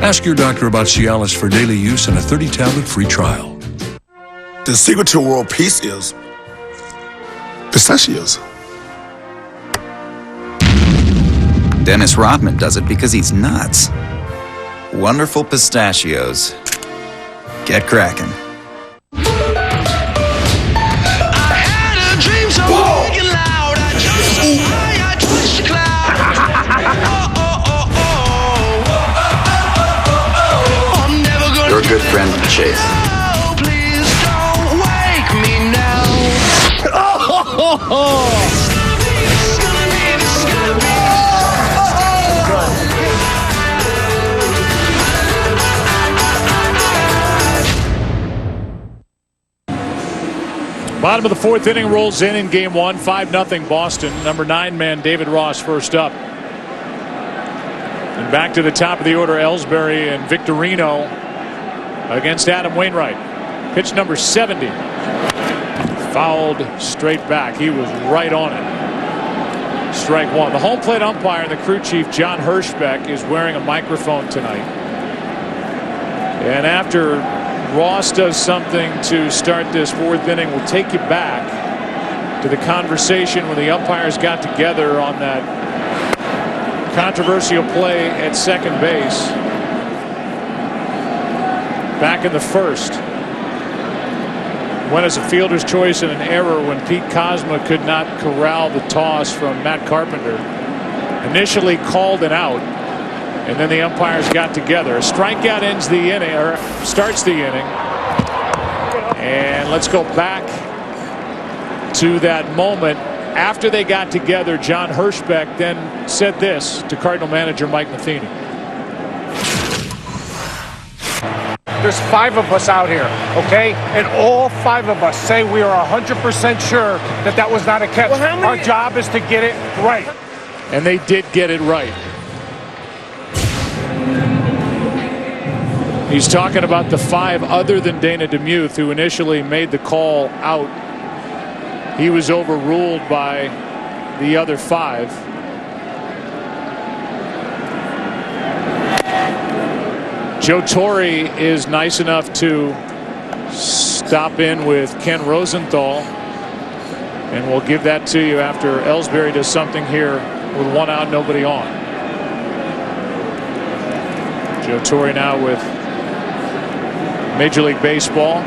Ask your doctor about Cialis for daily use and a 30-tablet free trial. The secret to world peace is pistachios. Dennis Rodman does it because he's nuts. Wonderful pistachios. Get cracking. You're a good friend, Chase. Please don't wake me now. Bottom of the fourth inning rolls in game one, 5-0 Boston. Number 9 man David Ross first up. And back to the top of the order, Ellsbury and Victorino against Adam Wainwright. Pitch number 70. Fouled straight back. He was right on it. Strike one. The home plate umpire and the crew chief, John Hirschbeck, is wearing a microphone tonight. And after Ross does something to start this fourth inning, we'll take you back to the conversation when the umpires got together on that controversial play at second base back in the first. Went as a fielder's choice and an error when Pete Kozma could not corral the toss from Matt Carpenter. Initially called it out, and then the umpires got together. A strikeout ends the inning, or starts the inning. And let's go back to that moment. After they got together, John Hirschbeck then said this to Cardinal manager Mike Matheny. There's 5 of us out here, okay? And all 5 of us say we are 100% sure that that was not a catch. Well, our job is to get it right. And they did get it right. He's talking about the 5 other than Dana DeMuth, who initially made the call out. He was overruled by the other 5. Joe Torre is nice enough to stop in with Ken Rosenthal, and we'll give that to you after Ellsbury does something here with 1 out, nobody on. Joe Torre now with Major League Baseball.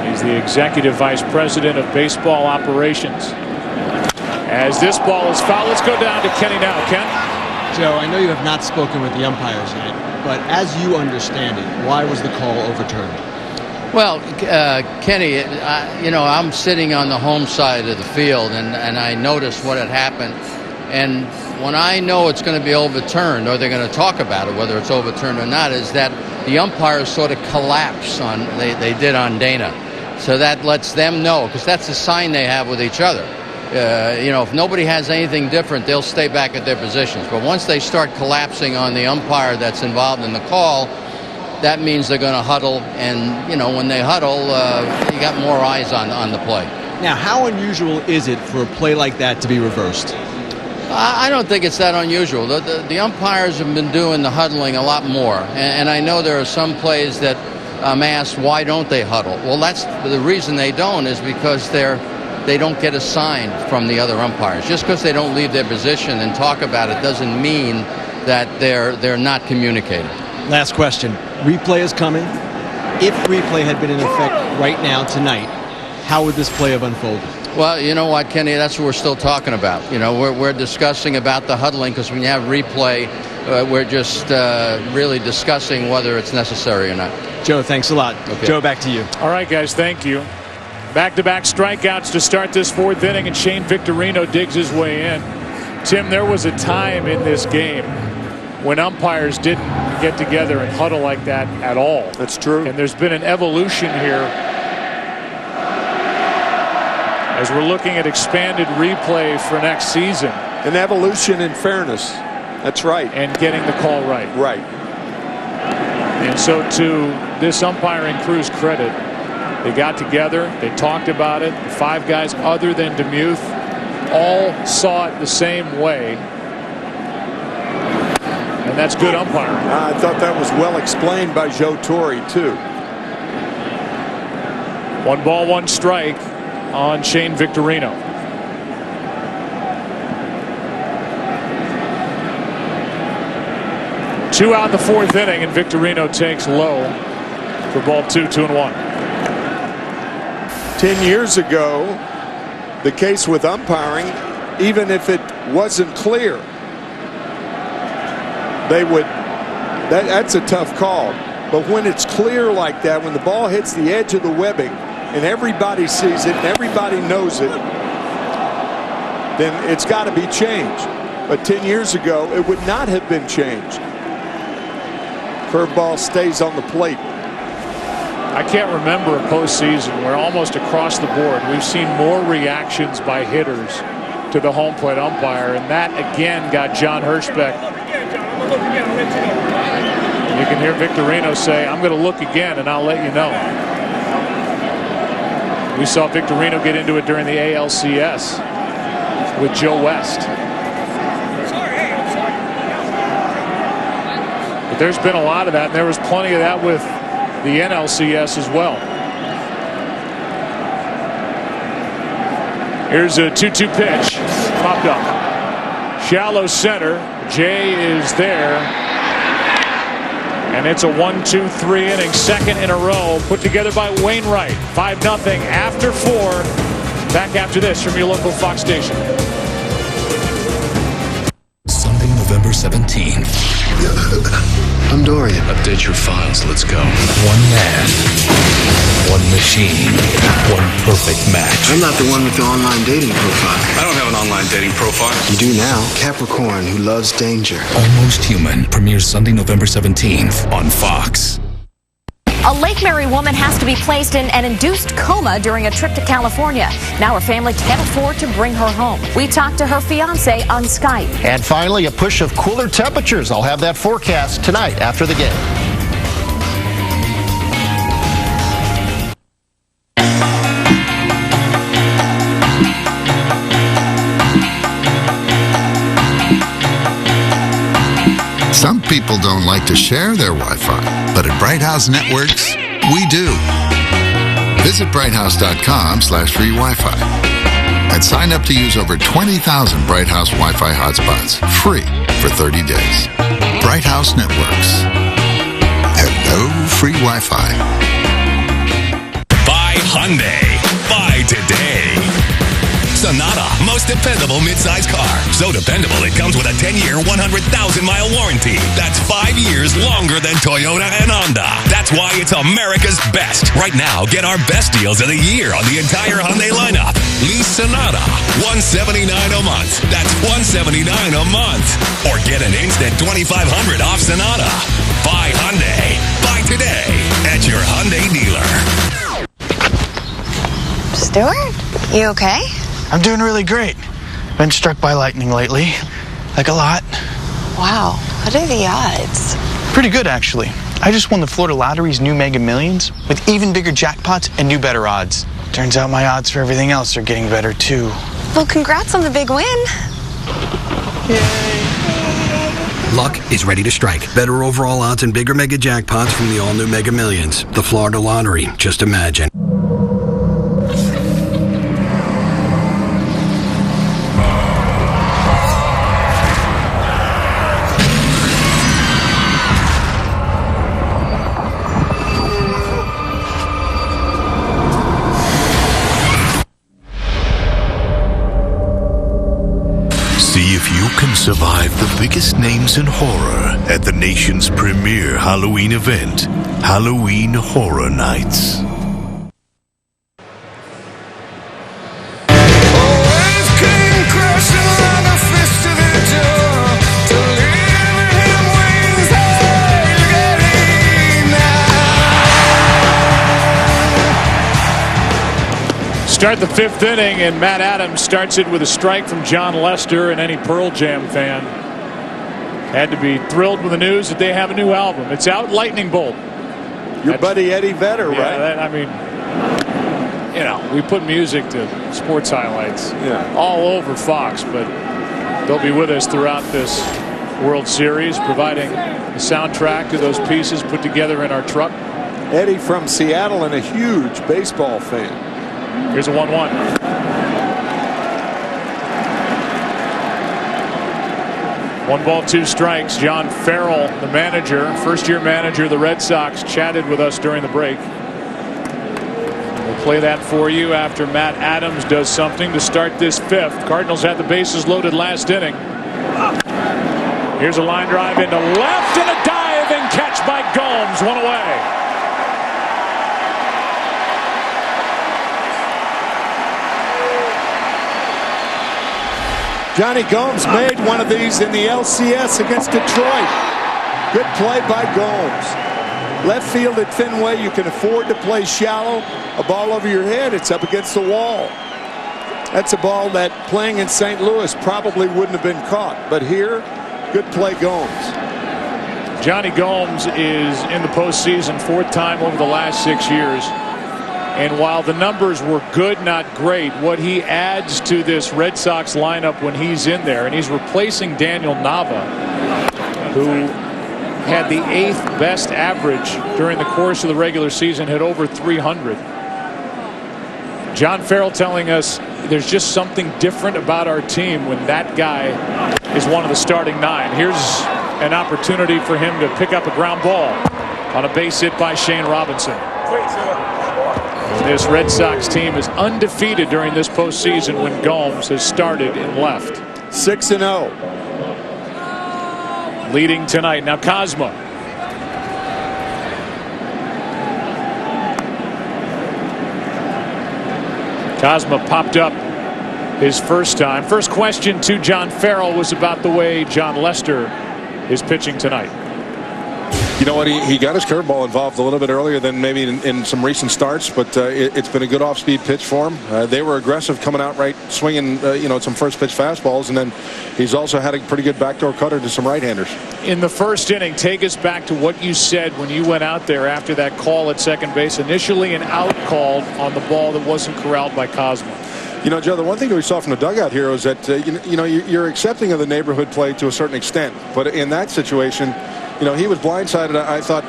He's the executive vice president of baseball operations. As this ball is fouled, let's go down to Kenny now. Ken? Joe, I know you have not spoken with the umpires yet, but as you understand it, why was the call overturned? Well, Kenny, you know, I'm sitting on the home side of the field, and I noticed what had happened. And when I know it's going to be overturned, or they're going to talk about it, whether it's overturned or not, is that the umpires sort of collapse on, they did on Dana. So that lets them know, because that's the sign they have with each other. You know, if nobody has anything different, they'll stay back at their positions. But once they start collapsing on the umpire that's involved in the call, that means they're going to huddle. And, you know, when they huddle, you got more eyes on the play. Now, how unusual is it for a play like that to be reversed? I don't think it's that unusual. The umpires have been doing the huddling a lot more. And I know there are some plays that I'm asked, why don't they huddle? Well, that's the reason they don't, is because they don't get a sign from the other umpires. Just because they don't leave their position and talk about it doesn't mean that they're not communicating. Last question. Replay is coming. If replay had been in effect right now tonight, how would this play have unfolded? Well, you know what, Kenny, that's what we're still talking about. You know, we're discussing about the huddling, because when you have replay, we're just really discussing whether it's necessary or not. Joe, thanks a lot. Okay. Joe, back to you. All right, guys, thank you. Back-to-back strikeouts to start this fourth inning, and Shane Victorino digs his way in. Tim, there was a time in this game when umpires didn't get together and huddle like that at all. That's true. And there's been an evolution here as we're looking at expanded replay for next season. An evolution in fairness. That's right. And getting the call right. Right. And so to this umpiring crew's credit, they got together, they talked about it. The 5 guys other than DeMuth all saw it the same way. And that's good umpiring. I thought that was well explained by Joe Torre, too. 1 ball, 1 strike on Shane Victorino. Two out in the fourth inning, and Victorino takes low for ball 2, 2-1. 10 years ago, the case with umpiring, even if it wasn't clear, they would, that's a tough call. But when it's clear like that, when the ball hits the edge of the webbing and everybody sees it and everybody knows it, then it's got to be changed. But 10 years ago, it would not have been changed. Curveball stays on the plate. I can't remember a postseason where almost across the board we've seen more reactions by hitters to the home plate umpire, and that again got John Hirschbeck. You can hear Victorino say, "I'm going to look again and I'll let you know." We saw Victorino get into it during the ALCS with Joe West. But there's been a lot of that, and there was plenty of that with the NLCS as well. Here's a 2-2 pitch. Popped up. Shallow center. Jay is there. And it's a 1-2-3 inning, second in a row, put together by Wainwright. 5-0 after 4. Back after this from your local Fox station. Sunday, November 17th. I'm Dorian. Update your files. Let's go. One man. One machine. One perfect match. I'm not the one with the online dating profile. I don't have an online dating profile. You do now. Capricorn who loves danger. Almost Human premieres Sunday, November 17th on Fox. A Lake Mary woman has to be placed in an induced coma during a trip to California. Now her family can't afford to bring her home. We talked to her fiance on Skype. And finally, a push of cooler temperatures. I'll have that forecast tonight after the game. Some people don't like to share their Wi-Fi, but at Bright House Networks, we do. Visit brighthouse.com/free Wi-Fi and sign up to use over 20,000 Bright House Wi-Fi hotspots free for 30 days. Bright House Networks. Hello, free Wi-Fi. Buy Hyundai. Buy today. Sonata, most dependable midsize car. So dependable it comes with a 10-year, 100,000-mile warranty. That's 5 years longer than Toyota and Honda. That's why it's America's best. Right now, get our best deals of the year on the entire Hyundai lineup. Lease Sonata, $179 a month. That's $179 a month. Or get an instant $2,500 off Sonata. Buy Hyundai. Buy today at your Hyundai dealer. Stuart, you okay? I'm doing really great. Been struck by lightning lately. Like a lot. Wow. What are the odds? Pretty good, actually. I just won the Florida Lottery's new Mega Millions with even bigger jackpots and new better odds. Turns out my odds for everything else are getting better, too. Well, congrats on the big win. Yay. Luck is ready to strike. Better overall odds and bigger mega jackpots from the all-new Mega Millions. The Florida Lottery. Just imagine. See if you can survive the biggest names in horror at the nation's premier Halloween event, Halloween Horror Nights. Start the fifth inning, and Matt Adams starts it with a strike from John Lester, and any Pearl Jam fan had to be thrilled with the news that they have a new album. It's out, Lightning Bolt. Your buddy Eddie Vedder, right? I mean, you know, we put music to sports highlights all over Fox, but they'll be with us throughout this World Series, providing the soundtrack to those pieces put together in our truck. Eddie from Seattle and a huge baseball fan. Here's a 1-1. 1 ball, 2 strikes. John Farrell, the manager, first-year manager of the Red Sox, chatted with us during the break. We'll play that for you after Matt Adams does something to start this fifth. Cardinals had the bases loaded last inning. Here's a line drive into left and a diving catch by Gomes. One away. Johnny Gomes made one of these in the LCS against Detroit. Good play by Gomes. Left field at Fenway, you can afford to play shallow. A ball over your head, it's up against the wall. That's a ball that playing in St. Louis probably wouldn't have been caught. But here, good play, Gomes. Johnny Gomes is in the postseason 4th time over the last 6 years. And while the numbers were good, not great, what he adds to this Red Sox lineup when he's in there, and he's replacing Daniel Nava, who had the 8th best average during the course of the regular season, had over 300. John Farrell telling us there's just something different about our team when that guy is one of the starting 9. Here's an opportunity for him to pick up a ground ball on a base hit by Shane Robinson. This Red Sox team is undefeated during this postseason when Gomes has started in left. 6-0. Leading tonight. Now Cosmo. Cosmo popped up his first time. First question to John Farrell was about the way John Lester is pitching tonight. You know what? He got his curveball involved a little bit earlier than maybe in some recent starts, but it's been a good off-speed pitch for him. They were aggressive coming out right, swinging, some first-pitch fastballs, and then he's also had a pretty good backdoor cutter to some right-handers. In the first inning, take us back to what you said when you went out there after that call at second base. Initially, an out called on the ball that wasn't corralled by Cosmo. You know, Joe, the one thing that we saw from the dugout here was that you're accepting of the neighborhood play to a certain extent, but in that situation, he was blindsided. I thought,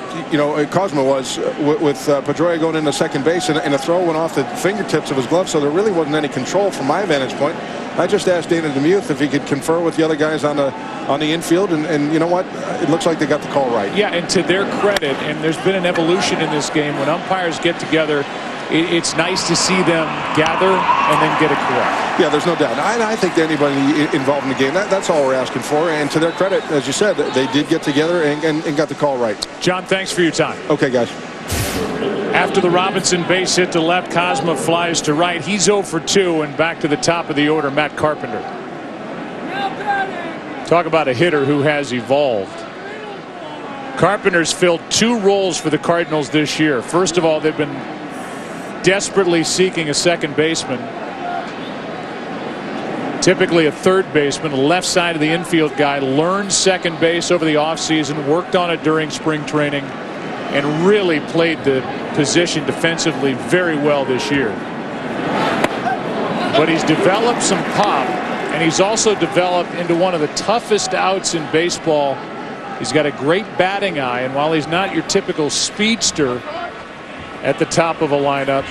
Cosmo was with Pedroia going into second base, and a throw went off the fingertips of his glove, so there really wasn't any control from my vantage point. I just asked Dana DeMuth if he could confer with the other guys on the infield, and you know what? It looks like they got the call right. Yeah, and to their credit, and there's been an evolution in this game. When umpires get together, it's nice to see them gather and then get it correct. Yeah, there's no doubt. I think anybody involved in the game, that's all we're asking for. And to their credit, as you said, they did get together and got the call right. John, thanks for your time. Okay, guys. After the Robinson base hit to left, Cosmo flies to right. He's 0 for 2, and back to the top of the order, Matt Carpenter. Talk about a hitter who has evolved. Carpenter's filled 2 roles for the Cardinals this year. First of all, they've been desperately seeking a second baseman, typically a third baseman, a left side of the infield guy. Learned second base over the offseason, worked on it during spring training, and really played the position defensively very well this year. But he's developed some pop, and he's also developed into one of the toughest outs in baseball. He's got a great batting eye, and while he's not your typical speedster at the top of a lineup,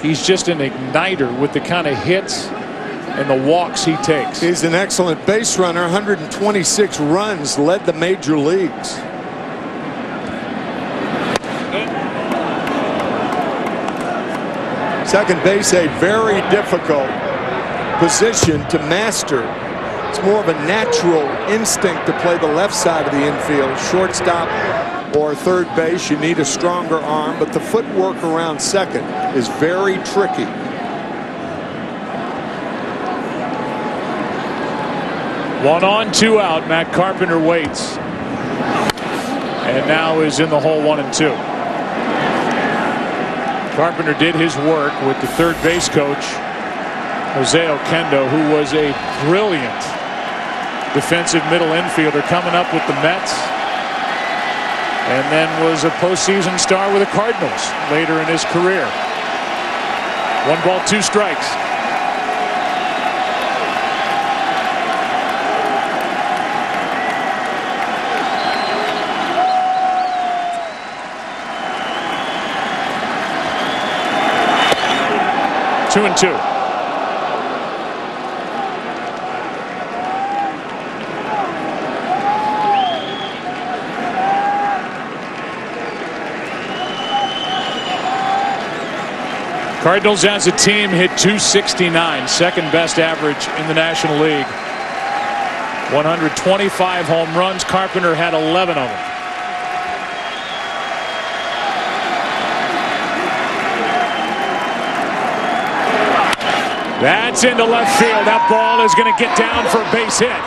he's just an igniter with the kind of hits and the walks he takes. He's an excellent base runner. 126 runs, led the major leagues. Second base, a very difficult position to master. It's more of a natural instinct to play the left side of the infield. Shortstop or third base, you need a stronger arm, but the footwork around second is very tricky. One on, 2 out. Matt Carpenter waits, and now is in the hole, 1-2. Carpenter did his work with the third base coach, Jose Oquendo, who was a brilliant defensive middle infielder coming up with the Mets, and then was a postseason star with the Cardinals later in his career. 1 ball, 2 strikes. Two and 2. Cardinals as a team hit .269, second best average in the National League. 125 home runs. Carpenter had 11 of them. That's into left field. That ball is going to get down for a base hit.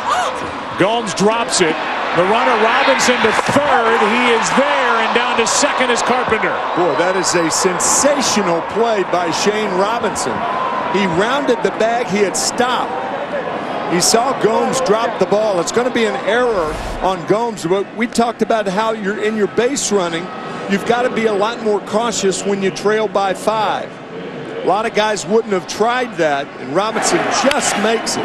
Gomes drops it. The runner Robinson to third. He is there, and down to second is Carpenter. Boy, that is a sensational play by Shane Robinson. He rounded the bag. He had stopped. He saw Gomes drop the ball. It's going to be an error on Gomes. But we talked about how you're in your base running. You've got to be a lot more cautious when you trail by 5. A lot of guys wouldn't have tried that, and Robinson just makes it.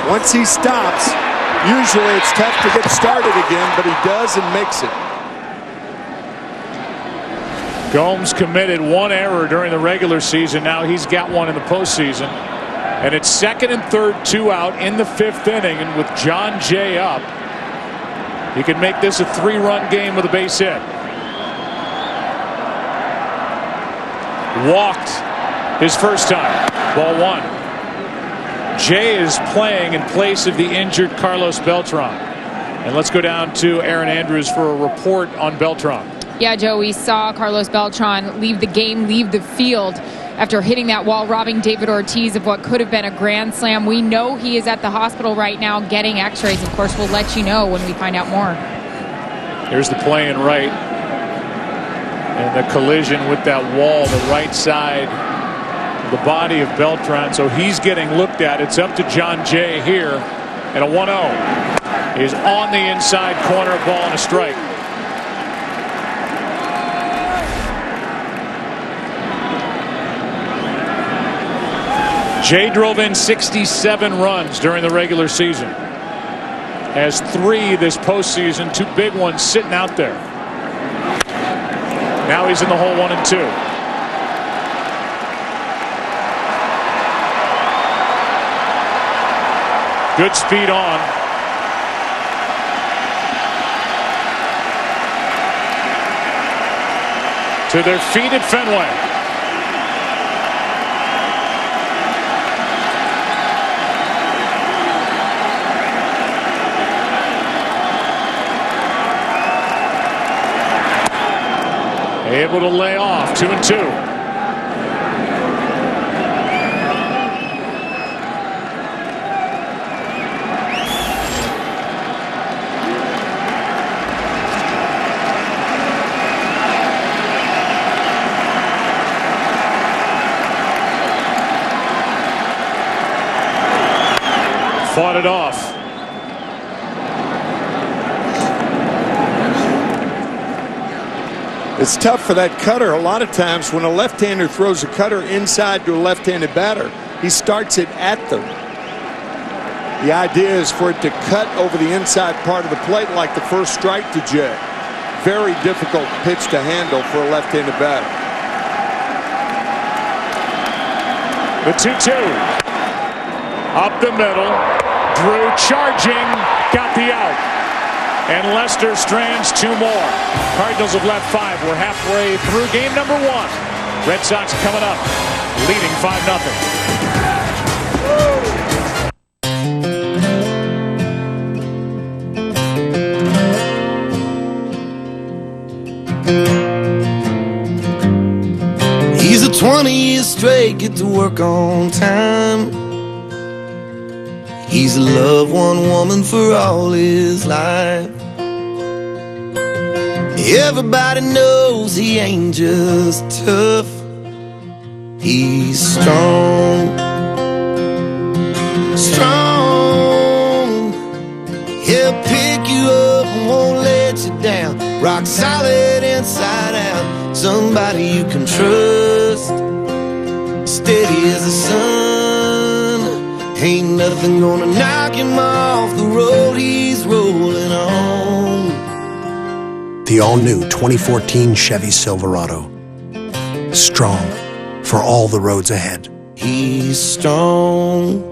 Once he stops, usually it's tough to get started again, but he does and makes it. Gomes committed 1 error during the regular season. Now he's got 1 in the postseason. And it's second and third, 2 out in the 5th inning. And with John Jay up, he could make this a 3-run game with a base hit. Walked his first time. Ball 1. Jay is playing in place of the injured Carlos Beltran. And let's go down to Aaron Andrews for a report on Beltran. Yeah, Joe, we saw Carlos Beltran leave the game, leave the field after hitting that wall, robbing David Ortiz of what could have been a grand slam. We know he is at the hospital right now getting x-rays. Of course, we'll let you know when we find out more. Here's the play in right. And the collision with that wall, the right side of the body of Beltran. So he's getting looked at. It's up to John Jay here. And a 1-0 is on the inside corner, ball and a strike. Jay drove in 67 runs during the regular season. Has 3 this postseason, 2 big ones sitting out there. Now he's in the hole 1-2. Good speed on. To their feet at Fenway. Able to lay off. 2-2. Fought it off. It's tough for that cutter. A lot of times when a left-hander throws a cutter inside to a left-handed batter, he starts it at them. The idea is for it to cut over the inside part of the plate like the first strike to Jay. Very difficult pitch to handle for a left-handed batter. The 2-2. Up the middle. Drew charging. Got the out. And Lester strands 2 more. Cardinals have left 5. We're halfway through game number 1. Red Sox coming up, leading 5-0. He's a 20 years straight, get to work on time. He's loved one woman for all his life. Everybody knows he ain't just tough. He's strong. Strong. He'll pick you up and won't let you down. Rock solid inside out. Somebody you can trust. Steady as the sun. Ain't nothing gonna knock him off the road he's rolling on. The all-new 2014 Chevy Silverado. Strong for all the roads ahead. He's strong.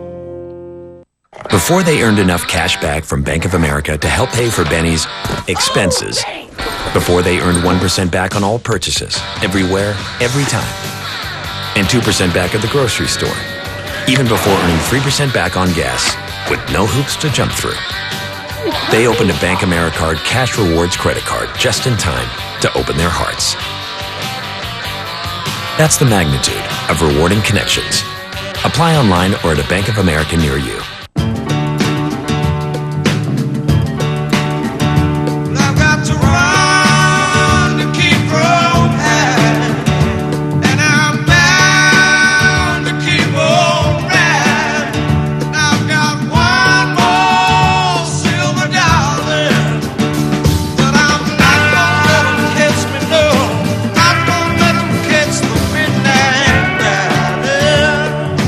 Before they earned enough cash back from Bank of America to help pay for Benny's expenses. Before they earned 1% back on all purchases, everywhere, every time. And 2% back at the grocery store. Even before earning 3% back on gas, with no hoops to jump through. They opened a Bank AmeriCard Cash Rewards credit card just in time to open their hearts. That's the magnitude of rewarding connections. Apply online or at a Bank of America near you.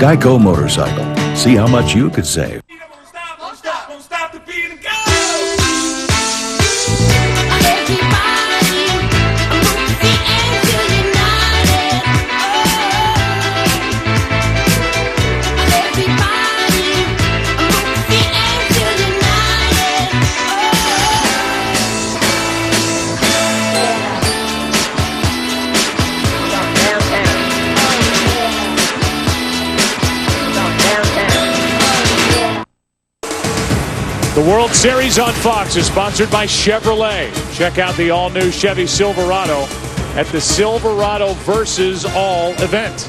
Geico Motorcycle. See how much you could save. The World Series on Fox is sponsored by Chevrolet. Check out the all-new Chevy Silverado at the Silverado vs. All event.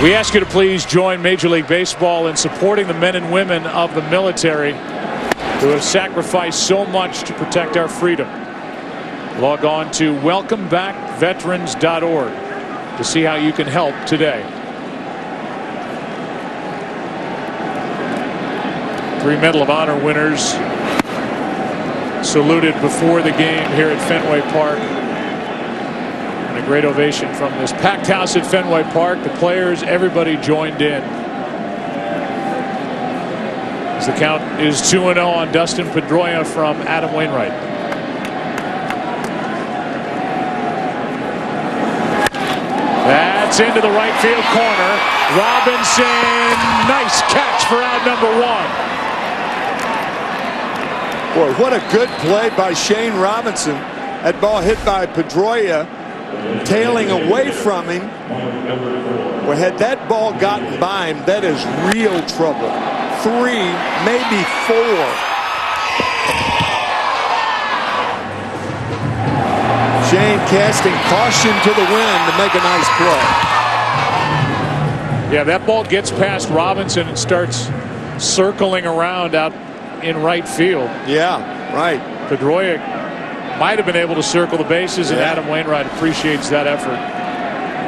We ask you to please join Major League Baseball in supporting the men and women of the military who have sacrificed so much to protect our freedom. Log on to welcomebackveterans.org to see how you can help today. 3 Medal of Honor winners saluted before the game here at Fenway Park. And a great ovation from this packed house at Fenway Park. The players, everybody joined in. As the count is 2-0 on Dustin Pedroia from Adam Wainwright. That's into the right field corner. Robinson, nice catch for out number 1. Boy, what a good play by Shane Robinson. That ball hit by Pedroia, tailing away from him. Well, had that ball gotten by him, that is real trouble. 3, maybe 4. Shane casting caution to the wind to make a nice play. Yeah, that ball gets past Robinson and starts circling around out in right field. Yeah, right. Pedroia might have been able to circle the bases, and Adam Wainwright appreciates that effort.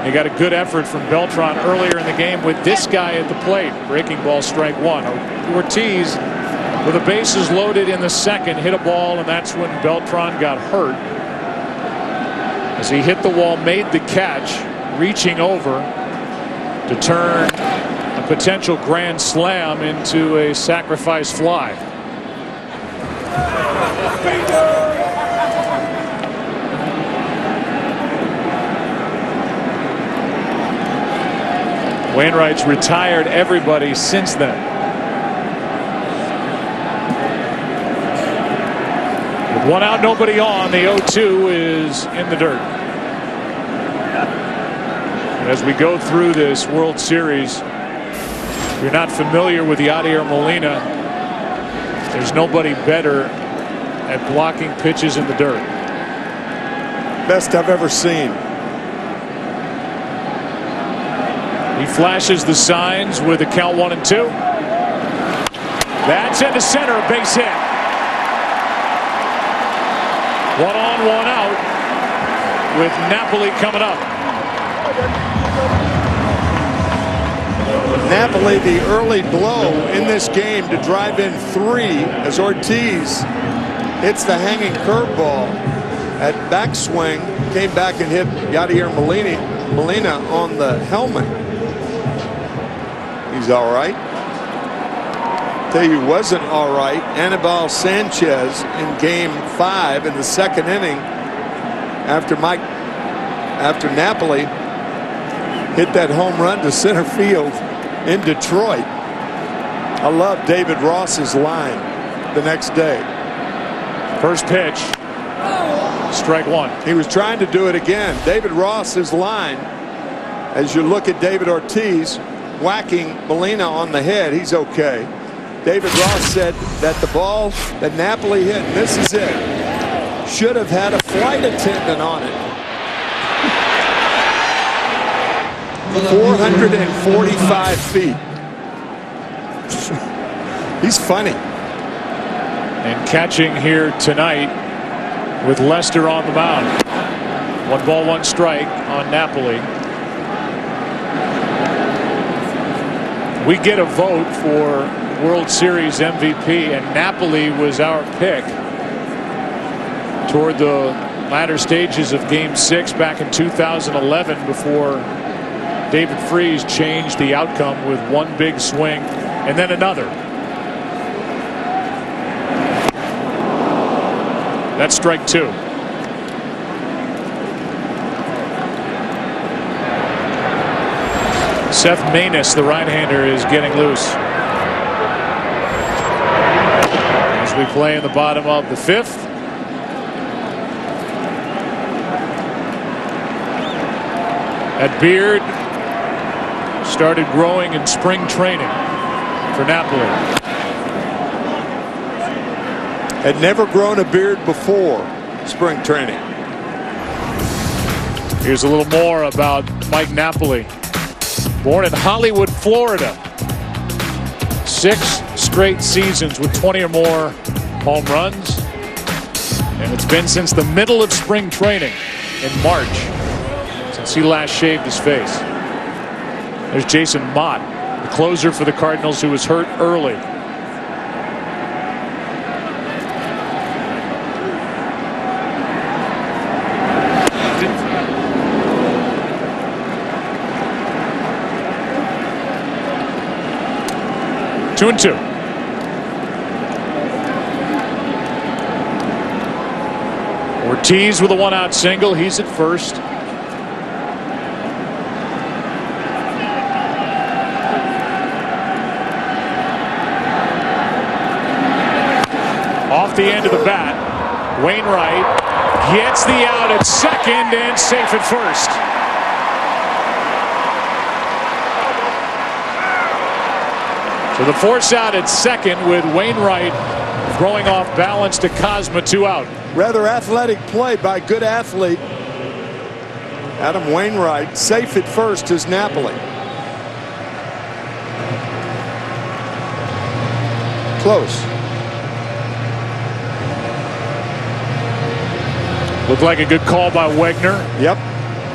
He got a good effort from Beltran earlier in the game with this guy at the plate. Breaking ball, strike 1. Ortiz, with the bases loaded in the second, hit a ball, and that's when Beltran got hurt. As he hit the wall, made the catch, reaching over to turn a potential grand slam into a sacrifice fly. Wainwright's retired everybody since then. With 1 out, nobody on, the 0-2 is in the dirt. As we go through this World Series, if you're not familiar with Yadier Molina, there's nobody better at blocking pitches in the dirt. Best I've ever seen. He flashes the signs with a count 1-2. That's into center, a base hit. 1 on, 1 out with Napoli coming up. Napoli, the early blow in this game to drive in 3 as Ortiz hits the hanging curveball at backswing, came back and hit Yadier Molina on the helmet. He's all right. Tell you who wasn't all right, Anibal Sanchez in game 5 in the second inning after Napoli hit that home run to center field in Detroit. I love David Ross's line the next day. First pitch, strike 1. He was trying to do it again. David Ross's line, as you look at David Ortiz whacking Molina on the head, he's okay. David Ross said that the ball that Napoli hit, and this is it, should have had a flight attendant on it. 445 feet. He's funny. And catching here tonight with Lester on the mound. 1 ball, 1 strike on Napoli. We get a vote for World Series MVP, and Napoli was our pick toward the latter stages of Game 6 back in 2011 before David Freese changed the outcome with one big swing and then another. That's strike 2. Seth Maness, the right-hander, is getting loose. As we play in the bottom of the 5th. That beard started growing in spring training for Napoli. Had never grown a beard before spring training. Here's a little more about Mike Napoli. Born in Hollywood, Florida. 6 straight seasons with 20 or more home runs. And it's been since the middle of spring training in March since he last shaved his face. There's Jason Mott, the closer for the Cardinals, who was hurt early. Two and 2. Ortiz with a 1-out single. He's at first. Off the end of the bat, Wainwright gets the out at second and safe at first. So the force out at second with Wainwright throwing off balance to Cosma, 2 out. Rather athletic play by good athlete Adam Wainwright. Safe at first is Napoli. Close. Looked like a good call by Wegner. Yep.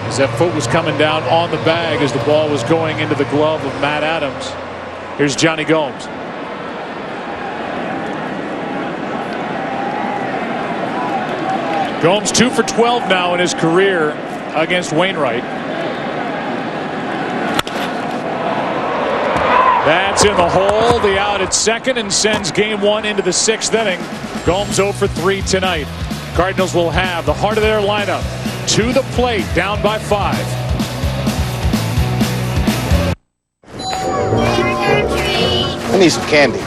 As that foot was coming down on the bag as the ball was going into the glove of Matt Adams. Here's Johnny Gomes. Gomes 2 for 12 now in his career against Wainwright. That's in the hole. The out at second and sends game 1 into the 6th inning. Gomes 0 for 3 tonight. Cardinals will have the heart of their lineup to the plate, down by 5. I need some candy.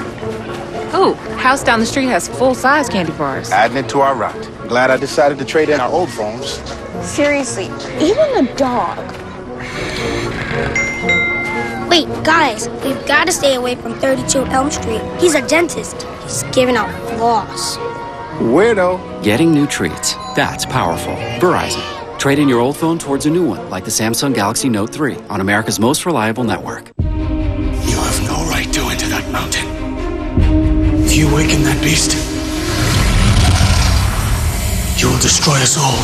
Ooh, house down the street has full-size candy bars. Adding it to our route. I'm glad I decided to trade in our old phones. Seriously, even a dog. Wait, guys, we've got to stay away from 32 Elm Street. He's a dentist. He's giving out floss. Weirdo. Getting new treats. That's powerful. Verizon. Trade in your old phone towards a new one, like the Samsung Galaxy Note 3, on America's most reliable network. You have no right to enter that mountain. If you awaken that beast, you will destroy us all.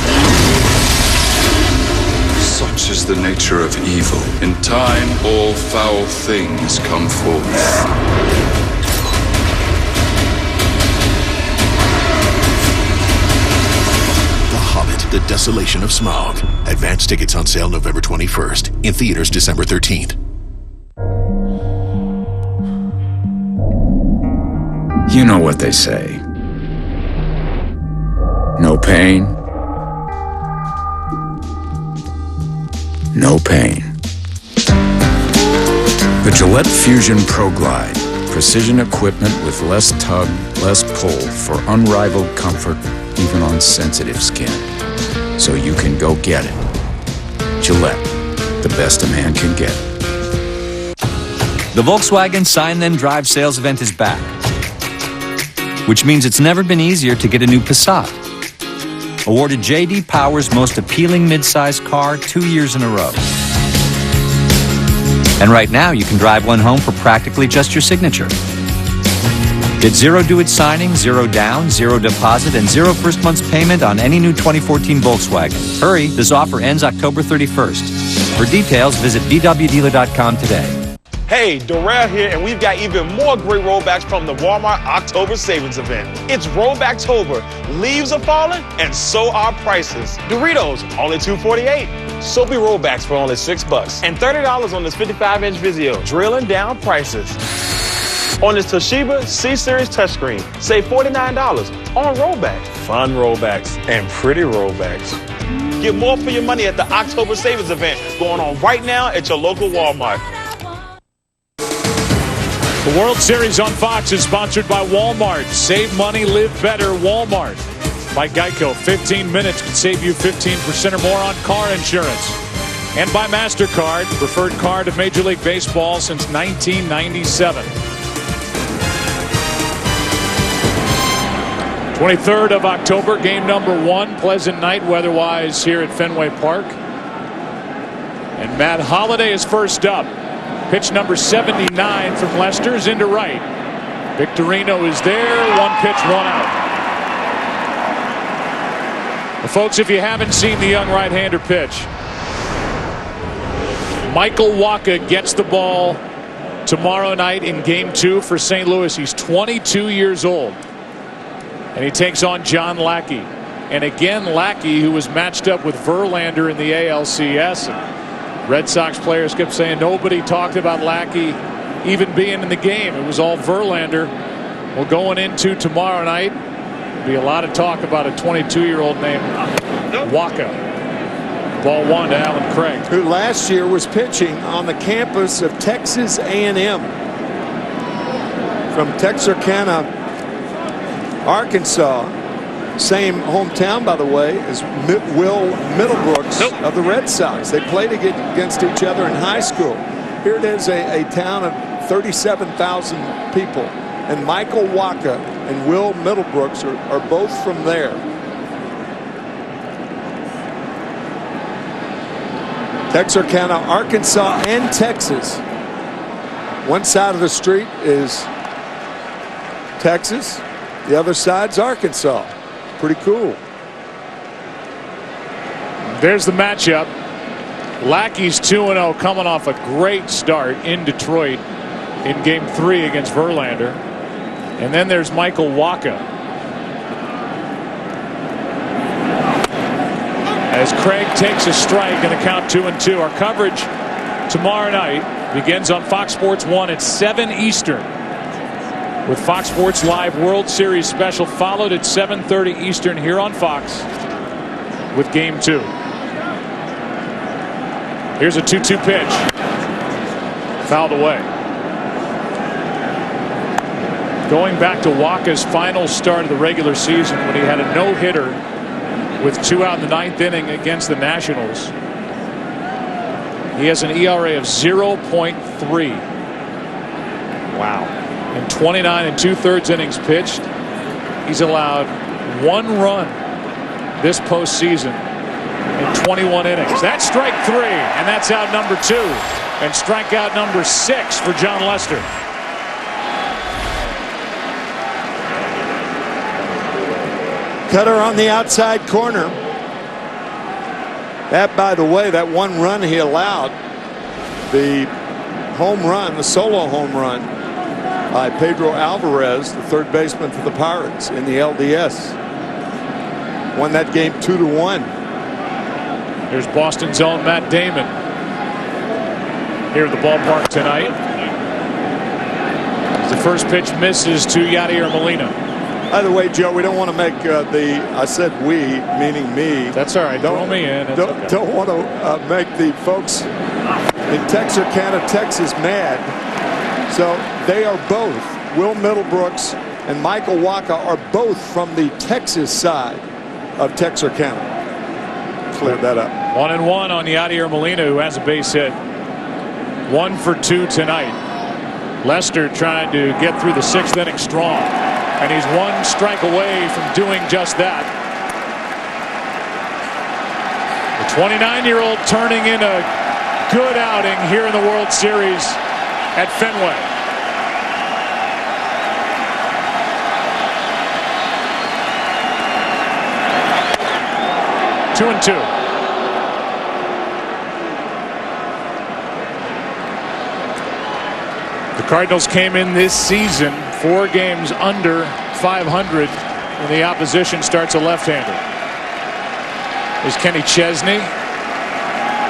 Such is the nature of evil. In time, all foul things come forth. The Desolation of Smaug. Advance tickets on sale November 21st. In theaters December 13th. You know what they say. No pain. No pain. The Gillette Fusion Pro Glide. Precision equipment with less tug, less pull for unrivaled comfort, even on sensitive skin. So you can go get it. Gillette, the best a man can get. The Volkswagen Sign Then Drive sales event is back, which means it's never been easier to get a new Passat. Awarded J.D. Power's most appealing midsize car 2 years in a row. And right now, you can drive one home for practically just your signature. Get zero due at signing, zero down, zero deposit, and zero first month's payment on any new 2014 Volkswagen. Hurry, this offer ends October 31st. For details, visit VWDealer.com today. Hey, Darrell here, and we've got even more great rollbacks from the Walmart October Savings Event. It's Rollbacktober. Leaves are falling, and so are prices. Doritos, only $2.48. Soapy rollbacks for only $6. And $30 on this 55-inch Vizio. Drilling down prices. On this Toshiba C-Series touchscreen, save $49 on rollbacks. Fun rollbacks and pretty rollbacks. Get more for your money at the October Savings Event going on right now at your local Walmart. The World Series on Fox is sponsored by Walmart. Save money, live better, Walmart. By Geico, 15 minutes could save you 15% or more on car insurance. And by MasterCard, preferred card of Major League Baseball since 1997. 23rd of October, game number 1. Pleasant night weather-wise here at Fenway Park. And Matt Holliday is first up. Pitch number 79 from Lester is into right. Victorino is there. 1 pitch, 1 out. Well, folks, if you haven't seen the young right-hander pitch, Michael Wacha gets the ball tomorrow night in game 2 for St. Louis. He's 22 years old. And he takes on John Lackey. And again, Lackey, who was matched up with Verlander in the ALCS. Red Sox players kept saying nobody talked about Lackey even being in the game. It was all Verlander. Well, going into tomorrow night, there'll be a lot of talk about a 22-year-old named Wacha. Ball 1 to Alan Craig, who last year was pitching on the campus of Texas A&M from Texarkana, Arkansas. Same hometown, by the way, as Will Middlebrooks of the Red Sox. They played against each other in high school. Here it is, a town of 37,000 people. And Michael Wacha and Will Middlebrooks are both from there. Texarkana, Arkansas, and Texas. One side of the street is Texas. The other side's Arkansas. Pretty cool. There's the matchup. Lackey's 2-0 coming off a great start in Detroit in game 3 against Verlander. And then there's Michael Wacha. As Craig takes a strike and the count 2-2. Our coverage tomorrow night begins on Fox Sports 1 at 7 Eastern. With Fox Sports Live World Series special followed at 7:30 Eastern here on Fox with game 2. Here's a 2-2 pitch. Fouled away. Going back to Wacha's final start of the regular season when he had a no-hitter with 2 out in the 9th inning against the Nationals. He has an ERA of 0.3. Wow. In 29 2/3 innings pitched, he's allowed 1 run this postseason in 21 innings. That's strike 3, and that's out number 2. And strikeout number 6 for John Lester. Cutter on the outside corner. That, by the way, that 1 run he allowed, the home run, the solo home run by Pedro Alvarez, the third baseman for the Pirates in the LDS. Won that game 2-1. Here's Boston's own Matt Damon here at the ballpark tonight. As the first pitch misses to Yadier Molina. By the way, Joe, we don't want to make I said we, meaning me. That's all right. Throw me in. Don't want to make the folks in Texarkana, Texas mad. So they are both, Will Middlebrooks and Michael Wacha are both from the Texas side of Texarkana. Clear that up. 1-1 on Yadier Molina, who has a base hit. 1 for 2 tonight. Lester trying to get through the 6th inning strong. And he's 1 strike away from doing just that. The 29-year-old turning in a good outing here in the World Series at Fenway. Two and 2. The Cardinals came in this season 4 games under 500 when the opposition starts a left-hander. There's Kenny Chesney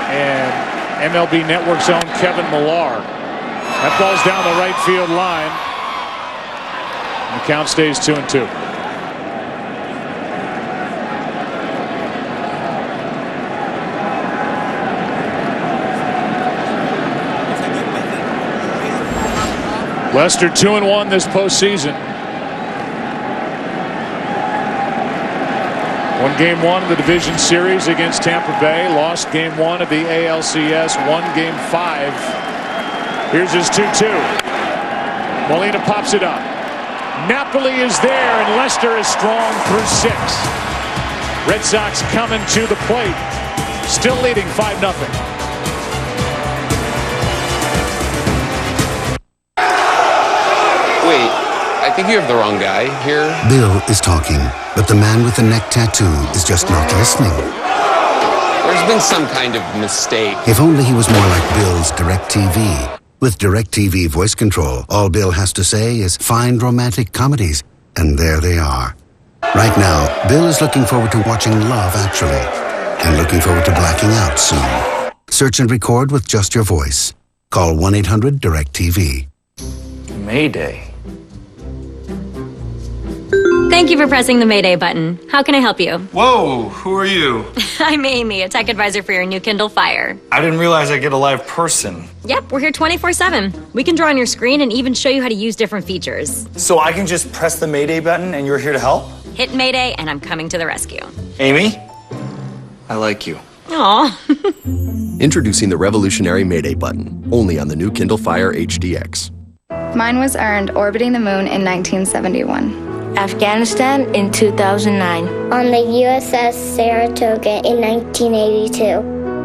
and MLB Network's own Kevin Millar. That ball's down the right field line. And the count stays 2-2. Lester 2-1 this postseason. Won Game 1 of the division series against Tampa Bay. Lost Game 1 of the ALCS. Won Game 5. Here's his 2-2. Molina pops it up. Napoli is there, and Lester is strong through 6. Red Sox coming to the plate. Still leading 5-0. Wait, I think you have the wrong guy here. Bill is talking, but the man with the neck tattoo is just not listening. There's been some kind of mistake. If only he was more like Bill's DirecTV. With DirecTV voice control, all Bill has to say is find romantic comedies, and there they are. Right now, Bill is looking forward to watching Love Actually, and looking forward to blacking out soon. Search and record with just your voice. Call 1-800-DirecTV. Mayday. Thank you for pressing the Mayday button. How can I help you? Whoa, who are you? I'm Amy, a tech advisor for your new Kindle Fire. I didn't realize I'd get a live person. Yep, we're here 24/7. We can draw on your screen and even show you how to use different features. So I can just press the Mayday button and you're here to help? Hit Mayday and I'm coming to the rescue. Amy, I like you. Aw. Introducing the revolutionary Mayday button, only on the new Kindle Fire HDX. Mine was earned orbiting the moon in 1971. Afghanistan in 2009. On the USS Saratoga in 1982.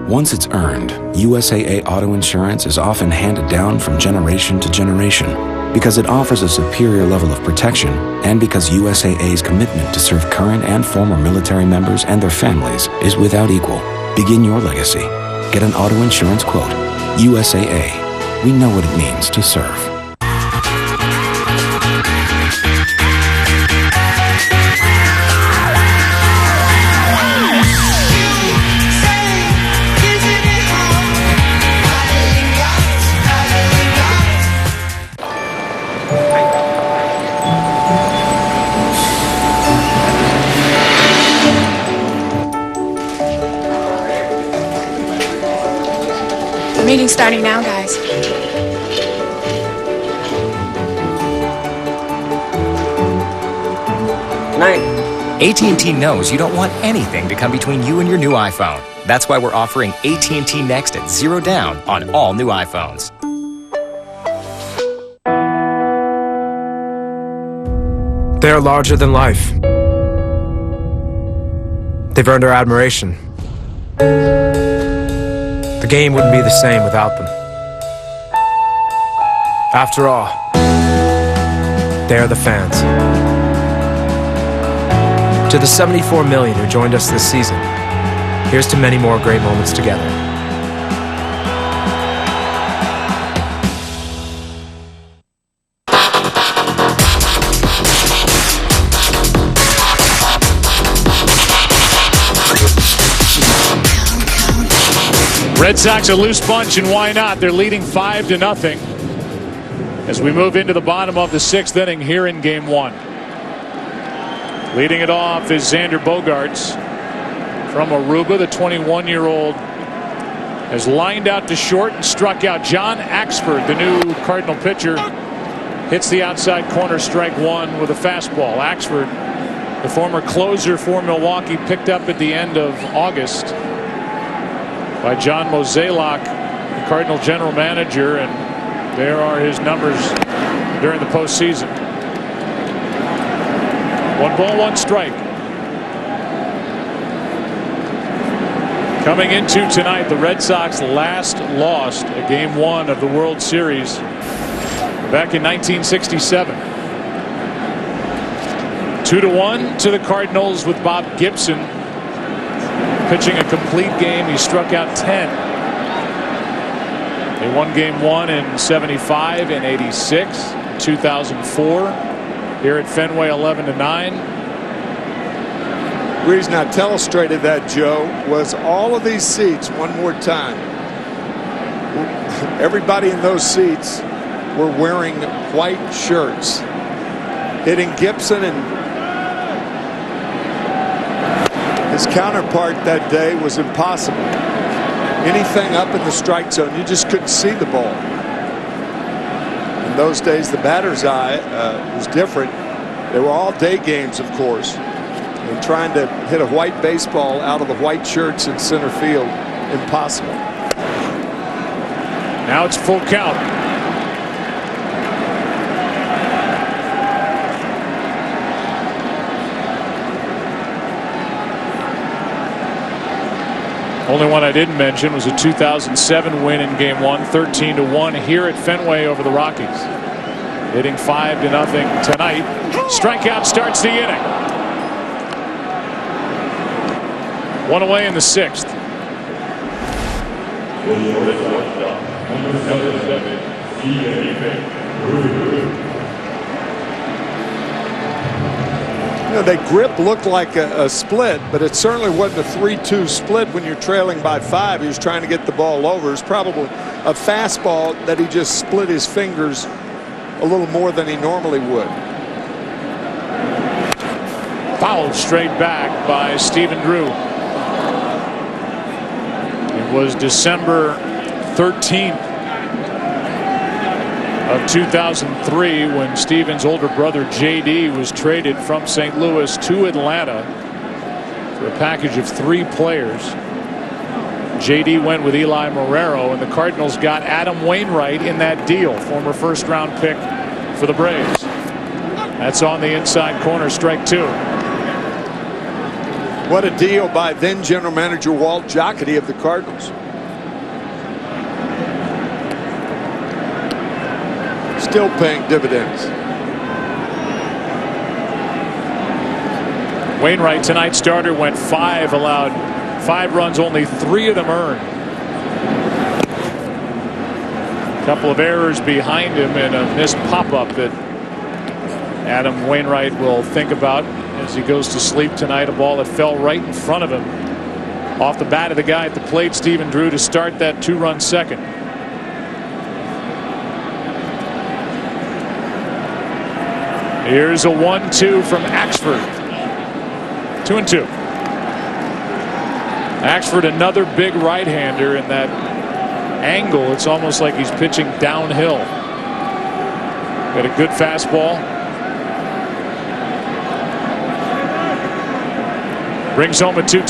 Once it's earned, USAA Auto Insurance is often handed down from generation to generation because it offers a superior level of protection and because USAA's commitment to serve current and former military members and their families is without equal. Begin your legacy. Get an auto insurance quote. USAA. We know what it means to serve. Meeting's starting now, guys. Night. AT&T knows you don't want anything to come between you and your new iPhone. That's why we're offering AT&T Next at $0 down on all new iPhones. They are larger than life. They've earned our admiration. The game wouldn't be the same without them. After all, they are the fans. To the 74 million who joined us this season, here's to many more great moments together. Red Sox a loose bunch, and why not? They're leading 5-0 as we move into the bottom of the 6th inning here in Game 1. Leading it off is Xander Bogaerts from Aruba. The 21-year-old has lined out to short and struck out. John Axford, the new Cardinal pitcher, hits the outside corner, strike 1 with a fastball. Axford, the former closer for Milwaukee, picked up at the end of August by John Mozeliak, the Cardinal general manager, and there are his numbers during the postseason. 1 ball, 1 strike. Coming into tonight, the Red Sox last lost a Game 1 of the World Series back in 1967. 2-1 to the Cardinals with Bob Gibson pitching a complete game. He struck out 10. They won game 1 in 75 and 86, 2004 here at Fenway 11-9. The reason I telestrated that, Joe, was all of these seats, one more time, everybody in those seats were wearing white shirts. Hitting Gibson and his counterpart that day was impossible. Anything up in the strike zone, you just couldn't see the ball. In those days, the batter's eye was different. They were all day games, of course. And trying to hit a white baseball out of the white shirts in center field, impossible. Now it's full count. Only one I didn't mention was a 2007 win in game 1, 13-1 here at Fenway over the Rockies. Hitting 5-0 tonight. Strikeout starts the inning. One away in the 6th. You know, that grip looked like a split, but it certainly wasn't a 3-2 split when you're trailing by 5. He was trying to get the ball over. It's probably a fastball that he just split his fingers a little more than he normally would. Fouled straight back by Stephen Drew. It was December 13th of 2003 when Stephen's older brother J.D. was traded from St. Louis to Atlanta for a package of 3 players. J.D. went with Eli Marrero, and the Cardinals got Adam Wainwright in that deal, former first-round pick for the Braves. That's on the inside corner, strike 2. What a deal by then general manager Walt Jocketty of the Cardinals. Still paying dividends. Wainwright, tonight's starter, went 5, allowed 5 runs, only 3 of them earned. A couple of errors behind him and a missed pop-up that Adam Wainwright will think about as he goes to sleep tonight. A ball that fell right in front of him off the bat of the guy at the plate, Stephen Drew, to start that 2-run second. Here's a 1-2 from Axford. 2-2. Axford, another big right-hander in that angle. It's almost like he's pitching downhill. Got a good fastball. Brings home a 2-2.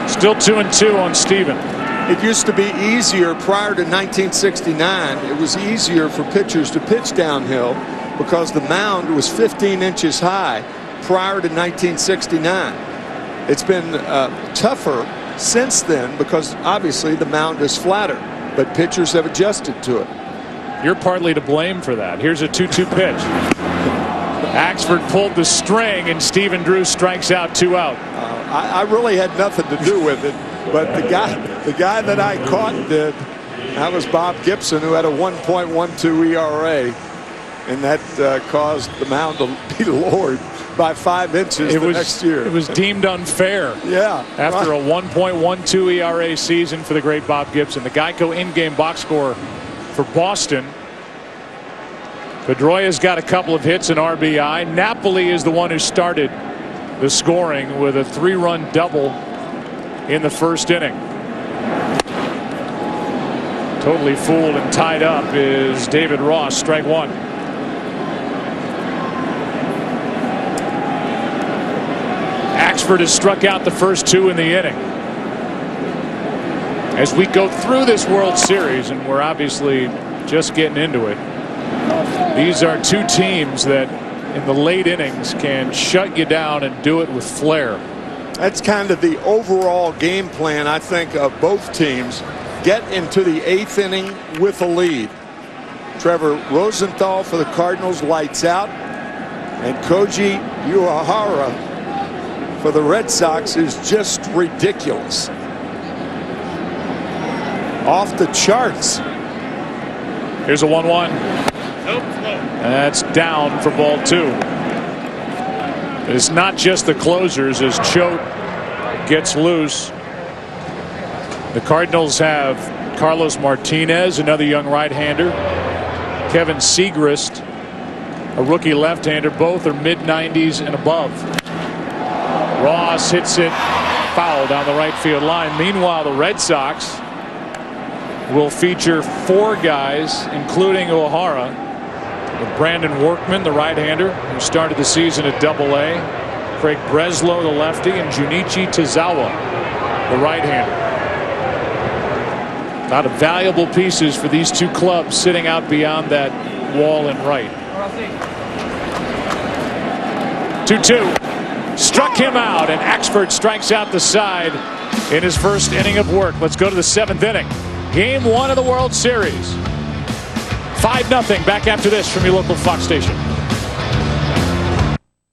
Still 2-2 on Stephen. It used to be easier prior to 1969. It was easier for pitchers to pitch downhill because the mound was 15 inches high prior to 1969. It's been tougher since then because obviously the mound is flatter, but pitchers have adjusted to it. You're partly to blame for that. Here's a 2-2 pitch. Axford pulled the string and Stephen Drew strikes out, 2 out. I really had nothing to do with it, but the guy that I caught did. That was Bob Gibson, who had a 1.12 ERA, and that caused the mound to be lowered by 5 inches next year. It was deemed unfair. Yeah. After a 1.12 ERA season for the great Bob Gibson. The Geico in-game box score for Boston. Pedroia's got a couple of hits and RBI. Napoli is the one who started the scoring with a 3-run double in the first inning. Totally fooled and tied up is David Ross, strike 1. Axford has struck out the first 2 in the inning. As we go through this World Series, and we're obviously just getting into it, these are 2 teams that in the late innings can shut you down and do it with flair. That's kind of the overall game plan, I think, of both teams. Get into the 8th inning with a lead. Trevor Rosenthal for the Cardinals lights out, and Koji Uehara for the Red Sox is just ridiculous. Off the charts. Here's a 1-1. That's down for ball 2. It's not just the closers as Choate gets loose. The Cardinals have Carlos Martinez, another young right-hander. Kevin Segrist, a rookie left-hander. Both are mid-90s and above. Ross hits it foul down the right field line. Meanwhile, the Red Sox will feature 4 guys, including O'Hara, with Brandon Workman, the right-hander, who started the season at Double-A, Craig Breslow, the lefty, and Junichi Tozawa, the right-hander. A lot of valuable pieces for these two clubs sitting out beyond that wall in right. 2-2. Struck him out, and Axford strikes out the side in his first inning of work. Let's go to the 7th inning. Game 1 of the World Series. 5-0. Back after this from your local Fox station.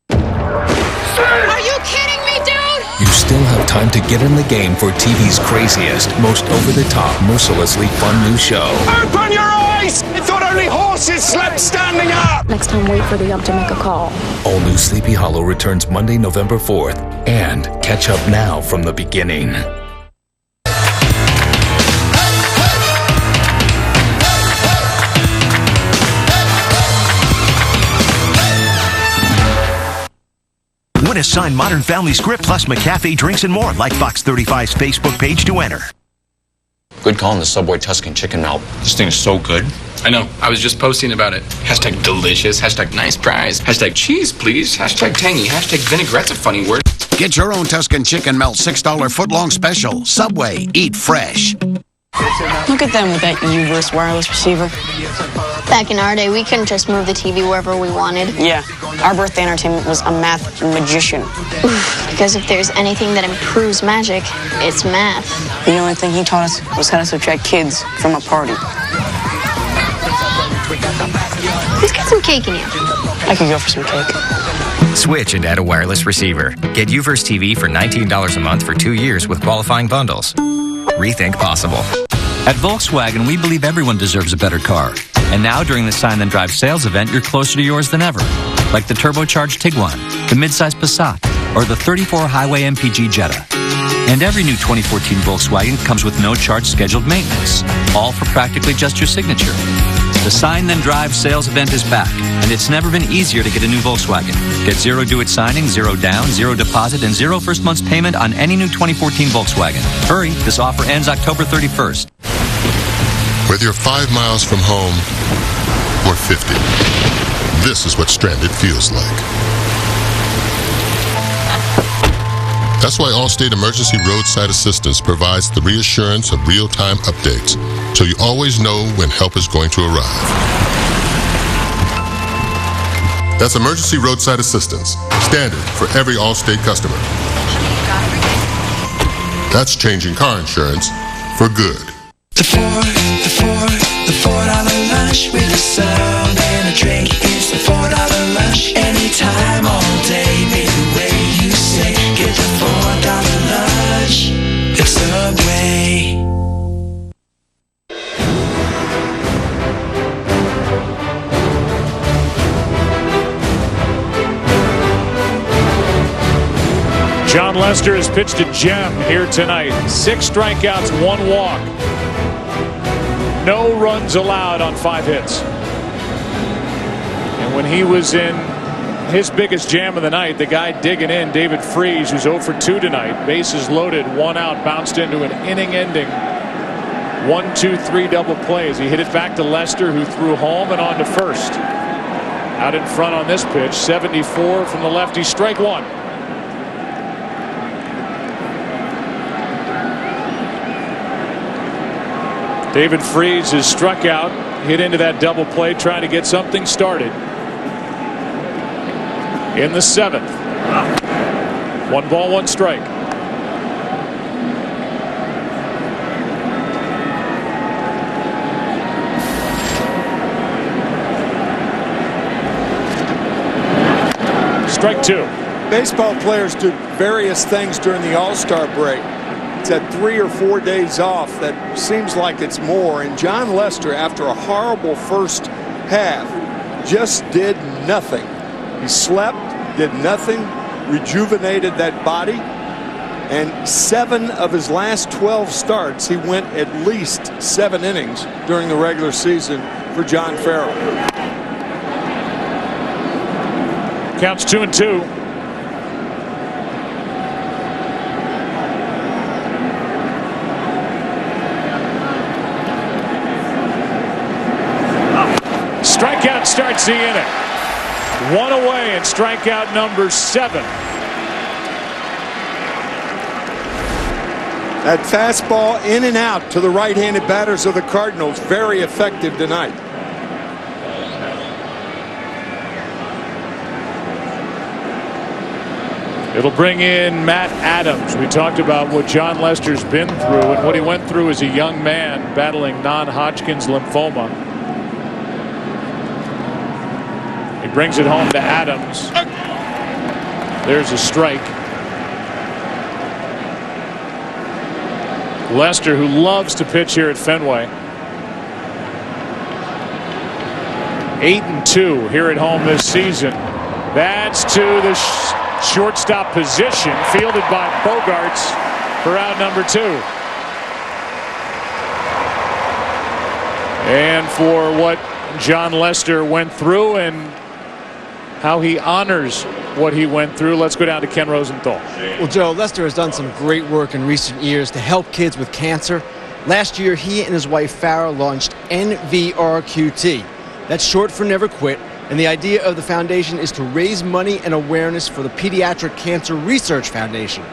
Are you kidding me, dude? You still have time to get in the game for TV's craziest, most over-the-top, mercilessly fun new show. Open your eyes! I thought only horses slept standing up! Next time, wait for the ump to make a call. All new Sleepy Hollow returns Monday, November 4th. And catch up now from the beginning. Win a signed Modern Family script plus McAfee drinks and more, like Fox 35's Facebook page to enter. Good call on the Subway Tuscan chicken melt. This thing is so good. I know. I was just posting about it. Hashtag delicious. Hashtag nice prize. Hashtag cheese, please. Hashtag tangy. Hashtag vinaigrette's a funny word. Get your own Tuscan chicken melt $6 footlong special. Subway. Eat fresh. Look at them with that U-verse wireless receiver. Back in our day, we couldn't just move the TV wherever we wanted. Yeah, our birthday entertainment was a math magician. Because if there's anything that improves magic, it's math. The only thing he taught us was how to subtract kids from a party. Let's get some cake in you. I could go for some cake. Switch and add a wireless receiver. Get U-verse TV for $19 a month for 2 years with qualifying bundles. Rethink possible. At Volkswagen, we believe everyone deserves a better car. And now, during the Sign Then Drive sales event, you're closer to yours than ever. Like the turbocharged Tiguan, the midsize Passat, or the 34 Highway MPG Jetta. And every new 2014 Volkswagen comes with no charge scheduled maintenance, all for practically just your signature. The Sign Then Drive sales event is back, and it's never been easier to get a new Volkswagen. Get 0 due-it signing, 0 down, 0 deposit, and 0 first month's payment on any new 2014 Volkswagen. Hurry, this offer ends October 31st. Whether you're 5 miles from home or 50, this is what stranded feels like. That's why Allstate Emergency Roadside Assistance provides the reassurance of real-time updates, so you always know when help is going to arrive. That's Emergency Roadside Assistance, standard for every Allstate customer. That's changing car insurance for good. The $4 lunch with a sound and a drink. It's the $4 lunch anytime, all day. Be the way you say, get the $4 lunch. It's Subway. John Lester has pitched a gem here tonight. 6 strikeouts, 1 walk. No runs allowed on 5 hits. And when he was in his biggest jam of the night, the guy digging in, David Freese, who's 0 for 2 tonight, bases loaded, 1 out, bounced into an inning-ending 1-2-3 double play as he hit it back to Lester, who threw home and on to first. Out in front on this pitch, 74 from the lefty, strike 1. David Freese has struck out, hit into that double play, trying to get something started. In the 7th. 1 ball, 1 strike. Strike 2. Baseball players do various things during the All-Star break. It's at 3 or 4 days off. That seems like it's more. And John Lester, after a horrible first half, just did nothing. He slept, did nothing, rejuvenated that body. And 7 of his last 12 starts, he went at least 7 innings during the regular season for John Farrell. Counts 2-2. Strikeout starts the inning. 1 away and strikeout number 7. That fastball in and out to the right-handed batters of the Cardinals, very effective tonight. It'll bring in Matt Adams. We talked about what John Lester's been through and what he went through as a young man battling non-Hodgkin's lymphoma. He brings it home to Adams. There's a strike. Lester, who loves to pitch here at Fenway. 8-2 here at home this season. That's to the shortstop position, fielded by Bogarts for out number 2. And for what John Lester went through and how he honors what he went through, let's go down to Ken Rosenthal. Well, Joe, Lester has done some great work in recent years to help kids with cancer. Last year, he and his wife Farrah launched NVRQT. That's short for Never Quit. And the idea of the foundation is to raise money and awareness for the Pediatric Cancer Research Foundation.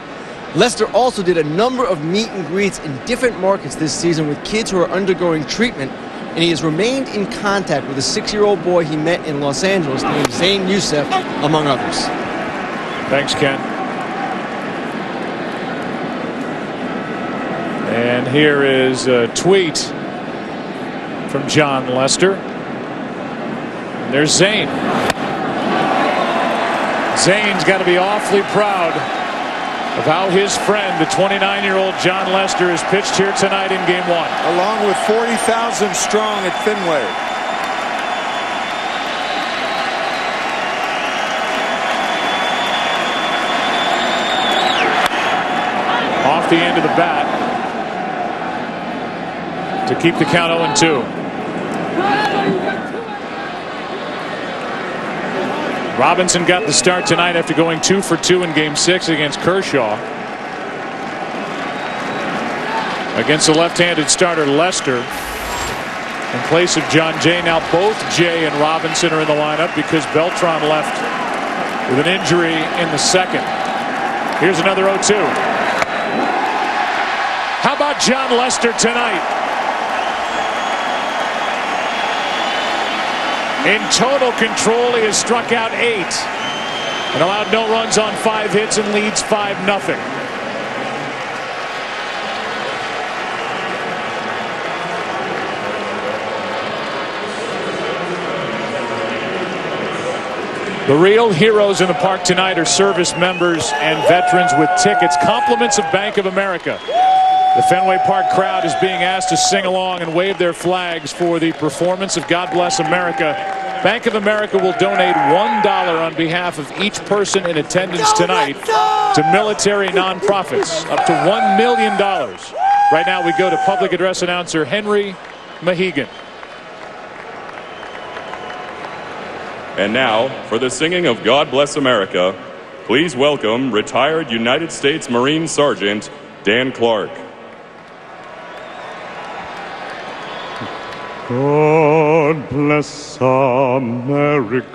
Lester also did a number of meet and greets in different markets this season with kids who are undergoing treatment, and he has remained in contact with a 6-year-old boy he met in Los Angeles named Zane Youssef, among others. Thanks, Ken. And here is a tweet from John Lester. And there's Zane. Zane's got to be awfully proud of how his friend, the 29-year-old John Lester, has pitched here tonight in Game 1. Along with 40,000 strong at Fenway. Off the end of the bat to keep the count 0-2. Robinson got the start tonight after going 2 for 2 in Game 6 against Kershaw. Against the left-handed starter Lester in place of John Jay. Now both Jay and Robinson are in the lineup because Beltran left with an injury in the second. Here's another 0-2. How about John Lester tonight? In total control, he has struck out 8 and allowed no runs on 5 hits and leads 5-0. The real heroes in the park tonight are service members and veterans with tickets. Compliments of Bank of America. The Fenway Park crowd is being asked to sing along and wave their flags for the performance of God Bless America. Bank of America will donate $1 on behalf of each person in attendance tonight to military nonprofits, up to $1 million. Right now we go to public address announcer Henry Mahegan. And now, for the singing of God Bless America, please welcome retired United States Marine Sergeant Dan Clark. God bless America,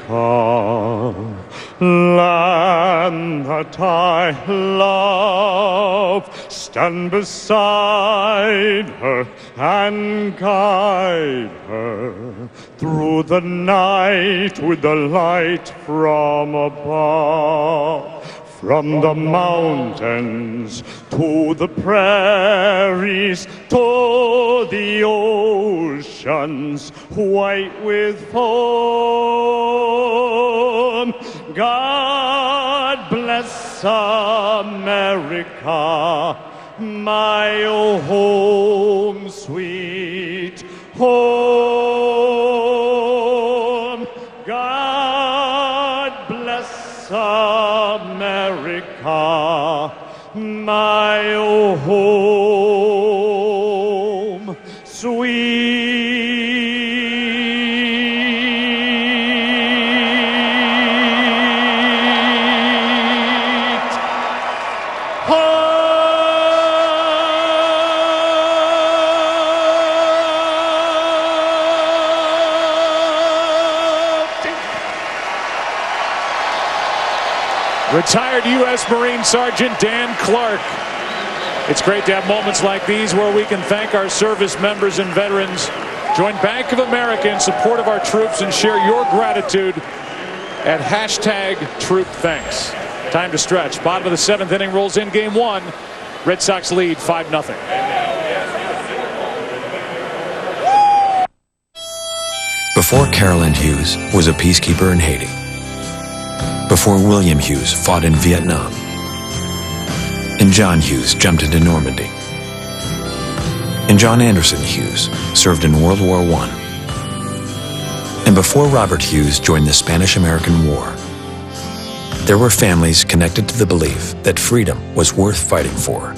land that I love. Stand beside her and guide her through the night with the light from above. From the mountains to the prairies to the oceans white with foam. God bless America, my home, sweet home. God bless America, my home, sweet Retired U.S. Marine Sergeant Dan Clark. It's great to have moments like these where we can thank our service members and veterans. Join Bank of America in support of our troops and share your gratitude at #TroopThanks. Time to stretch. Bottom of the 7th inning rolls in game 1. Red Sox lead 5-0. Before Carolyn Hughes was a peacekeeper in Haiti. Before William Hughes fought in Vietnam. And John Hughes jumped into Normandy. And John Anderson Hughes served in World War I. And before Robert Hughes joined the Spanish-American War, there were families connected to the belief that freedom was worth fighting for.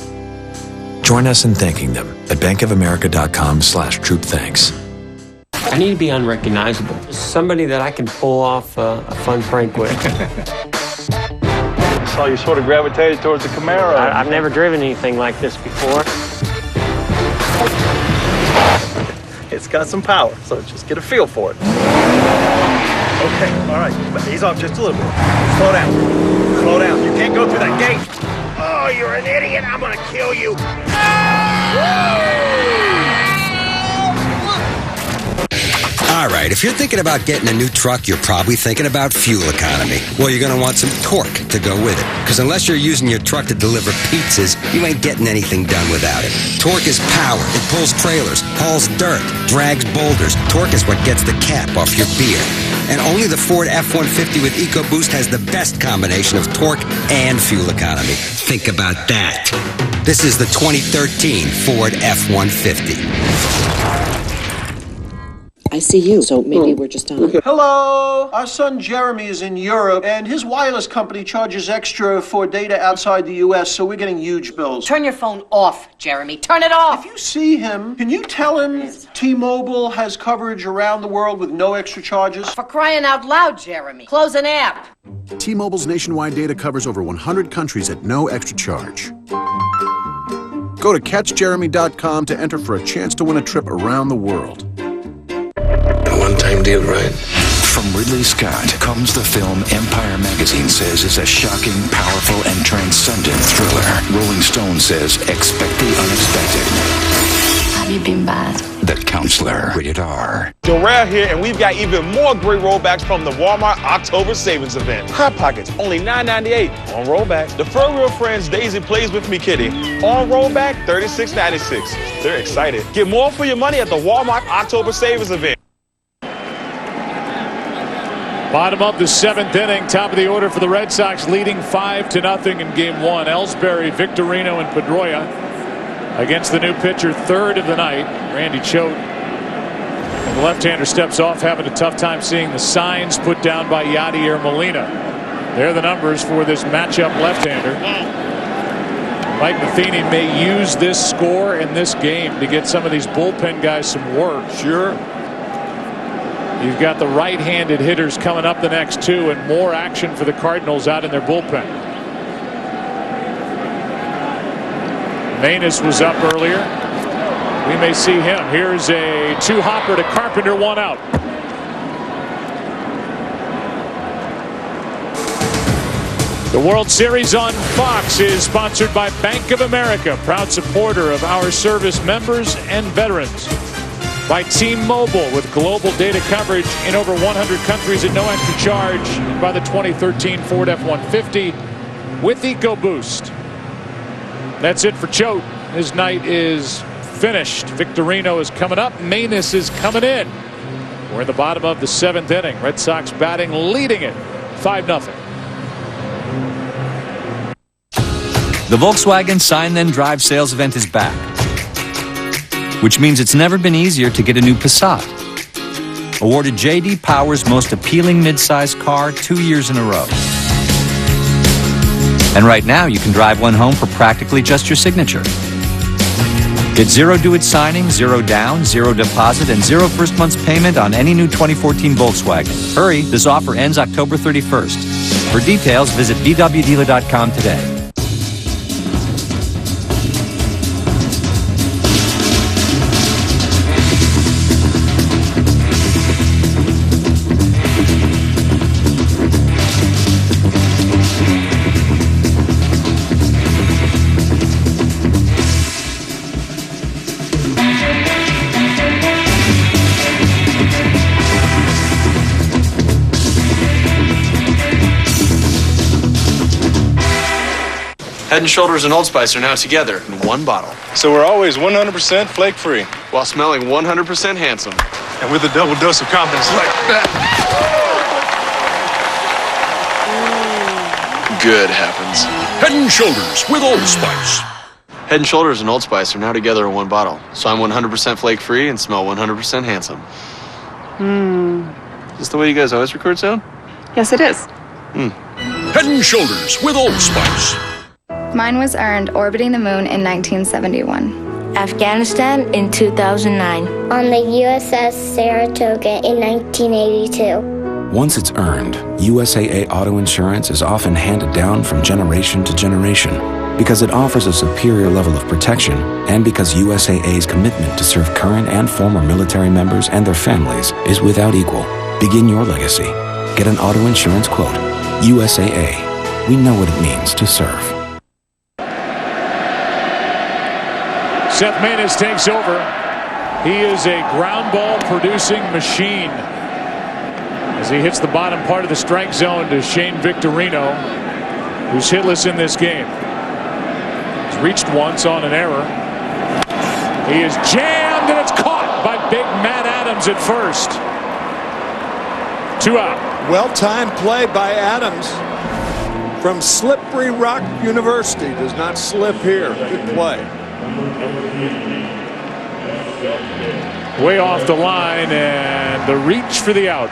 Join us in thanking them at bankofamerica.com/troopthanks. I need to be unrecognizable. Somebody that I can pull off a fun prank with. So you sort of gravitated towards the Camaro. I've never driven anything like this before. It's got some power, so just get a feel for it. Okay, all right, but ease off just a little bit. Slow down. Slow down. You can't go through that gate. Oh, you're an idiot. I'm gonna kill you. All right, if you're thinking about getting a new truck, you're probably thinking about fuel economy. Well, you're going to want some torque to go with it. Because unless you're using your truck to deliver pizzas, you ain't getting anything done without it. Torque is power. It pulls trailers, hauls dirt, drags boulders. Torque is what gets the cap off your beer. And only the Ford F-150 with EcoBoost has the best combination of torque and fuel economy. Think about that. This is the 2013 Ford F-150. I see you, so maybe we're just on. Hello! Our son Jeremy is in Europe, and his wireless company charges extra for data outside the U.S., so we're getting huge bills. Turn your phone off, Jeremy. Turn it off! If you see him, can you tell him T-Mobile has coverage around the world with no extra charges? For crying out loud, Jeremy. Close an app. T-Mobile's nationwide data covers over 100 countries at no extra charge. Go to catchjeremy.com to enter for a chance to win a trip around the world. A one-time deal, right? From Ridley Scott comes the film Empire Magazine says is a shocking, powerful, and transcendent thriller. Rolling Stone says expect the unexpected. Have you been bad? The Counselor. Rated R. Darrell here, and we've got even more great rollbacks from the Walmart October Savings Event. Hot Pockets, only $9.98 on rollback. The Fur Real Friends Daisy Plays With Me Kitty on rollback, $36.96. They're excited. Get more for your money at the Walmart October Savings Event. Bottom of the 7th inning, top of the order for the Red Sox, leading 5-0 in game 1. Ellsbury, Victorino, and Pedroia against the new pitcher, third of the night, Randy Choate. And the left-hander steps off, having a tough time seeing the signs put down by Yadier Molina. They're the numbers for this matchup left-hander. Mike Matheny may use this score in this game to get some of these bullpen guys some work. Sure. You've got the right-handed hitters coming up the next two, and more action for the Cardinals out in their bullpen. Manus was up earlier. We may see him. Here's a two-hopper to Carpenter, one out. The World Series on Fox is sponsored by Bank of America, proud supporter of our service members and veterans. By T-Mobile with global data coverage in over 100 countries at no extra charge. By the 2013 Ford F-150. with EcoBoost. That's it for Choate. His night is finished. Victorino is coming up. Maness is coming in. We're in the bottom of the 7th inning. Red Sox batting, leading it 5-0. The Volkswagen Sign Then Drive sales event is back, which means it's never been easier to get a new Passat. Awarded J.D. Power's most appealing midsize car 2 years in a row. And right now, you can drive one home for practically just your signature. Get zero do-it signing, zero down, zero deposit, and zero first month's payment on any new 2014 Volkswagen. Hurry, this offer ends October 31st. For details, visit VWDealer.com today. Head & Shoulders and Old Spice are now together in one bottle. So we're always 100% flake-free. While smelling 100% handsome. And with a double dose of confidence like that. Good happens. Head & Shoulders with Old Spice. Head & Shoulders and Old Spice are now together in one bottle. So I'm 100% flake-free and smell 100% handsome. Is this the way you guys always record sound? Yes, it is. Head & Shoulders with Old Spice. Mine was earned orbiting the moon in 1971. Afghanistan in 2009. On the USS Saratoga in 1982. Once it's earned, USAA Auto Insurance is often handed down from generation to generation because it offers a superior level of protection and because USAA's commitment to serve current and former military members and their families is without equal. Begin your legacy. Get an auto insurance quote. USAA. We know what it means to serve. Seth Maness takes over. He is a ground ball producing machine as he hits the bottom part of the strike zone to Shane Victorino, who's hitless in this game. He's reached once on an error. He is jammed and it's caught by big Matt Adams at first. 2 out. Well-timed play by Adams from Slippery Rock University. Does not slip here. Good play. Way off the line and the reach for the out.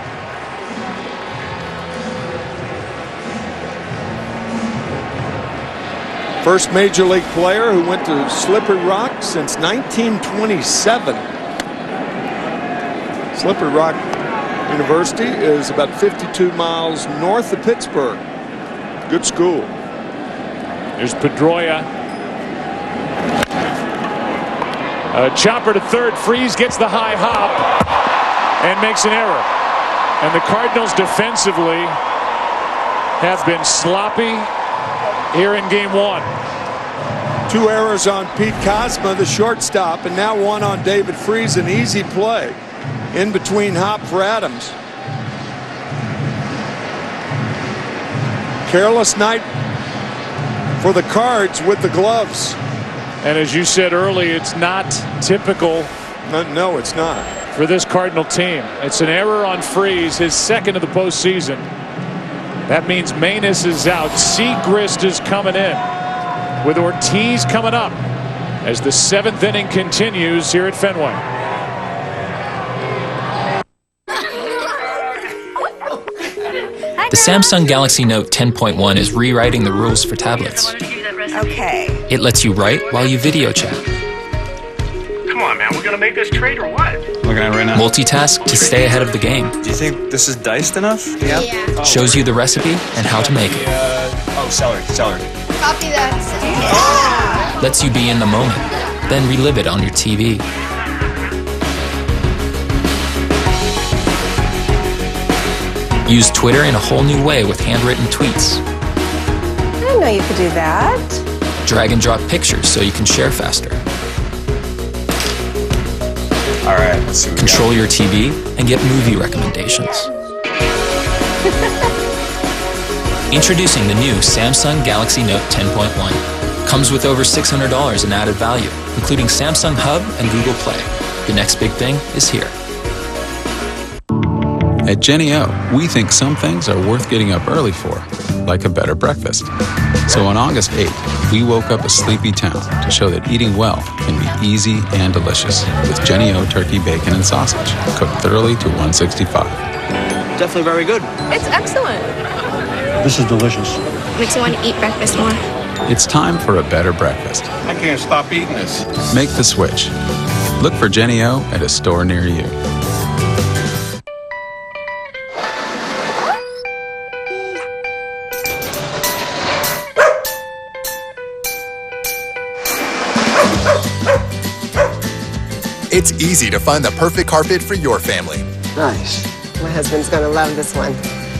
First major league player who went to Slippery Rock since 1927. Slippery Rock University is about 52 miles north of Pittsburgh. Good school. There's Pedroia. Chopper to third. Freeze gets the high hop and makes an error. And the Cardinals defensively have been sloppy here in game 1. 2 errors on Pete Cosma, the shortstop, and now 1 on David Freeze. An easy play in between hop for Adams. Careless night for the Cards with the gloves. And as you said early, it's not typical. No, it's not. For this Cardinal team. It's an error on Freeze, his second of the postseason. That means Maness is out. Segrist is coming in with Ortiz coming up as the 7th inning continues here at Fenway. The Samsung Galaxy Note 10.1 is rewriting the rules for tablets. Okay. It lets you write while you video chat. Come on, man. We're going to make this trade or what? Looking at it right now. Multitask to stay ahead of the game. Do you think this is diced enough? Yeah. Shows you the recipe and how to make it. Celery. Copy that. Lets you be in the moment, then relive it on your TV. Use Twitter in a whole new way with handwritten tweets. I didn't know you could do that. Drag and drop pictures so you can share faster. All right, let's see what we Control got. your TV and get movie recommendations. Introducing the new Samsung Galaxy Note 10.1. Comes with over $600 in added value, including Samsung Hub and Google Play. The next big thing is here. At Jenny O, we think some things are worth getting up early for, like a better breakfast. So on August 8th, we woke up a sleepy town to show that eating well can be easy and delicious with Jenny O turkey, bacon, and sausage, cooked thoroughly to 165. Definitely very good. It's excellent. This is delicious. Makes me want to eat breakfast more. It's time for a better breakfast. I can't stop eating this. Make the switch. Look for Jenny O at a store near you. It's easy to find the perfect carpet for your family. Nice. My husband's gonna love this one.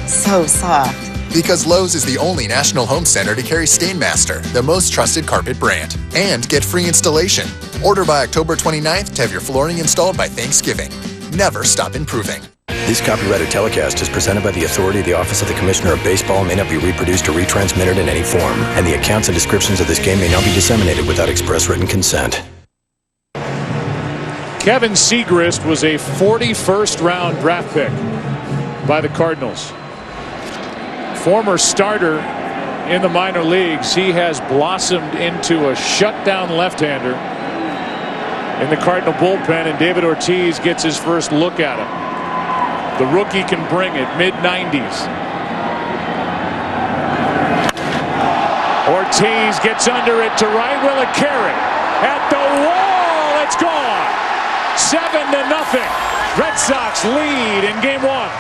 So soft. Because Lowe's is the only national home center to carry Stainmaster, the most trusted carpet brand. And get free installation. Order by October 29th to have your flooring installed by Thanksgiving. Never stop improving. This copyrighted telecast is presented by the authority of the Office of the Commissioner of Baseball and may not be reproduced or retransmitted in any form. And the accounts and descriptions of this game may not be disseminated without express written consent. Kevin Segrist was a 41st round draft pick by the Cardinals. Former starter in the minor leagues, he has blossomed into a shutdown left-hander in the Cardinal bullpen, and David Ortiz gets his first look at him. The rookie can bring it, mid-90s. Ortiz gets under it to right. Will it carry? At the wall, it's gone. 7-0. Red Sox lead in game one.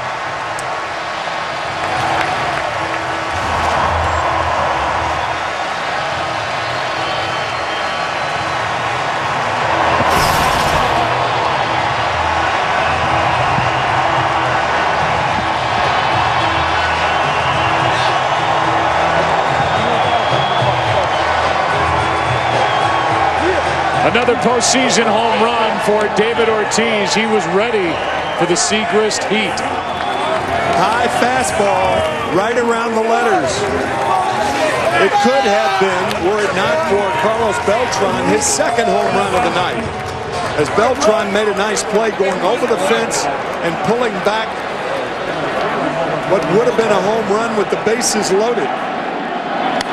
Another postseason home run for David Ortiz. He was ready for the Segrist heat. High fastball right around the letters. It could have been, were it not for Carlos Beltran, his second home run of the night. As Beltran made a nice play going over the fence and pulling back what would have been a home run with the bases loaded.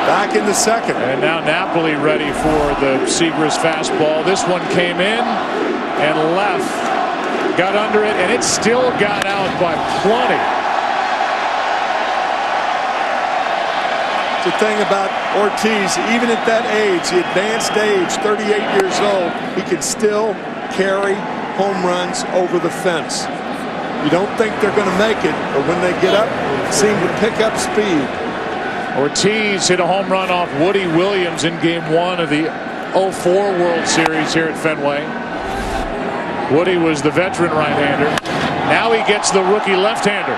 Back in the second. And now Napoli ready for the Segrist fastball. This one came in and left. Got under it, and it still got out by plenty. The thing about Ortiz, even at that age, the advanced age, 38 years old, he can still carry home runs over the fence. You don't think they're going to make it, but when they get up, seem to pick up speed. Ortiz hit a home run off Woody Williams in game one of the 04 World Series here at Fenway. Woody was the veteran right-hander. Now he gets the rookie left-hander.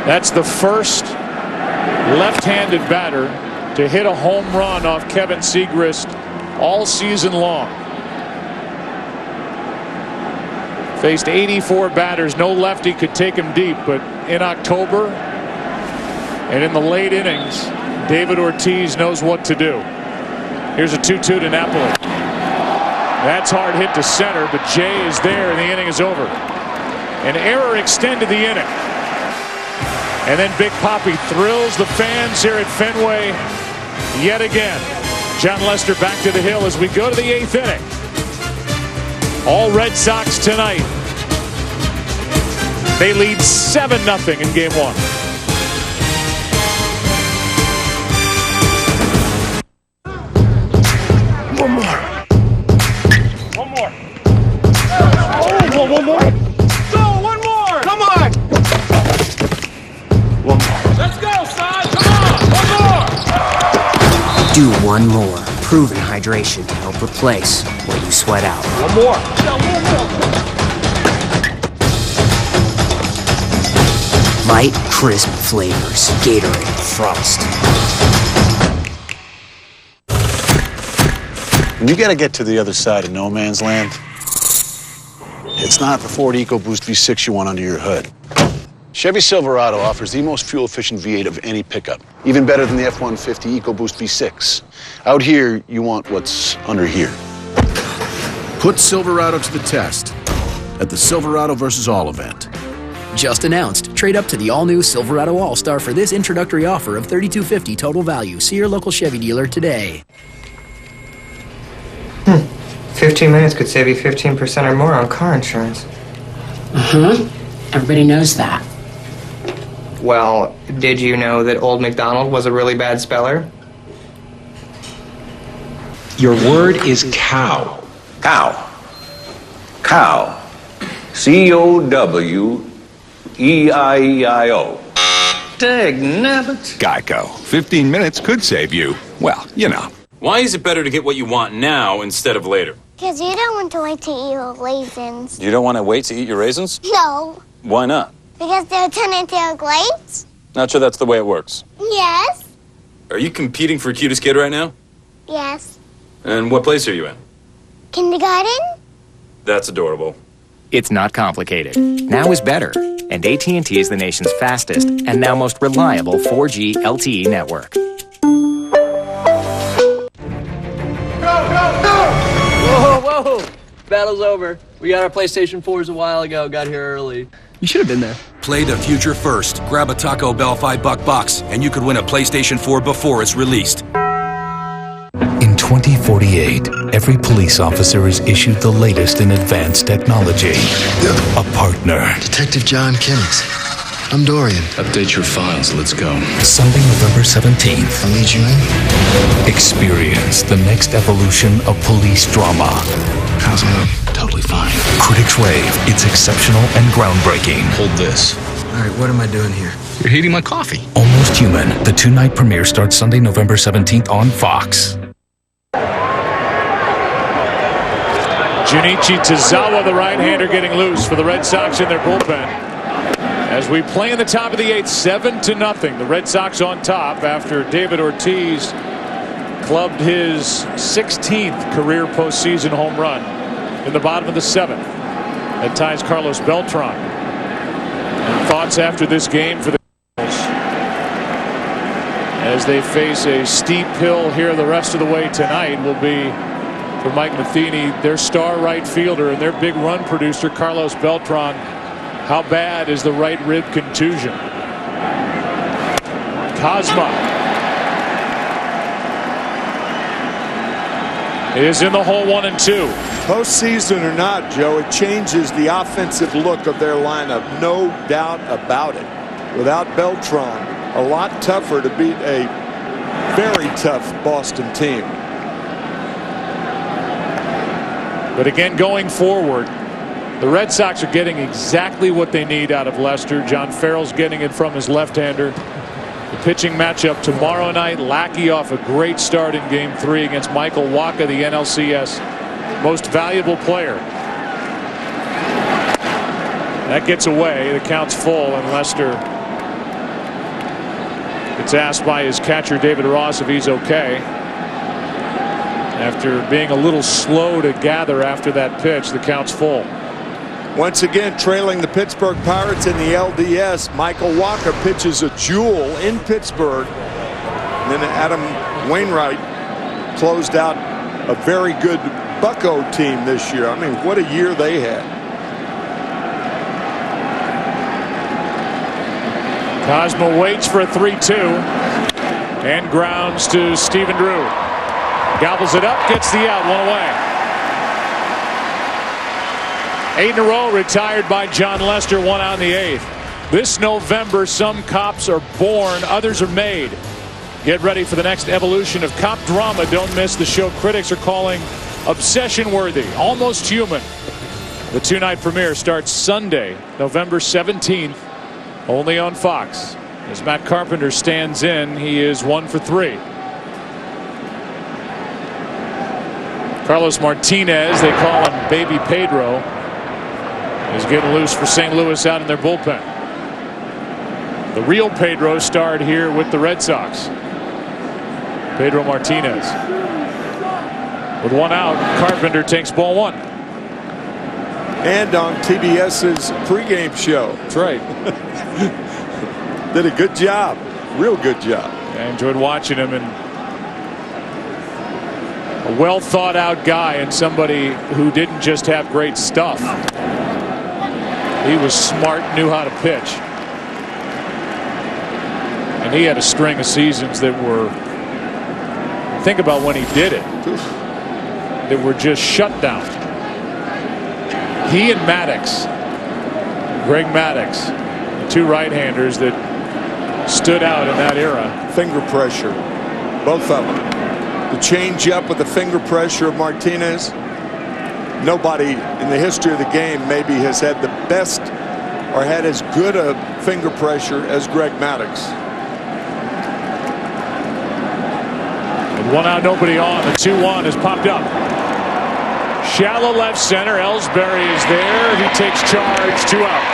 That's the first left-handed batter to hit a home run off Kevin Segrist all season long. Faced 84 batters. No lefty could take him deep, but in October and in the late innings, David Ortiz knows what to do. Here's a 2-2 to Napoli. That's hard hit to center, but Jay is there and the inning is over. An error extended the inning. And then Big Papi thrills the fans here at Fenway yet again. John Lester back to the hill as we go to the 8th inning. All Red Sox tonight. They lead 7-0 in game one. One more. One more. One more. Go, one more. Come on. One more. Let's go, son. Come on. One more. Do one more. Proven hydration to help replace what you sweat out. One more. Yeah, one more. Light, crisp flavors. Gatorade Frost. When you got to get to the other side of no man's land, it's not the Ford EcoBoost V6 you want under your hood. Chevy Silverado offers the most fuel-efficient V8 of any pickup, even better than the F-150 EcoBoost V6. Out here, you want what's under here. Put Silverado to the test at the Silverado vs. All event. Just announced. Trade up to the all-new Silverado All-Star for this introductory offer of $3,250 total value. See your local Chevy dealer today. 15 minutes could save you 15% or more on car insurance. Everybody knows that. Well, did you know that Old MacDonald was a really bad speller? Your word is cow. Cow. Cow. C-O-W-E-I-E-I-O. Dag nabbit. Geico. 15 minutes could save you, well, you know. Why is it better to get what you want now instead of later? Because you don't want to wait to eat your raisins. You don't want to wait to eat your raisins? No. Why not? Because they'll turn into grapes? Not sure that's the way it works. Yes. Are you competing for cutest kid right now? Yes. And what place are you in? Kindergarten? That's adorable. It's not complicated. Now is better. And AT&T is the nation's fastest and now most reliable 4G LTE network. Whoa! Battle's over. We got our PlayStation 4s a while ago. Got here early. You should have been there. Play the future first. Grab a Taco Bell $5 box, and you could win a PlayStation 4 before it's released. In 2048, every police officer is issued the latest in advanced technology. A partner. Detective John Kinnix. I'm Dorian. Update your files. Let's go. Sunday, November 17th. I'll lead you in. Experience the next evolution of police drama. Cosmo, totally fine. Critics rave. It's exceptional and groundbreaking. Hold this. All right, what am I doing here? You're heating my coffee. Almost Human. The 2-night premiere starts Sunday, November 17th on Fox. Junichi Tozawa, the right-hander, getting loose for the Red Sox in their bullpen. As we play in the top of the 8th, 7-0. The Red Sox on top after David Ortiz clubbed his 16th career postseason home run in the bottom of the 7th. That ties Carlos Beltran. And thoughts after this game for the Cardinals as they face a steep hill here the rest of the way tonight will be for Mike Matheny, their star right fielder and their big run producer Carlos Beltran. How bad is the right rib contusion? Cosmo is in the hole, 1-2. Postseason or not, Joe, it changes the offensive look of their lineup. No doubt about it. Without Beltran, a lot tougher to beat a very tough Boston team. But again, going forward, the Red Sox are getting exactly what they need out of Lester. John Farrell's getting it from his left-hander. The pitching matchup tomorrow night. Lackey off a great start in Game 3 against Michael Wacha, the NLCS most valuable player. That gets away. The count's full, and Lester gets asked by his catcher David Ross if he's okay. After being a little slow to gather after that pitch, the count's full. Once again, trailing the Pittsburgh Pirates in the LDS, Michael Wacha pitches a jewel in Pittsburgh. And then Adam Wainwright closed out a very good Bucco team this year. I mean, what a year they had. Cosmo waits for a 3-2 and grounds to Stephen Drew. Gobbles it up, gets the out, 1 away. 8 in a row retired by John Lester, 1 out in the 8th. This November, some cops are born, others are made. Get ready for the next evolution of cop drama. Don't miss the show critics are calling obsession-worthy, Almost Human. The 2-night premiere starts Sunday, November 17th, only on Fox. As Matt Carpenter stands in, he is 1 for 3. Carlos Martinez, they call him Baby Pedro, is getting loose for St. Louis out in their bullpen. The real Pedro starred here with the Red Sox. Pedro Martinez. With one out, Carpenter takes ball one. And on TBS's pregame show. That's right. Did a good job. Real good job. I enjoyed watching him, and a well thought out guy and somebody who didn't just have great stuff. He was smart, knew how to pitch. And he had a string of seasons that were, think about when he did it, that were just shut down. He and Maddox, Greg Maddox, the two right-handers that stood out in that era. Finger pressure, both of them. The change up with the finger pressure of Martinez. Nobody in the history of the game maybe has had the best or had as good a finger pressure as Greg Maddox. With one out, nobody on. The 2-1 has popped up. Shallow left center. Ellsbury is there. He takes charge. 2 out.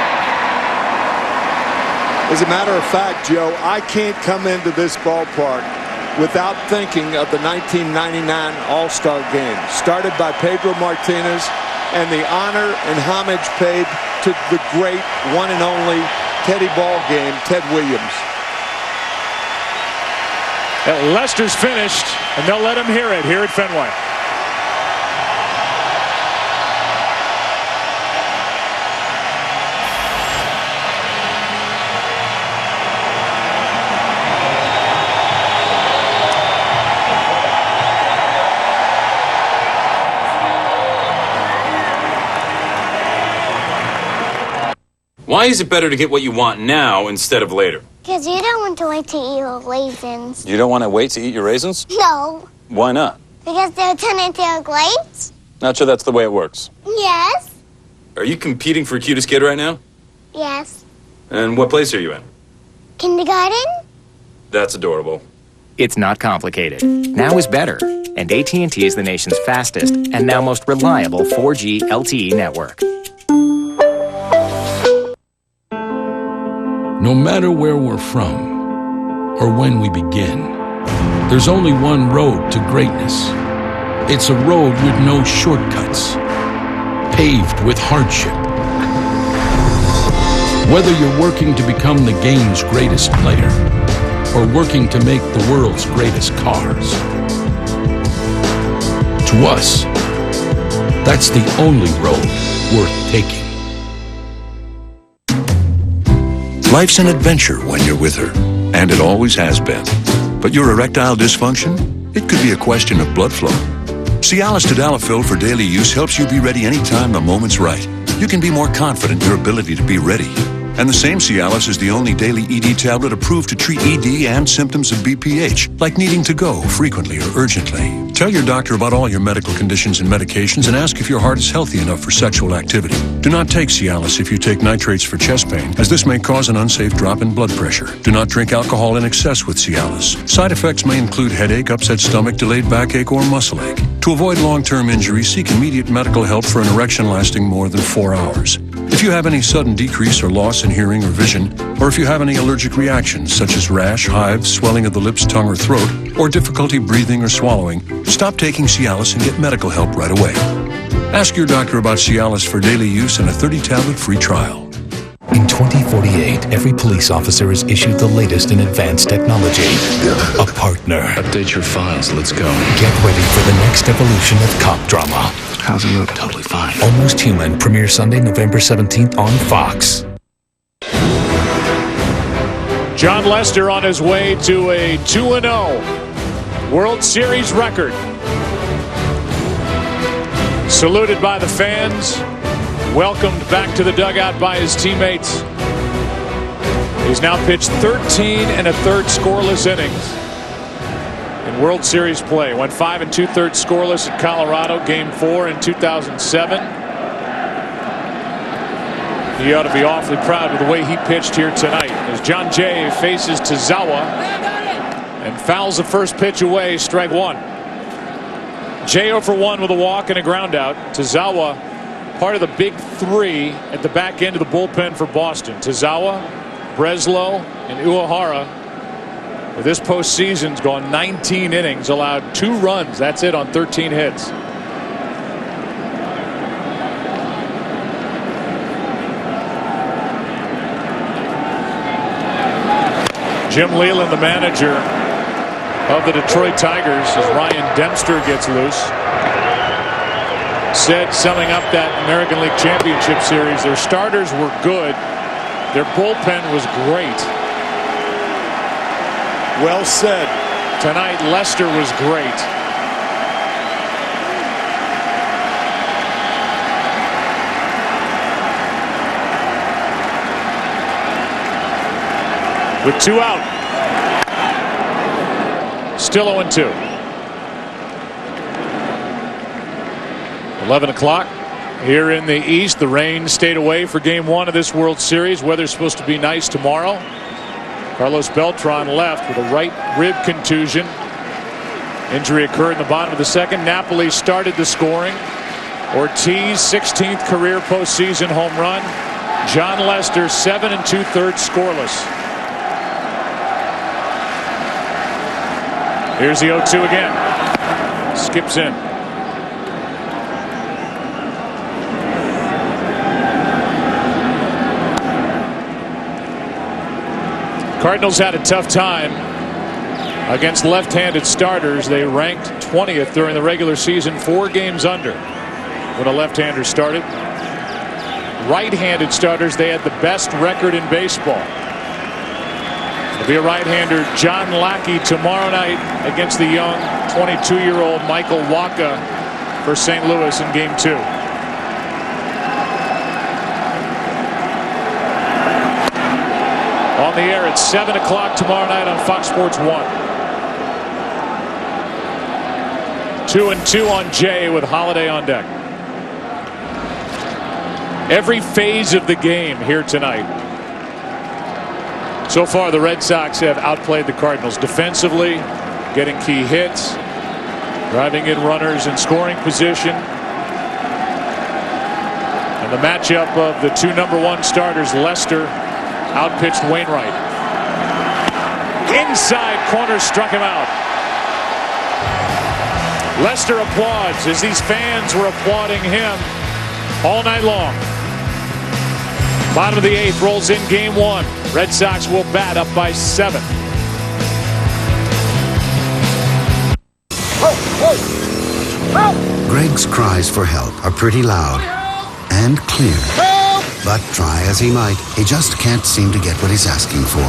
As a matter of fact, Joe, I can't come into this ballpark without thinking of the 1999 All-Star Game, started by Pedro Martinez, and the honor and homage paid to the great one and only Teddy Ball Game, Ted Williams. Lester's finished, and they'll let him hear it here at Fenway. Why is it better to get what you want now instead of later? Because you don't want to wait to eat your raisins. You don't want to wait to eat your raisins? No. Why not? Because they'll turn into grapes? Not sure that's the way it works. Yes. Are you competing for cutest kid right now? Yes. And what place are you in? Kindergarten? That's adorable. It's not complicated. Now is better. And AT&T is the nation's fastest and now most reliable 4G LTE network. No matter where we're from or when we begin, there's only one road to greatness. It's a road with no shortcuts, paved with hardship. Whether you're working to become the game's greatest player or working to make the world's greatest cars, to us, that's the only road worth taking. Life's an adventure when you're with her, and it always has been. But your erectile dysfunction? It could be a question of blood flow. Cialis Tadalafil for daily use helps you be ready anytime the moment's right. You can be more confident in your ability to be ready. And the same Cialis is the only daily ED tablet approved to treat ED and symptoms of BPH, like needing to go frequently or urgently. Tell your doctor about all your medical conditions and medications and ask if your heart is healthy enough for sexual activity. Do not take Cialis if you take nitrates for chest pain, as this may cause an unsafe drop in blood pressure. Do not drink alcohol in excess with Cialis. Side effects may include headache, upset stomach, delayed backache, or muscle ache. To avoid long-term injury, seek immediate medical help for an erection lasting more than 4 hours. If you have any sudden decrease or loss in hearing or vision, or if you have any allergic reactions such as rash, hives, swelling of the lips, tongue, or throat, or difficulty breathing or swallowing, stop taking Cialis and get medical help right away. Ask your doctor about Cialis for daily use and a 30-tablet free trial. In 2048, every police officer is issued the latest in advanced technology. A partner. Update your files. Let's go. Get ready for the next evolution of cop drama. How's it look? Totally fine. Almost Human premieres Sunday, November 17th on Fox. John Lester on his way to a 2-0 World Series record. Saluted by the fans. Welcomed back to the dugout by his teammates. He's now pitched 13 1/3 scoreless innings in World Series play. Went 5 2/3 scoreless at Colorado, Game 4 in 2007. He ought to be awfully proud of the way he pitched here tonight as John Jay faces Tozawa and fouls the first pitch away, strike one. Jay 0 for 1 with a walk and a ground out. Tozawa, part of the big three at the back end of the bullpen for Boston. Tozawa, Breslow, and Uehara. This postseason's gone 19 innings, allowed 2 runs. That's it on 13 hits. Jim Leland, the manager of the Detroit Tigers, as Ryan Dempster gets loose, said, summing up that American League Championship Series, their starters were good. Their bullpen was great. Well said. Tonight, Lester was great. With 2 out. Still 0-2. 11 o'clock here in the East. The rain stayed away for Game 1 of this World Series. Weather's supposed to be nice tomorrow. Carlos Beltran left with a right rib contusion. Injury occurred in the bottom of the second. Napoli started the scoring. Ortiz, 16th career postseason home run. John Lester, 7 2/3 scoreless. Here's the 0-2 again. Skips in. Cardinals had a tough time against left-handed starters. They ranked 20th during the regular season, 4 games under when a left-hander started. Right-handed starters, they had the best record in baseball. It'll be a right-hander, John Lackey, tomorrow night against the young 22-year-old Michael Wacha for St. Louis in Game 2. On the air at 7 o'clock tomorrow night on Fox Sports 1. 2-2 on Jay with Holiday on deck. Every phase of the game here tonight. So far, the Red Sox have outplayed the Cardinals defensively, getting key hits, driving in runners in scoring position. And the matchup of the 2 number 1 starters, Lester outpitched Wainwright. Inside corner, struck him out. Lester applauds as these fans were applauding him all night long. Bottom of the 8th rolls in Game 1. Red Sox will bat up by 7. Greg's cries for help are pretty loud and clear. But try as he might, he just can't seem to get what he's asking for.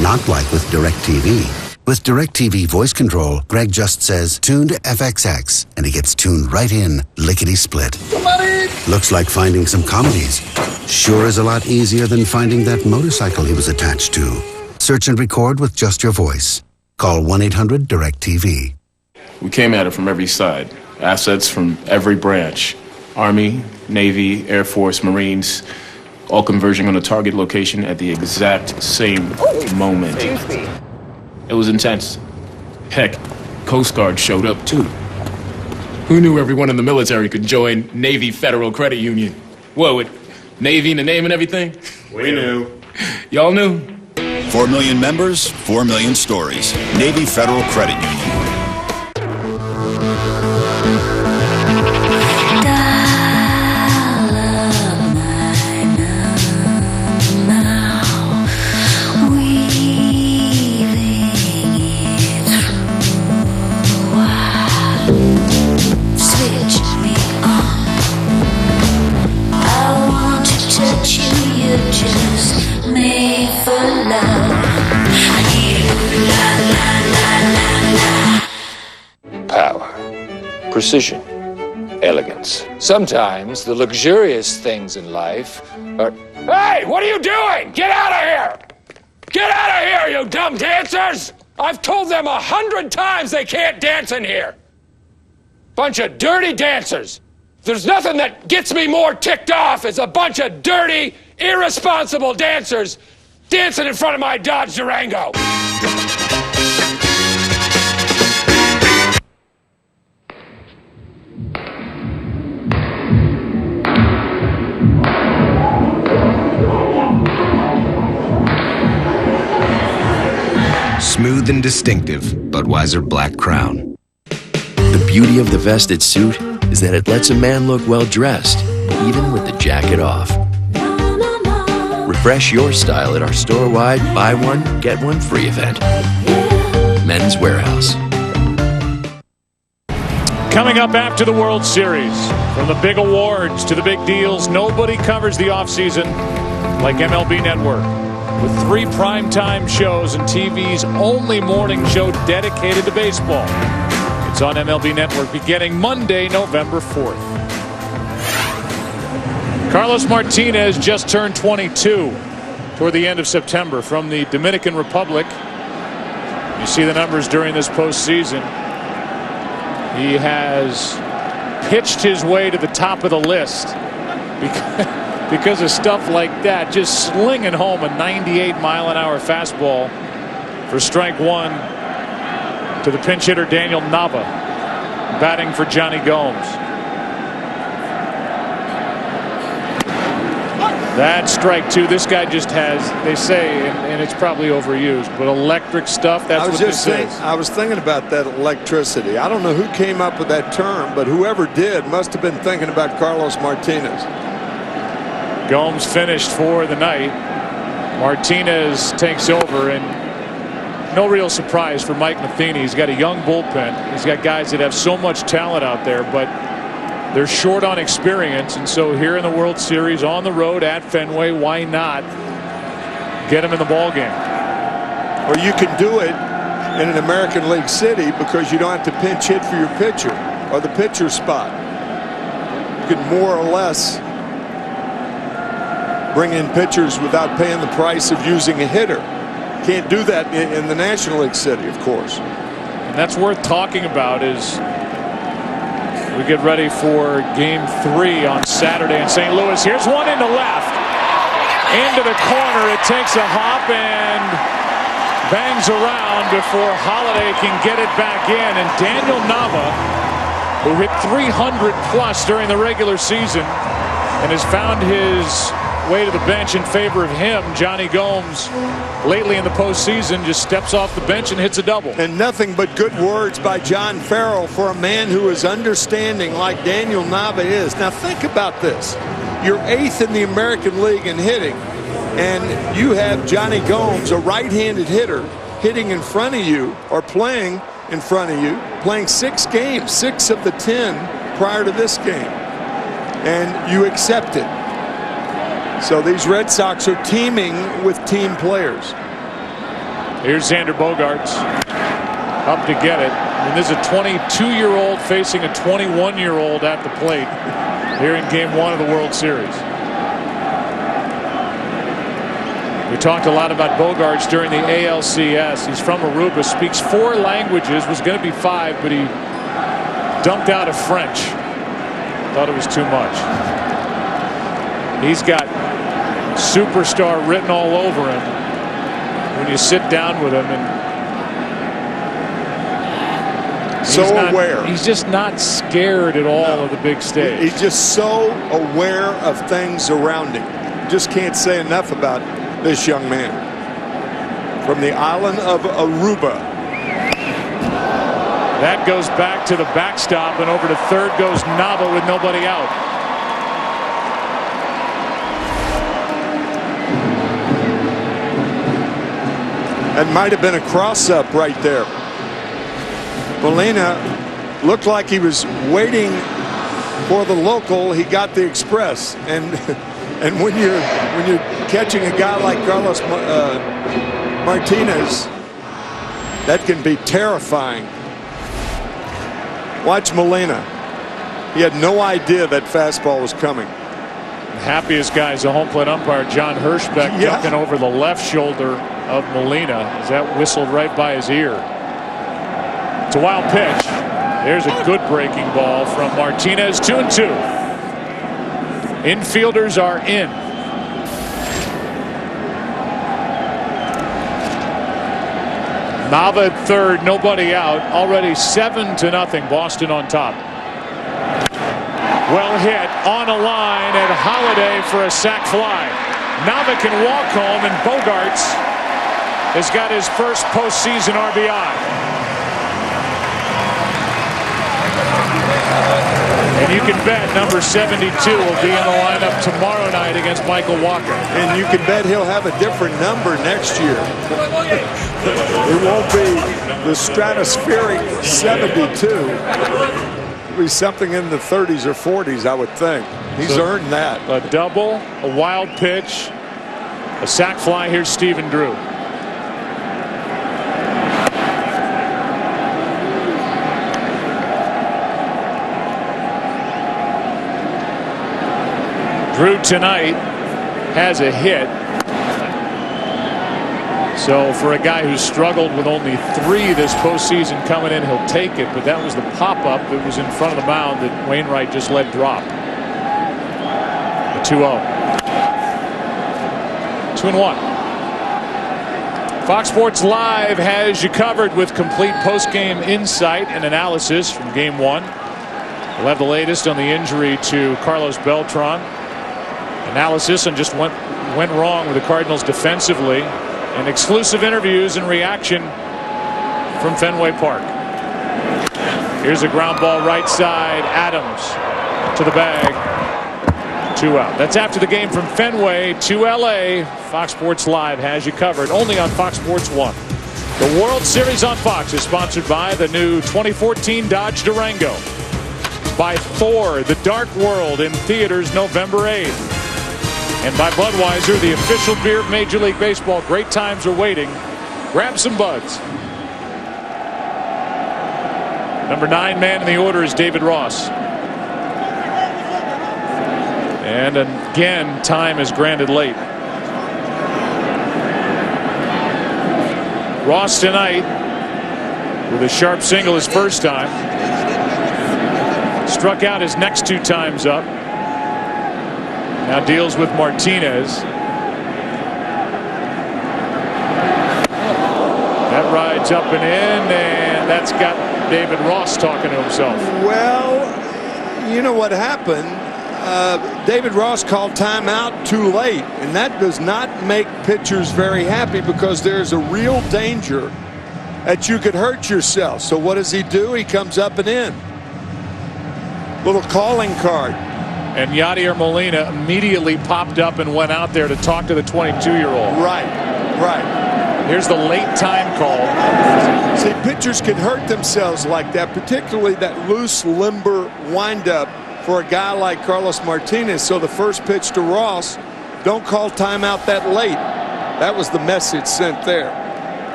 Not like with DirecTV. With DirecTV voice control, Greg just says, "Tune to FXX," and he gets tuned right in, lickety-split. Looks like finding some comedies. Sure is a lot easier than finding that motorcycle he was attached to. Search and record with just your voice. Call 1-800-DirecTV. We came at it from every side. Assets from every branch. Army, Navy, Air Force, Marines, all converging on a target location at the exact same moment. It was intense. Heck, Coast Guard showed up too. Who knew everyone in the military could join Navy Federal Credit Union? Whoa, with Navy in the name and everything? We knew. Y'all knew? 4 million members, 4 million stories. Navy Federal Credit Union. Precision, elegance. Sometimes the luxurious things in life are... Hey, what are you doing? Get out of here! Get out of here, you dumb dancers! I've told them 100 times they can't dance in here. Bunch of dirty dancers. There's nothing that gets me more ticked off as a bunch of dirty, irresponsible dancers dancing in front of my Dodge Durango. smooth and distinctive Budweiser Black Crown. The beauty of the vested suit is that it lets a man look well dressed, even with the jacket off. Refresh your style at our store-wide buy one, get one free event. Men's Warehouse. Coming up after the World Series, from the big awards to the big deals, nobody covers the offseason like MLB Network. With 3 primetime shows and TV's only morning show dedicated to baseball. It's on MLB Network beginning Monday, November 4th. Carlos Martinez just turned 22 toward the end of September from the Dominican Republic. You see the numbers during this postseason. He has pitched his way to the top of the list because of stuff like that, just slinging home a 98-mile-an-hour fastball for strike 1 to the pinch hitter Daniel Nava, batting for Johnny Gomes. That's strike 2. This guy just has, they say, and it's probably overused, but electric stuff. That's what this is. I was thinking about that electricity. I don't know who came up with that term, but whoever did must have been thinking about Carlos Martinez. Gomes finished for the night. Martinez takes over, and no real surprise for Mike Matheny. He's got a young bullpen. He's got guys that have so much talent out there, but they're short on experience. And so here in the World Series on the road at Fenway, why not get him in the ball game? Or you can do it in an American League city because you don't have to pinch hit for your pitcher or the pitcher spot. You can more or less bring in pitchers without paying the price of using a hitter. Can't do that in the National League city, of course. And that's worth talking about as we get ready for Game 3 on Saturday in St. Louis. Here's one into left. Into the corner. It takes a hop and bangs around before Holiday can get it back in. And Daniel Nava, who hit 300 plus during the regular season and has found his way to the bench in favor of him, Johnny Gomes, lately in the postseason, just steps off the bench and hits a double. And nothing but good words by John Farrell for a man who is understanding like Daniel Nava is. Now think about this. You're 8th in the American League in hitting, and you have Johnny Gomes, a right-handed hitter, hitting in front of you or playing in front of you, playing 6 games, 6 of the 10 prior to this game. And you accept it. So these Red Sox are teaming with team players. Here's Xander Bogaerts up to get it. And this is a 22-year-old facing a 21-year-old at the plate here in Game 1 of the World Series. We talked a lot about Bogaerts during the ALCS. He's from Aruba, speaks 4 languages, was going to be 5, but he dumped out of French. Thought it was too much. He's got superstar written all over him when you sit down with him, and so aware. He's just not scared at all of the big stage. He's just so aware of things around him. Just can't say enough about this young man from the island of Aruba. That goes back to the backstop, and over to third goes Nava with nobody out. That might have been a cross-up right there. Molina looked like he was waiting for the local. He got the express, and when you're catching a guy like Carlos Martinez, that can be terrifying. Watch Molina. He had no idea that fastball was coming. Happiest guy is a home plate umpire, John Hirschbeck, jumping over the left shoulder of Molina as that whistled right by his ear. It's a wild pitch. There's a good breaking ball from Martinez. 2-2. Infielders are in. Nava at third, nobody out. Already 7-0. Boston on top. Well hit on a line, and Holiday for a sac fly. Nava can walk home, and Bogaerts has got his first postseason RBI. And you can bet number 72 will be in the lineup tomorrow night against Michael Walker. And you can bet he'll have a different number next year. It won't be the stratospheric 72. It'll be something in the 30s or 40s, I would think. He's earned that. A double, a wild pitch, a sac fly. Here's Stephen Drew. Drew tonight has a hit. So for a guy who's struggled with only 3 this postseason coming in, he'll take it. But that was the pop-up that was in front of the mound that Wainwright just let drop. The 2-0. 2-1. Fox Sports Live has you covered with complete post-game insight and analysis from Game 1. We'll have the latest on the injury to Carlos Beltran. Analysis on just what went wrong with the Cardinals defensively, and exclusive interviews and reaction from Fenway Park. Here's a ground ball right side. Adams to the bag. 2 out. That's after the game from Fenway to LA. Fox Sports Live has you covered only on Fox Sports 1. The World Series on Fox is sponsored by the new 2014 Dodge Durango, by Thor: The Dark World in theaters November 8th. And by Budweiser, the official beer of Major League Baseball. Great times are waiting. Grab some Buds. Number 9 man in the order is David Ross. And again, time is granted late. Ross tonight with a sharp single his first time. Struck out his next 2 times up. Now deals with Martinez. That rides up and in, and that's got David Ross talking to himself. Well, you know what happened? David Ross called timeout too late, and that does not make pitchers very happy because there's a real danger that you could hurt yourself. So what does he do? He comes up and in. Little calling card. And Yadier Molina immediately popped up and went out there to talk to the 22-year-old. Right. Here's the late time call. See, pitchers can hurt themselves like that, particularly that loose, limber windup for a guy like Carlos Martinez. So the first pitch to Ross, don't call timeout that late. That was the message sent there.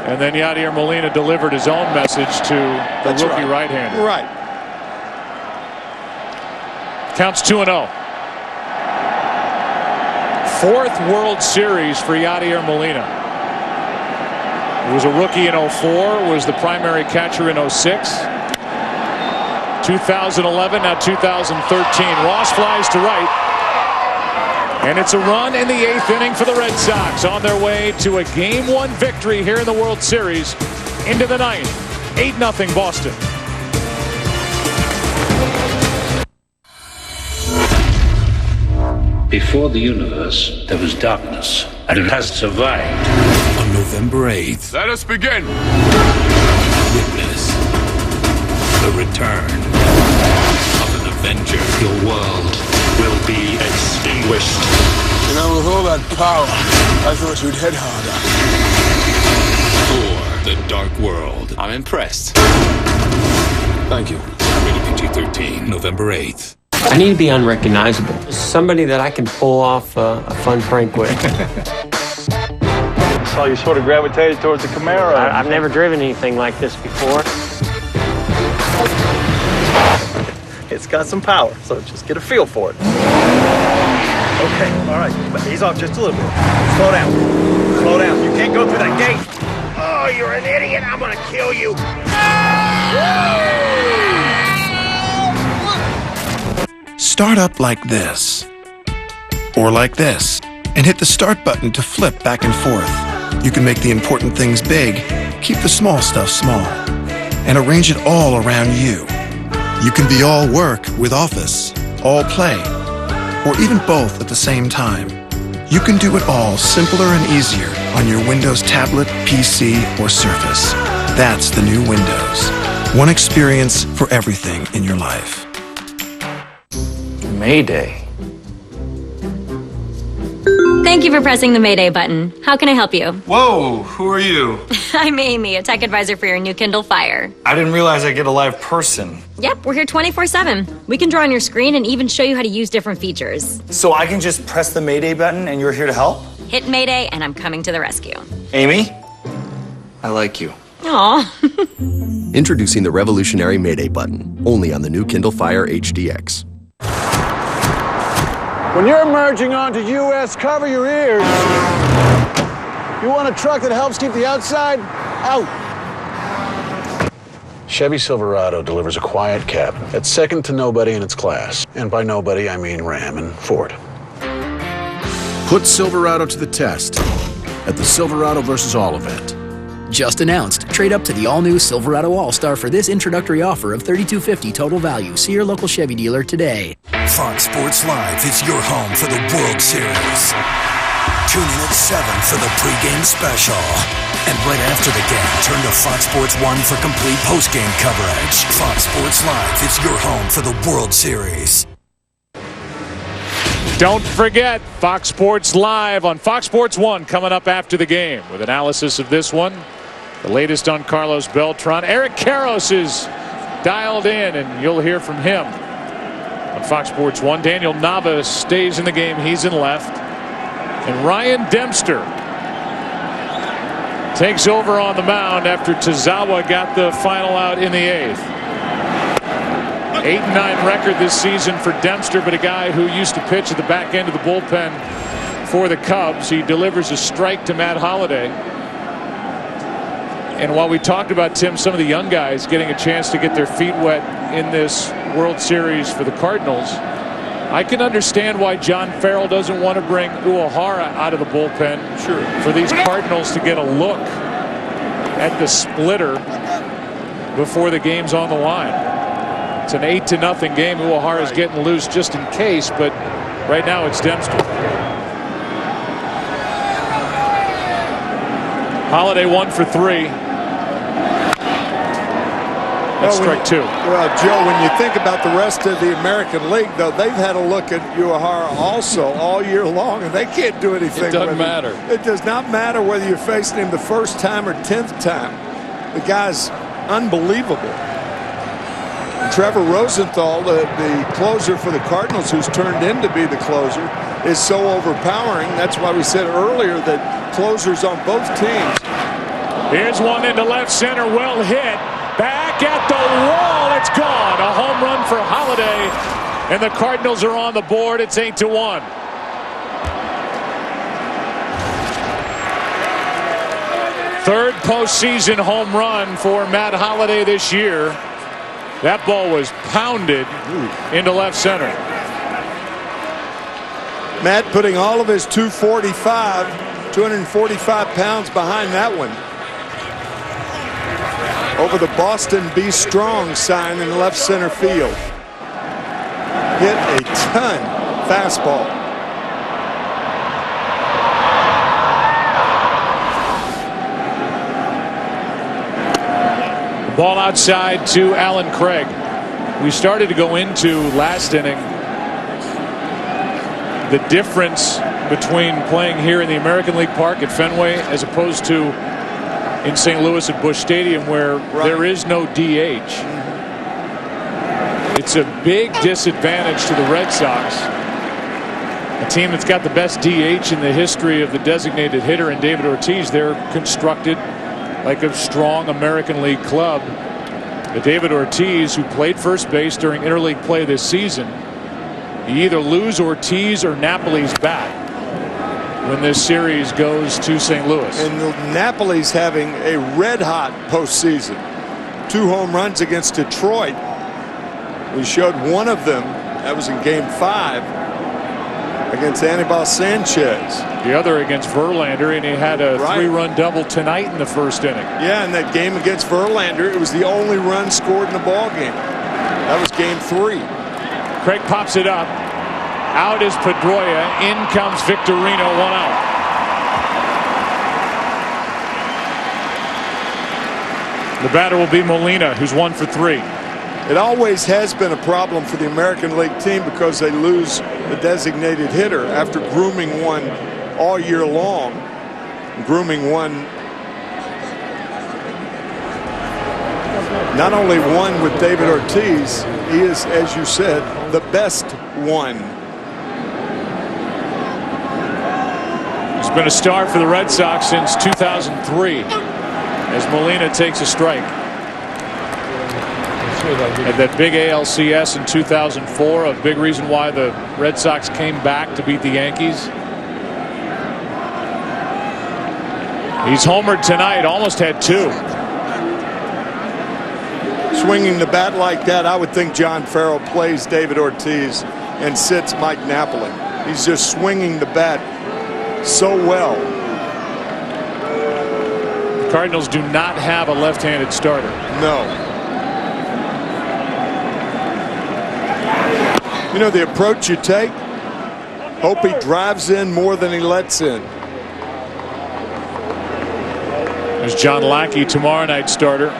And then Yadier Molina delivered his own message to the rookie right-hander. Right. Counts 2-0. 4th World Series for Yadier Molina. He was a rookie in 04, was the primary catcher in 06. 2011, now 2013. Ross flies to right. And it's a run in the 8th inning for the Red Sox on their way to a Game 1 victory here in the World Series into the 9th. 8-0 Boston. Before the universe, there was darkness, and it has survived. On November 8th, Let us begin. witness the return of an Avenger. Your world will be extinguished. You know, with all that power, I thought you'd hit harder. For the Dark World. I'm impressed. Thank you. Rated PG-13, November 8th. I need to be unrecognizable. Somebody that I can pull off a fun prank with. So you sort of gravitated towards the Camaro. I've never driven anything like this before. It's got some power, so just get a feel for it. Okay, all right, but ease off just a little bit. Slow down. Slow down. You can't go through that gate. Oh, you're an idiot. I'm gonna kill you. Start up like this, or like this, and hit the start button to flip back and forth. You can make the important things big, keep the small stuff small, and arrange it all around you. You can be all work with Office, all play, or even both at the same time. You can do it all simpler and easier on your Windows tablet, PC, or Surface. That's the new Windows. One experience for everything in your life. Mayday. Thank you for pressing the Mayday button. How can I help you? Whoa, who are you? I'm Amy, a tech advisor for your new Kindle Fire. I didn't realize I'd get a live person. Yep, we're here 24/7. We can draw on your screen and even show you how to use different features. So I can just press the Mayday button and you're here to help? Hit Mayday and I'm coming to the rescue. Amy, I like you. Aw. Introducing the revolutionary Mayday button, only on the new Kindle Fire HDX. When you're merging onto US, cover your ears. You want a truck that helps keep the outside out. Chevy Silverado delivers a quiet cab that's second to nobody in its class. And by nobody, I mean Ram and Ford. Put Silverado to the test at the Silverado vs. All event. Just announced. Trade up to the all-new Silverado All-Star for this introductory offer of $3,250 total value. See your local Chevy dealer today. Fox Sports Live is your home for the World Series. Tune in at 7 for the pregame special. And right after the game, turn to Fox Sports 1 for complete postgame coverage. Fox Sports Live is your home for the World Series. Don't forget, Fox Sports Live on Fox Sports 1 coming up after the game with analysis of this one. The latest on Carlos Beltran. Eric Karros is dialed in, and you'll hear from him on Fox Sports 1. Daniel Navas stays in the game. He's in left. And Ryan Dempster takes over on the mound after Tazawa got the final out in the 8th. 8-9 record this season for Dempster, but a guy who used to pitch at the back end of the bullpen for the Cubs. He delivers a strike to Matt Holliday. And while we talked about, Tim, some of the young guys getting a chance to get their feet wet in this World Series for the Cardinals, I can understand why John Farrell doesn't want to bring Uehara out of the bullpen for these Cardinals to get a look at the splitter before the game's on the line. It's an 8-0 game. Uehara is getting loose just in case, but right now it's Dempster. Holliday 1 for 3. That's strike 2. Well, Joe, when you think about the rest of the American League, though, they've had a look at Uehara also all year long, and they can't do anything. It doesn't matter. It does not matter whether you're facing him the first time or 10th time. The guy's unbelievable. And Trevor Rosenthal, the closer for the Cardinals, who's turned in to be the closer, is so overpowering. That's why we said earlier that closers on both teams. Here's one into left center, well hit. Back at the wall, it's gone. A home run for Holliday, and the Cardinals are on the board. It's 8-1. Third postseason home run for Matt Holliday this year. That ball was pounded into left center. Matt putting all of his 245 pounds behind that one. Over the Boston Be Strong sign in left center field. Hit a ton fastball. Ball outside to Alan Craig. We started to go into last inning the difference between playing here in the American League Park at Fenway as opposed to in St. Louis at Busch Stadium, where there is no DH. It's a big disadvantage to the Red Sox, a team that's got the best DH in the history of the designated hitter in David Ortiz. They're constructed like a strong American League club. But David Ortiz, who played first base during interleague play this season, you either lose Ortiz or Napoli's bat when this series goes to St. Louis. And Napoli's having a red-hot postseason. 2 home runs against Detroit. We showed one of them. That was in Game 5 against Anibal Sanchez. The other against Verlander, and he had a 3-run double tonight in the first inning. Yeah, in that game against Verlander, it was the only run scored in the ball game. That was Game 3. Craig pops it up. Out is Pedroia. In comes Victorino. 1 out. The batter will be Molina, who's 1 for 3. It always has been a problem for the American League team because they lose the designated hitter after grooming one all year long. Grooming one, not only one with David Ortiz, he is, as you said, the best one. He's been a star for the Red Sox since 2003 as Molina takes a strike. Had that big ALCS in 2004, a big reason why the Red Sox came back to beat the Yankees. He's homered tonight, almost had 2. Swinging the bat like that, I would think John Farrell plays David Ortiz and sits Mike Napoli. He's just swinging the bat so well. The Cardinals do not have a left-handed starter. No. You know the approach you take? Hope he drives in more than he lets in. There's John Lackey, tomorrow night's starter.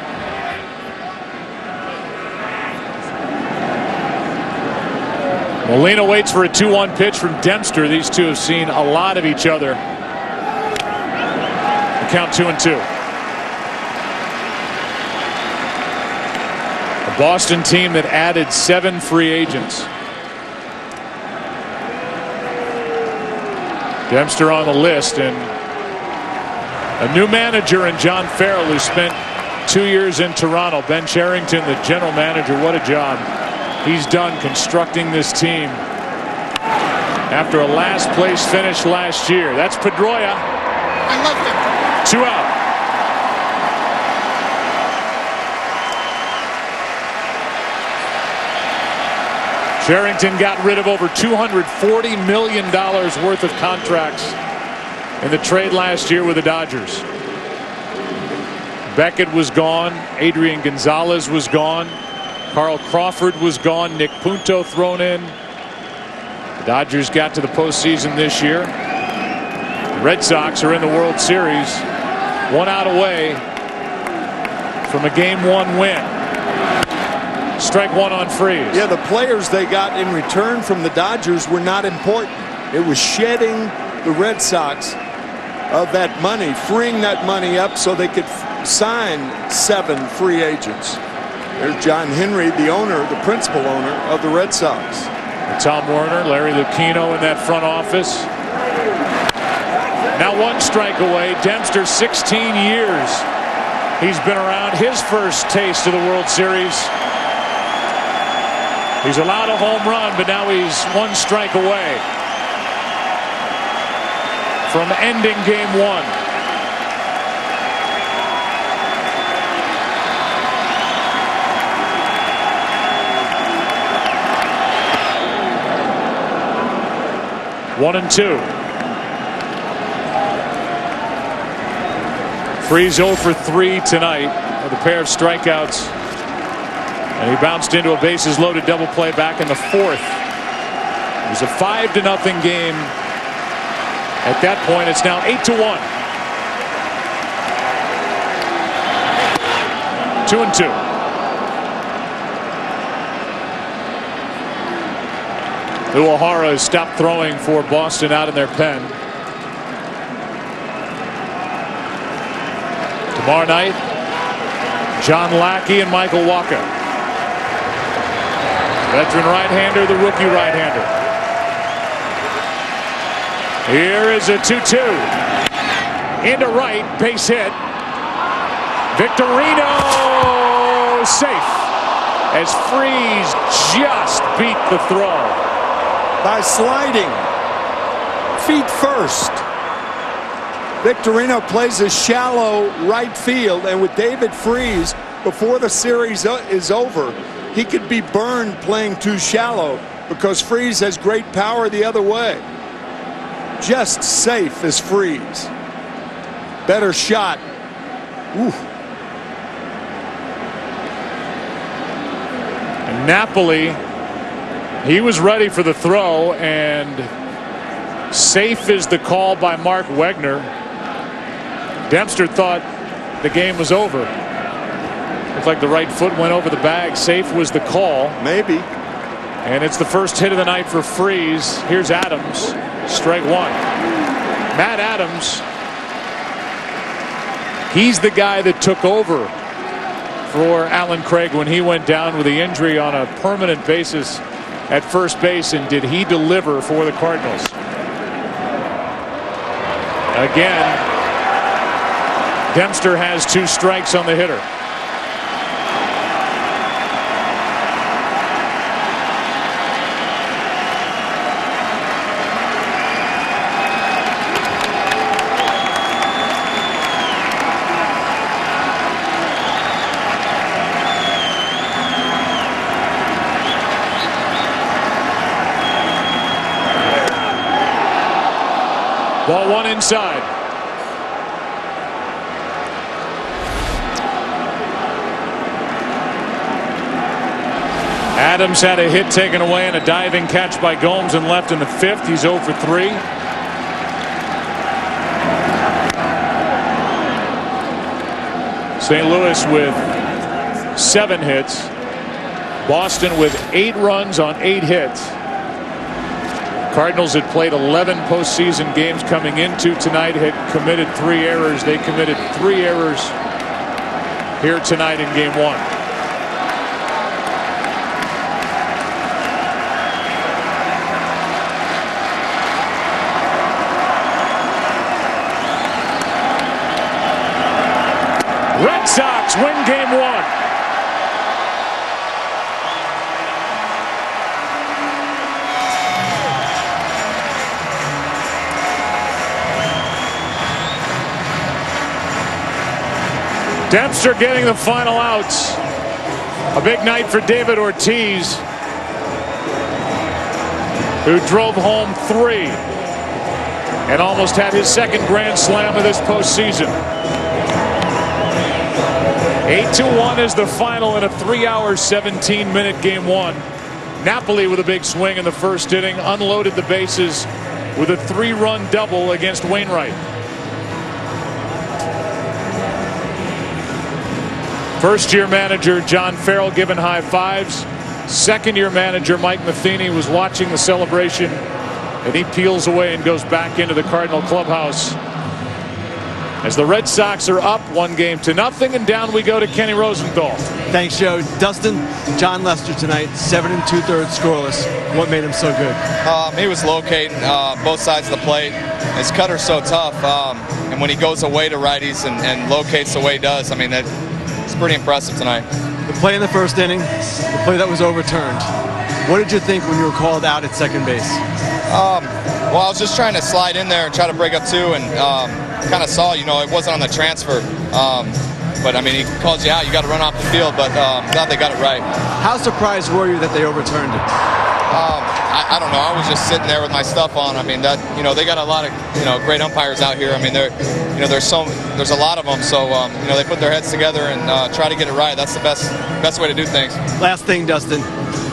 Molina waits for a 2-1 pitch from Dempster. These two have seen a lot of each other. The count 2-2. A Boston team that added 7 free agents. Dempster on the list, and a new manager in John Farrell, who spent 2 years in Toronto. Ben Cherington, the general manager. What a job he's done constructing this team after a last place finish last year. That's Pedroia. I love him. 2 out. Cherington got rid of over $240 million worth of contracts in the trade last year with the Dodgers. Beckett was gone. Adrian Gonzalez was gone. Carl Crawford was gone. Nick Punto thrown in. The Dodgers got to the postseason this year. The Red Sox are in the World Series, 1 out away from a Game 1 win. Strike 1 on Freese. Yeah, the players they got in return from the Dodgers were not important. It was shedding the Red Sox of that money, freeing that money up so they could sign 7 free agents. There's John Henry, the owner, the principal owner of the Red Sox. Tom Werner, Larry Lucchino in that front office. Now 1 strike away. Dempster, 16 years he's been around. His first taste of the World Series. He's allowed a home run, but now he's 1 strike away from ending Game 1. One and 2. Freese 0 for 3 tonight with a pair of strikeouts. And he bounced into a bases loaded double play back in the 4th. It was a 5-0 game. At that point, it's now 8-1. 2-2. Uehara has stopped throwing for Boston out in their pen. Tomorrow night, John Lackey and Michael Wacha. Veteran right-hander, the rookie right-hander. Here is a 2-2. Into right, base hit. Victorino safe as Freese just beat the throw. By sliding. Feet first. Victorino plays a shallow right field, and with David Freese, before the series is over, he could be burned playing too shallow because Freese has great power the other way. Just safe as Freese. Better shot. Ooh. And Napoli, he was ready for the throw, and safe is the call by Mark Wegner. Dempster thought the game was over. Looked like the right foot went over the bag. Safe was the call. Maybe. And it's the first hit of the night for Freese. Here's Adams. Strike one. Matt Adams. He's the guy that took over for Alan Craig when he went down with the injury on a permanent basis at first base. And did he deliver for the Cardinals? Again, Dempster has 2 strikes on the hitter. Ball 1 inside. Adams had a hit taken away and a diving catch by Gomes and left in the 5th. He's 0 for 3. St. Louis with 7 hits. Boston with 8 runs on 8 hits. Cardinals had played 11 postseason games coming into tonight, had committed 3 errors. They committed 3 errors here tonight in game 1. Red Sox win game 1. Dempster getting the final outs. A big night for David Ortiz, who drove home 3 and almost had his 2nd grand slam of this postseason. 8-1 is the final in a 3-hour 17-minute game 1. Napoli with a big swing in the first inning, unloaded the bases with a 3-run double against Wainwright. First-year manager John Farrell giving high fives. Second-year manager Mike Matheny was watching the celebration, and he peels away and goes back into the Cardinal clubhouse as the Red Sox are up 1-0, and down we go to Kenny Rosenthal. Thanks, Joe. Dustin, John Lester tonight, 7 2/3 scoreless. What made him so good? He was locating both sides of the plate. His cutter's so tough, and when he goes away to righties and locates the way he does, I mean, it's pretty impressive tonight. The play in the first inning, the play that was overturned. What did you think when you were called out at second base? Well, I was just trying to slide in there and try to break up 2, and kind of saw, it wasn't on the transfer. But, I mean, he calls you out. You got to run off the field, but I'm glad they got it right. How surprised were you that they overturned it? I don't know. I was just sitting there with my stuff on. I mean, they got a lot of, great umpires out here. I mean, there's a lot of them. So, they put their heads together and try to get it right. That's the best way to do things. Last thing, Dustin.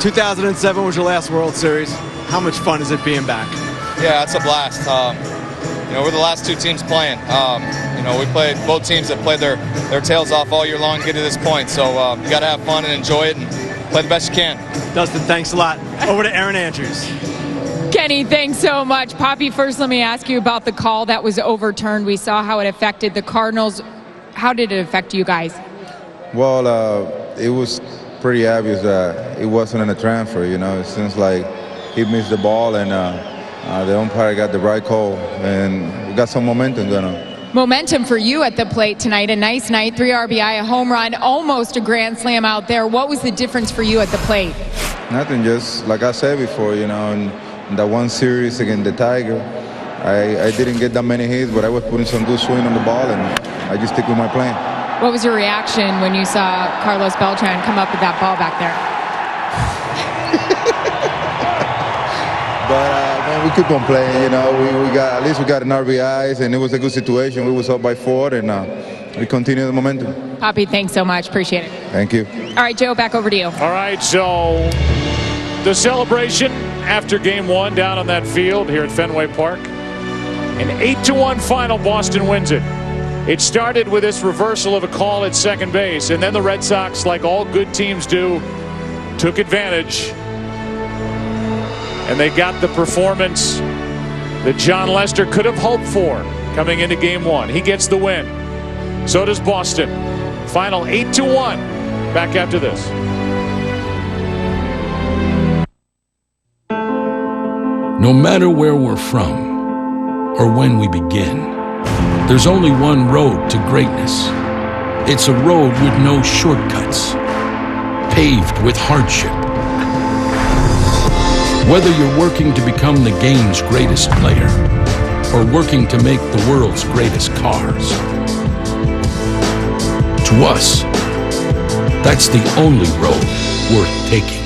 2007 was your last World Series. How much fun is it being back? Yeah, it's a blast. We're the last 2 teams playing. We played both teams that played their tails off all year long to get to this point. So you got to have fun and enjoy it and play the best you can. Dustin, thanks a lot. Over to Aaron Andrews. Kenny, thanks so much. Poppy, first let me ask you about the call that was overturned. We saw how it affected the Cardinals. How did it affect you guys? Well, it was pretty obvious that it wasn't in a transfer. It seems like he missed the ball and the umpire got the right call, and we got some momentum going on. Momentum for you at the plate tonight. A nice night, 3 RBI, a home run, almost a grand slam out there. What was the difference for you at the plate? Nothing, just like I said before, in that one series against the Tiger, I didn't get that many hits, but I was putting some good swing on the ball, and I just stick with my plan. What was your reaction when you saw Carlos Beltran come up with that ball back there? But we keep on playing, we got an RBIs, and it was a good situation. We was up by 4, and we continue the momentum. Poppy, thanks so much. Appreciate it. Thank you. All right, Joe, back over to you. All right, so the celebration after game 1 down on that field here at Fenway Park. An 8-1 final. Boston wins it. It started with this reversal of a call at second base, and then the Red Sox, like all good teams do, took advantage. And they got the performance that John Lester could have hoped for coming into Game 1. He gets the win. So does Boston. Final 8-1. Back after this. No matter where we're from or when we begin, there's only one road to greatness. It's a road with no shortcuts, paved with hardship. Whether you're working to become the game's greatest player or working to make the world's greatest cars, to us, that's the only road worth taking.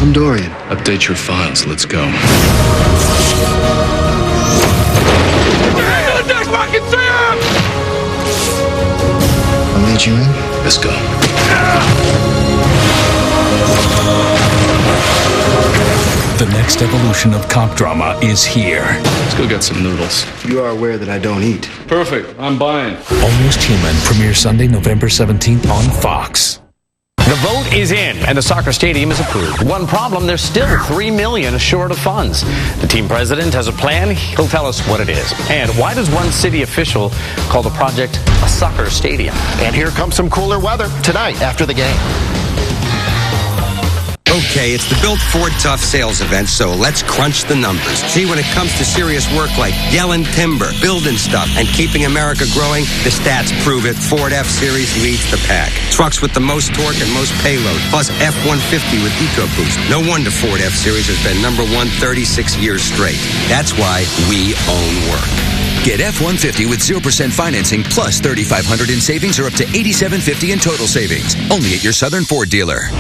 I'm Dorian. Update your files. Let's go. I'll lead you in. Let's go. The next evolution of cop drama is here. Let's go get some noodles. You are aware that I don't eat. Perfect. I'm buying. Almost Human premieres Sunday, November 17th on Fox. The vote is in, and the soccer stadium is approved. One problem, there's still $3 million short of funds. The team president has a plan. He'll tell us what it is. And why does one city official call the project a soccer stadium? And here comes some cooler weather tonight after the game. Okay, it's the Built Ford Tough sales event, so let's crunch the numbers. See, when it comes to serious work like yelling timber, building stuff, and keeping America growing, the stats prove it. Ford F-Series leads the pack. Trucks with the most torque and most payload, plus F-150 with EcoBoost. No wonder Ford F-Series has been number one 36 years straight. That's why we own work. Get F-150 with 0% financing plus $3,500 in savings or up to $8,750 in total savings. Only at your Southern Ford dealer.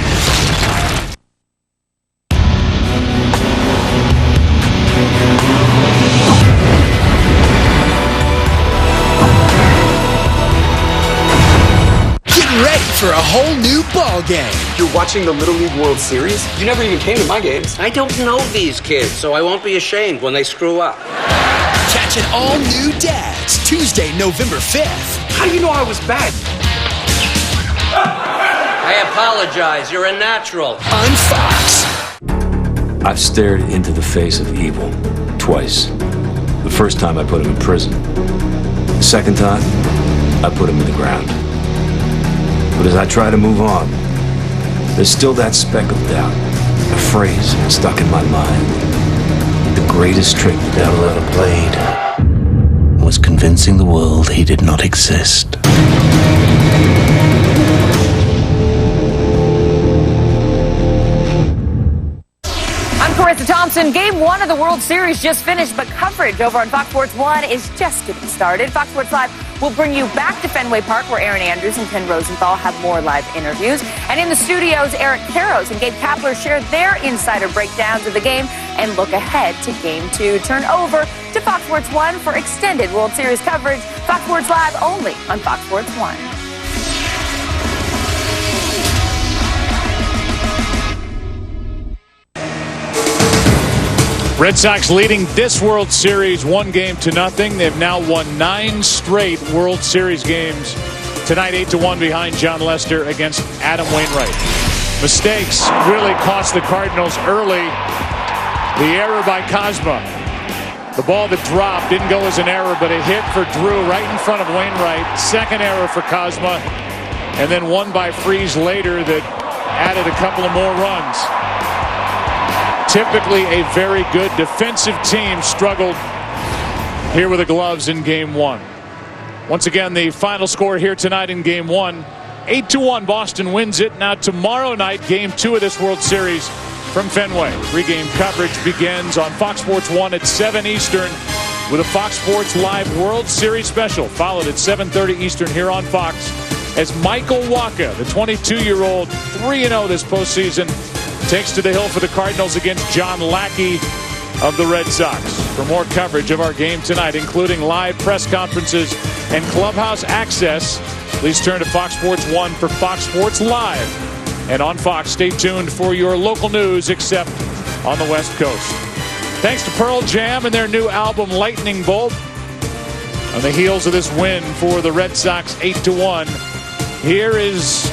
Ready for a whole new ball game. You're watching the Little League World Series? You never even came to my games. I don't know these kids, so I won't be ashamed when they screw up. Catch an all-new Dads, Tuesday, November 5th. How do you know I was bad? I apologize. You're a natural. On Fox. I've stared into the face of evil twice. The first time I put him in prison. The second time, I put him in the ground. But as I try to move on, there's still that speck of doubt, a phrase stuck in my mind. The greatest trick the devil ever played was convincing the world he did not exist. Carissa Thompson. Game 1 of the World Series just finished, but coverage over on Fox Sports 1 is just getting started. Fox Sports Live will bring you back to Fenway Park, where Aaron Andrews and Ken Rosenthal have more live interviews. And in the studios, Eric Karros and Gabe Kapler share their insider breakdowns of the game and look ahead to Game 2. Turn over to Fox Sports 1 for extended World Series coverage. Fox Sports Live only on Fox Sports 1. Red Sox leading this World Series 1-0. They've now won 9 straight World Series games. Tonight, 8-1 behind John Lester against Adam Wainwright. Mistakes really cost the Cardinals early. The error by Cosma. The ball that dropped didn't go as an error, but a hit for Drew right in front of Wainwright. Second error for Cosma. And then one by Freese later that added a couple of more runs. Typically a very good defensive team struggled here with the gloves in Game 1. Once again, the final score here tonight in Game 1. 8-1, Boston wins it. Now tomorrow night, Game 2 of this World Series from Fenway. Pregame coverage begins on Fox Sports 1 at 7 Eastern with a Fox Sports Live World Series special, followed at 7:30 Eastern here on Fox as Michael Wacha, the 22-year-old, 3-0 this postseason, takes to the hill for the Cardinals against John Lackey of the Red Sox. For more coverage of our game tonight, including live press conferences and clubhouse access, please turn to Fox Sports 1 for Fox Sports Live. And on Fox, stay tuned for your local news, except on the West Coast. Thanks to Pearl Jam and their new album Lightning Bolt. On the heels of this win for the Red Sox 8-1, here is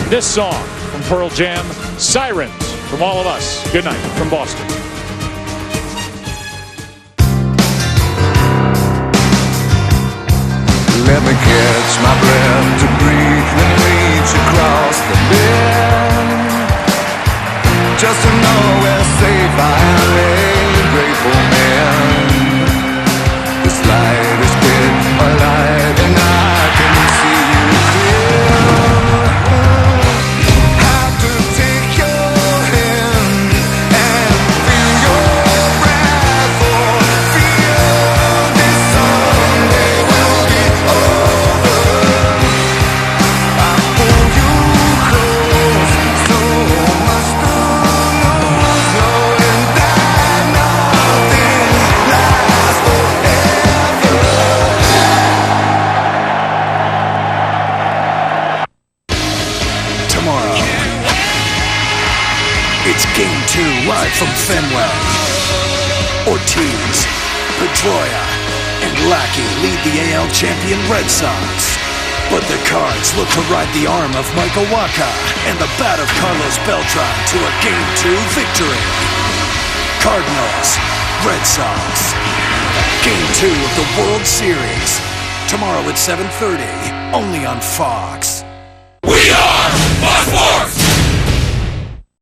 this song from Pearl Jam, Sirens, from all of us. Good night from Boston. Let me catch my breath to breathe and reach across the bed, just to know we're safe. I am a grateful man. This light is bit a light, and I can see you still. Have to take your hand and feel your breath, or feel this someday will be over. I pull you close, so much to lose, knowing that nothing lasts forever. Tomorrow, it's Game 2 live from Fenway. Ortiz, Pedroia, and Lackey lead the AL champion Red Sox. But the Cards look to ride the arm of Michael Wacha and the bat of Carlos Beltran to a Game 2 victory. Cardinals, Red Sox. Game 2 of the World Series. Tomorrow at 7:30, only on Fox. We are